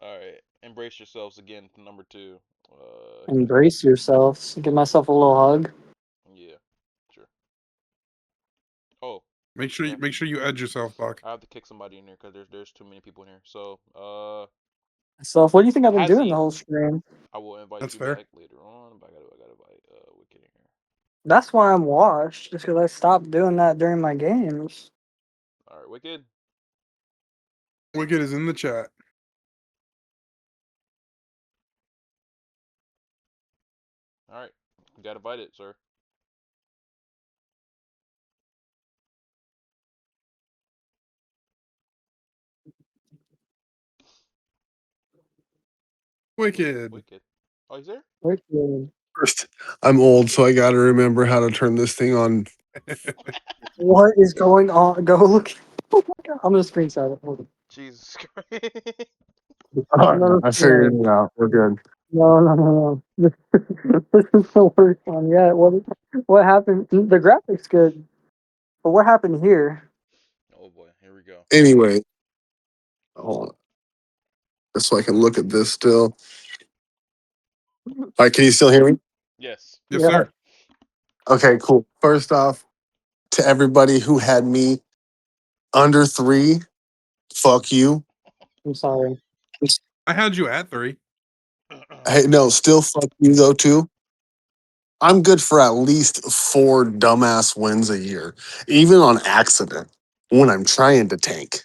[SPEAKER 1] All right, embrace yourselves again. Number 2.
[SPEAKER 3] embrace yourselves. Give myself a little hug.
[SPEAKER 1] Yeah, sure. Oh,
[SPEAKER 2] Make sure you edge yourself, Buck.
[SPEAKER 1] I have to kick somebody in here because there's too many people in here. So
[SPEAKER 3] Myself. What do you think I've been doing
[SPEAKER 1] Hazzy,
[SPEAKER 3] the whole stream?
[SPEAKER 1] I will invite
[SPEAKER 2] That's
[SPEAKER 1] you
[SPEAKER 2] fair.
[SPEAKER 1] back later on. But I gotta invite Wicked in here.
[SPEAKER 3] That's why I'm washed. Just because I stopped doing that during my games.
[SPEAKER 1] All right, Wicked.
[SPEAKER 2] Wicked is in the chat.
[SPEAKER 1] All right, you got invited, sir.
[SPEAKER 2] Wicked.
[SPEAKER 1] Wicked. Oh, he's there.
[SPEAKER 3] Wicked.
[SPEAKER 7] First, I'm old, so I got to remember how to turn this thing on.
[SPEAKER 3] What is going on? Go look. Oh my god! I'm gonna screenshot it. Hold on.
[SPEAKER 1] Jesus Christ.
[SPEAKER 3] No,
[SPEAKER 7] I figured it out. We're good.
[SPEAKER 3] no. This is the worst one yet. What happened? The graphics good, but what happened here?
[SPEAKER 1] Oh boy, here we go.
[SPEAKER 7] Anyway, hold on. Just so I can look at this still. All right, can you still hear me?
[SPEAKER 1] Yes.
[SPEAKER 2] Yes,
[SPEAKER 3] Yeah.
[SPEAKER 2] sir.
[SPEAKER 7] Okay, cool. First off, to everybody who had me under 3, fuck you.
[SPEAKER 3] I'm sorry.
[SPEAKER 2] I had you at 3.
[SPEAKER 7] Hey, no, still fuck you though too. I'm good for at least 4 dumbass wins a year, even on accident when I'm trying to tank.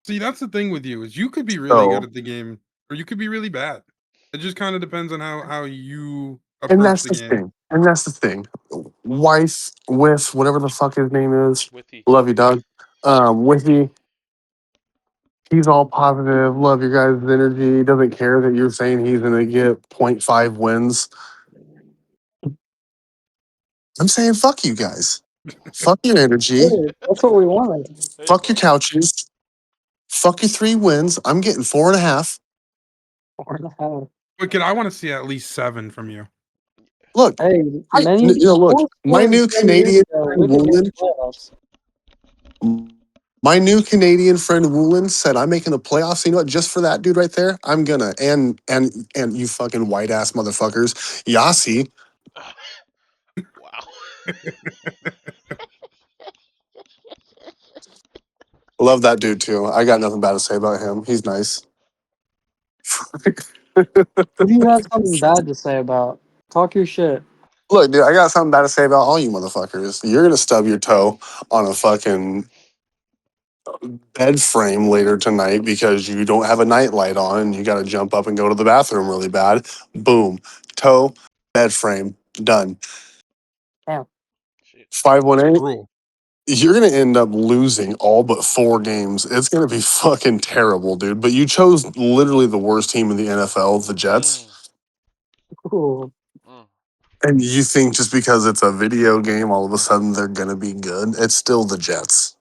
[SPEAKER 2] See, that's the thing with you is you could be really good
[SPEAKER 7] So,
[SPEAKER 2] at the game, or you could be really bad. It just kind of depends on how you
[SPEAKER 7] and
[SPEAKER 2] approach
[SPEAKER 7] that's
[SPEAKER 2] the
[SPEAKER 7] the
[SPEAKER 2] game.
[SPEAKER 7] thing. And that's the thing. Wife with whatever the fuck his name is.
[SPEAKER 1] Withy.
[SPEAKER 7] Love you, Doug. Withy. He's all positive. Love your guys' energy. Doesn't care that you're saying he's gonna get 0.5 wins. I'm saying fuck you guys. Fuck your energy.
[SPEAKER 3] Hey, that's what we wanted.
[SPEAKER 1] Hey,
[SPEAKER 7] Fuck your
[SPEAKER 1] bro.
[SPEAKER 7] couches. Fuck your 3 wins. I'm getting 4.5.
[SPEAKER 3] 4.5.
[SPEAKER 2] Wicked, I want to see at least 7 from you.
[SPEAKER 7] Look,
[SPEAKER 3] Hey,
[SPEAKER 7] I
[SPEAKER 3] many
[SPEAKER 7] look.
[SPEAKER 3] four
[SPEAKER 7] My
[SPEAKER 3] quarters
[SPEAKER 7] new
[SPEAKER 3] 7 years
[SPEAKER 7] Canadian
[SPEAKER 3] ago,
[SPEAKER 7] friend
[SPEAKER 3] we could make
[SPEAKER 7] Woolen.
[SPEAKER 3] the playoffs.
[SPEAKER 7] My new Canadian friend Woolen said I'm making the playoffs. You know what? Just for that dude right there, I'm gonna. And you fucking white ass motherfuckers, Yasi.
[SPEAKER 1] Wow.
[SPEAKER 7] Love that dude too. I got nothing bad to say about him. He's nice.
[SPEAKER 3] Who do you have something bad to say about? Talk your shit.
[SPEAKER 7] Look, dude, I got something bad to say about all you motherfuckers. You're gonna stub your toe on a fucking bed frame later tonight because you don't have a nightlight on and you got to jump up and go to the bathroom really bad. Boom, toe, bed frame, done.
[SPEAKER 3] Damn.
[SPEAKER 1] Shit.
[SPEAKER 7] 518.
[SPEAKER 2] Cruel.
[SPEAKER 7] You're gonna end up losing all but 4 games. It's gonna be fucking terrible, dude. But you chose literally the worst team in the NFL, the Jets.
[SPEAKER 3] Cool.
[SPEAKER 1] Mm.
[SPEAKER 7] And you think just because it's a video game, all of a sudden they're gonna be good? It's still the Jets.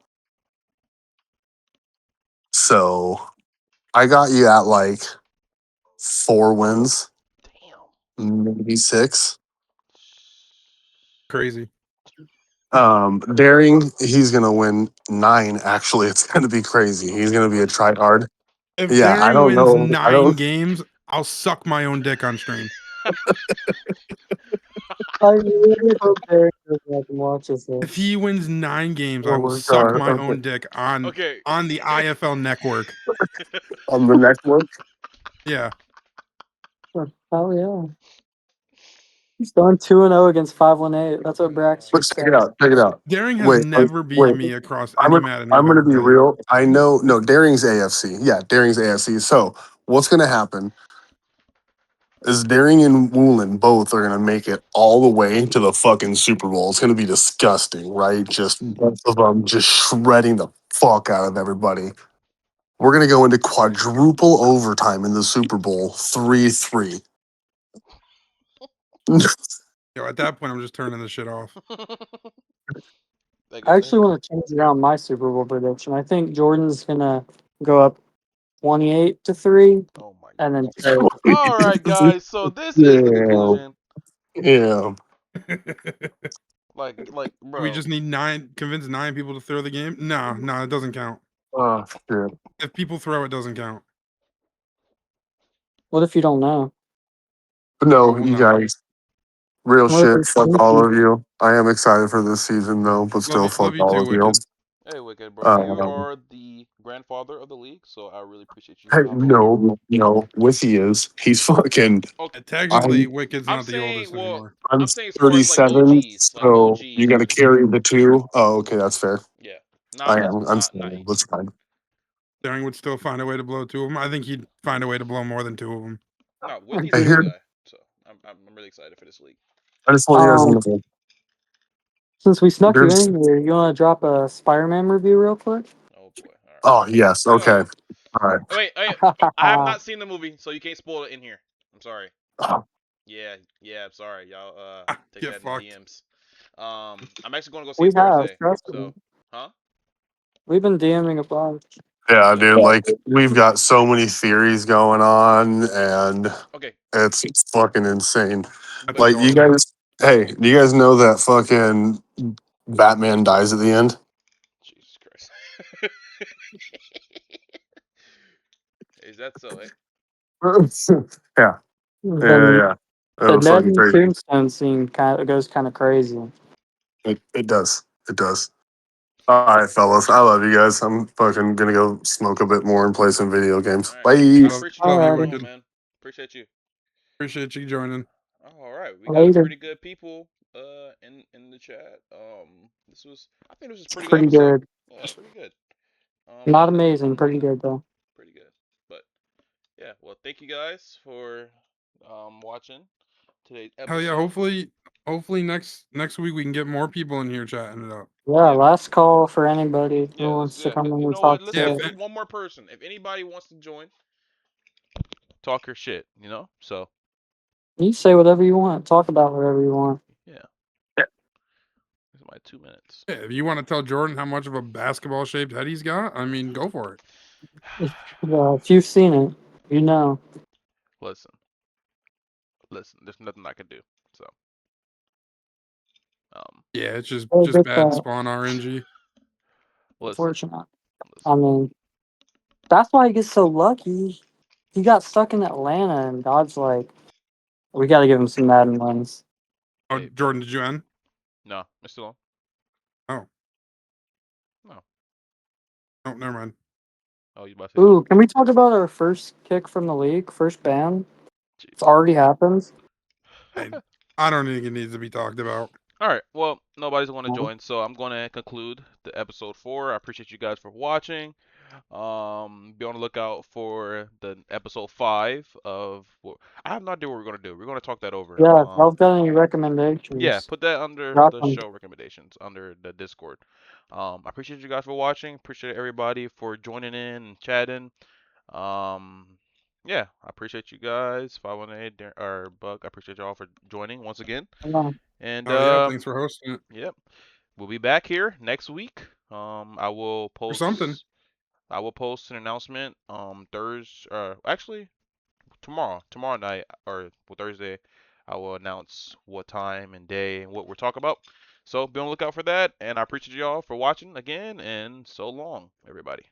[SPEAKER 7] So I got you at like 4 wins,
[SPEAKER 1] Damn.
[SPEAKER 7] maybe 6.
[SPEAKER 2] Crazy.
[SPEAKER 7] Daring, he's gonna win 9. Actually, it's gonna be crazy. He's gonna be a try hard.
[SPEAKER 2] If
[SPEAKER 7] Yeah, I
[SPEAKER 2] Daring
[SPEAKER 7] don't
[SPEAKER 2] wins
[SPEAKER 7] know. I
[SPEAKER 2] 9
[SPEAKER 7] don't.
[SPEAKER 2] games, I'll suck my own dick on stream.
[SPEAKER 3] I really hope Derek doesn't have to watch this.
[SPEAKER 2] If he wins 9 games, I
[SPEAKER 7] Oh
[SPEAKER 2] will
[SPEAKER 7] my
[SPEAKER 2] suck
[SPEAKER 7] god.
[SPEAKER 2] my
[SPEAKER 7] Okay.
[SPEAKER 2] own dick on
[SPEAKER 1] Okay.
[SPEAKER 2] the IFL Network.
[SPEAKER 7] On the next one,
[SPEAKER 2] Yeah.
[SPEAKER 3] Hell yeah. He's going 2-0 against 518. That's what Braxton
[SPEAKER 7] let's check it
[SPEAKER 3] said.
[SPEAKER 7] out. Check it out.
[SPEAKER 2] Daring has
[SPEAKER 7] Wait,
[SPEAKER 2] never
[SPEAKER 7] wait.
[SPEAKER 2] beaten me across
[SPEAKER 7] I'm
[SPEAKER 2] any
[SPEAKER 7] gonna,
[SPEAKER 2] Madden
[SPEAKER 7] I'm
[SPEAKER 2] we've
[SPEAKER 7] gonna
[SPEAKER 2] ever
[SPEAKER 7] be
[SPEAKER 2] played.
[SPEAKER 7] real. I know. No, Daring's AFC. Yeah, Daring's AFC. So what's gonna happen is Daring and Woolen both are gonna make it all the way to the fucking Super Bowl. It's gonna be disgusting, right? Just both of them just shredding the fuck out of everybody. We're gonna go into quadruple overtime in the Super Bowl, 3-3.
[SPEAKER 2] Yo, at that point, I'm just turning the shit off.
[SPEAKER 1] That
[SPEAKER 3] I
[SPEAKER 1] goes
[SPEAKER 3] actually
[SPEAKER 1] ahead.
[SPEAKER 3] want to change around my Super Bowl prediction. I think Jordan's gonna go up 28-3,
[SPEAKER 1] Oh my
[SPEAKER 3] and then
[SPEAKER 1] god. All right, guys. So this is the
[SPEAKER 7] Yeah,
[SPEAKER 1] conclusion.
[SPEAKER 7] yeah.
[SPEAKER 2] We
[SPEAKER 1] Bro.
[SPEAKER 2] just need 9, convince 9 people to throw the game. No, it doesn't count.
[SPEAKER 7] Oh shit.
[SPEAKER 2] If people throw, it doesn't count.
[SPEAKER 3] what if you don't know?
[SPEAKER 7] But
[SPEAKER 2] Oh,
[SPEAKER 7] no,
[SPEAKER 2] well,
[SPEAKER 7] you
[SPEAKER 2] no.
[SPEAKER 7] guys, real
[SPEAKER 3] What if
[SPEAKER 7] shit.
[SPEAKER 3] it's
[SPEAKER 7] Fuck all
[SPEAKER 3] sneaky?
[SPEAKER 7] of you. I am excited for this season though, but still,
[SPEAKER 2] Love
[SPEAKER 7] fuck
[SPEAKER 2] you
[SPEAKER 7] all
[SPEAKER 2] too,
[SPEAKER 7] of you.
[SPEAKER 2] Wicked.
[SPEAKER 1] Hey, Wicked, bro. You
[SPEAKER 7] Um,
[SPEAKER 1] are the grandfather of the league, so I really appreciate you
[SPEAKER 7] hey,
[SPEAKER 1] hopping in here.
[SPEAKER 7] no. Wissy is. He's fucking.
[SPEAKER 1] Okay.
[SPEAKER 2] Technically,
[SPEAKER 7] I'm
[SPEAKER 2] Wicked's
[SPEAKER 1] I'm
[SPEAKER 2] not the
[SPEAKER 1] saying,
[SPEAKER 2] oldest
[SPEAKER 1] well,
[SPEAKER 2] anymore.
[SPEAKER 7] I'm
[SPEAKER 1] I'm saying as far as like
[SPEAKER 7] 37,
[SPEAKER 1] OGs, like
[SPEAKER 7] so you
[SPEAKER 1] OGs.
[SPEAKER 7] got to carry the 2. Oh, okay, that's fair.
[SPEAKER 1] Yeah. Not
[SPEAKER 7] I
[SPEAKER 1] us,
[SPEAKER 7] am.
[SPEAKER 1] but
[SPEAKER 7] I'm
[SPEAKER 1] not
[SPEAKER 7] sorry.
[SPEAKER 1] nice.
[SPEAKER 7] That's fine.
[SPEAKER 2] Daring would still find a way to blow 2 of them. I think he'd find a way to blow more than 2 of them.
[SPEAKER 1] No, Withy's
[SPEAKER 7] I
[SPEAKER 1] a good
[SPEAKER 7] hear.
[SPEAKER 1] guy, so I'm really excited for this league.
[SPEAKER 7] I just want you guys
[SPEAKER 3] Um,
[SPEAKER 7] to know.
[SPEAKER 3] since we snuck you
[SPEAKER 7] There's.
[SPEAKER 3] in here, you want to drop a Spider-Man review real quick?
[SPEAKER 1] Oh boy. All right.
[SPEAKER 7] Oh yes. Okay.
[SPEAKER 1] Well,
[SPEAKER 7] All right.
[SPEAKER 1] wait. I have not seen the movie, so you can't spoil it in here. I'm sorry.
[SPEAKER 7] Oh,
[SPEAKER 1] Yeah, I'm sorry. Y'all take
[SPEAKER 2] Get
[SPEAKER 1] that in the
[SPEAKER 2] fucked.
[SPEAKER 1] DMs. I'm actually going to go see
[SPEAKER 3] We
[SPEAKER 1] it
[SPEAKER 3] have,
[SPEAKER 1] Thursday.
[SPEAKER 3] trust me.
[SPEAKER 1] So, huh?
[SPEAKER 3] We've been DMing a bunch.
[SPEAKER 7] yeah,
[SPEAKER 1] Yeah.
[SPEAKER 7] dude. Like we've got so many theories going on, and
[SPEAKER 1] Okay.
[SPEAKER 7] it's fucking insane.
[SPEAKER 2] That's
[SPEAKER 1] But
[SPEAKER 7] Like you
[SPEAKER 2] adorable.
[SPEAKER 7] guys. Hey, do you guys know that fucking Batman dies at the end?
[SPEAKER 1] Jesus Christ. Is that so?
[SPEAKER 7] Yeah.
[SPEAKER 3] Then
[SPEAKER 7] Yeah. It
[SPEAKER 3] the
[SPEAKER 7] was
[SPEAKER 3] Ned
[SPEAKER 7] fucking
[SPEAKER 3] and
[SPEAKER 7] crazy.
[SPEAKER 3] Tombstone scene goes kind of crazy.
[SPEAKER 7] It does. It does. All right, fellas. I love you guys. I'm fucking gonna go smoke a bit more and play some video games.
[SPEAKER 1] All right. I
[SPEAKER 7] Bye.
[SPEAKER 1] appreciate you
[SPEAKER 2] Love you,
[SPEAKER 1] hopping
[SPEAKER 3] Alrighty.
[SPEAKER 1] on,
[SPEAKER 2] Wicked.
[SPEAKER 1] man. Appreciate you.
[SPEAKER 2] Appreciate you joining.
[SPEAKER 1] All right, we got
[SPEAKER 3] Later.
[SPEAKER 1] pretty good people in the chat. I think this was a
[SPEAKER 3] It's
[SPEAKER 1] pretty good
[SPEAKER 3] pretty
[SPEAKER 1] episode.
[SPEAKER 3] good.
[SPEAKER 1] Yeah, pretty good.
[SPEAKER 3] Not amazing, pretty good though.
[SPEAKER 1] Pretty good. But yeah, well, thank you guys for watching today's
[SPEAKER 2] Hell yeah!
[SPEAKER 1] episode.
[SPEAKER 2] Hopefully next week we can get more people in here chatting it up.
[SPEAKER 3] Yeah,
[SPEAKER 1] Yeah.
[SPEAKER 3] last call for anybody who
[SPEAKER 1] Yeah,
[SPEAKER 3] wants to come in
[SPEAKER 1] you
[SPEAKER 3] and
[SPEAKER 1] know what?
[SPEAKER 3] talk
[SPEAKER 2] Yeah,
[SPEAKER 1] Let's
[SPEAKER 3] to.
[SPEAKER 1] get one more person. If anybody wants to join, talk your shit, you know? So,
[SPEAKER 3] You say whatever you want, talk about whatever you want.
[SPEAKER 1] yeah. This is my 2 minutes.
[SPEAKER 2] if you want to tell Jordan how much of a basketball shaped head he's got, I mean, go for it.
[SPEAKER 3] If you've seen it, you know.
[SPEAKER 1] Listen, there's nothing I can do. So,
[SPEAKER 2] Yeah, it's
[SPEAKER 3] Oh,
[SPEAKER 2] just
[SPEAKER 3] good
[SPEAKER 2] bad
[SPEAKER 3] thought.
[SPEAKER 2] spawn RNG.
[SPEAKER 1] listen,
[SPEAKER 3] Unfortunate. I mean, that's why he gets so lucky. He got stuck in Atlanta, and God's like, we got to give him some Madden wins.
[SPEAKER 2] Oh,
[SPEAKER 1] Hey.
[SPEAKER 2] Jordan, did you end?
[SPEAKER 1] No, it's still on.
[SPEAKER 2] Oh.
[SPEAKER 1] No.
[SPEAKER 2] Oh, never mind.
[SPEAKER 1] Oh, you about to say
[SPEAKER 3] Ooh, can we talk about our first kick from the league, first ban?
[SPEAKER 1] something?
[SPEAKER 3] It's already happened.
[SPEAKER 2] I don't think it needs to be talked about.
[SPEAKER 1] All right. Well, nobody's going to join, so I'm going to conclude the episode 4. I appreciate you guys for watching. Be on the lookout for the episode 5 of. I have no idea what we're going to do. We're going to talk that over.
[SPEAKER 3] Yeah, if y'all got any
[SPEAKER 1] Yeah,
[SPEAKER 3] recommendations,
[SPEAKER 1] put that under
[SPEAKER 3] drop
[SPEAKER 1] the
[SPEAKER 3] them.
[SPEAKER 1] show recommendations under the Discord. I appreciate you guys for watching. Appreciate everybody for joining in and chatting. Yeah, I appreciate you guys. 518 or Buck. I appreciate y'all for joining once again. And
[SPEAKER 2] Oh yeah, thanks for hosting it.
[SPEAKER 1] yep, we'll be back here next week. I will
[SPEAKER 2] Or something.
[SPEAKER 1] post. I will post an announcement Thursday. Actually, tomorrow night or Thursday. I will announce what time and day and what we're talking about. So be on the lookout for that. And I appreciate y'all for watching again. And so long, everybody.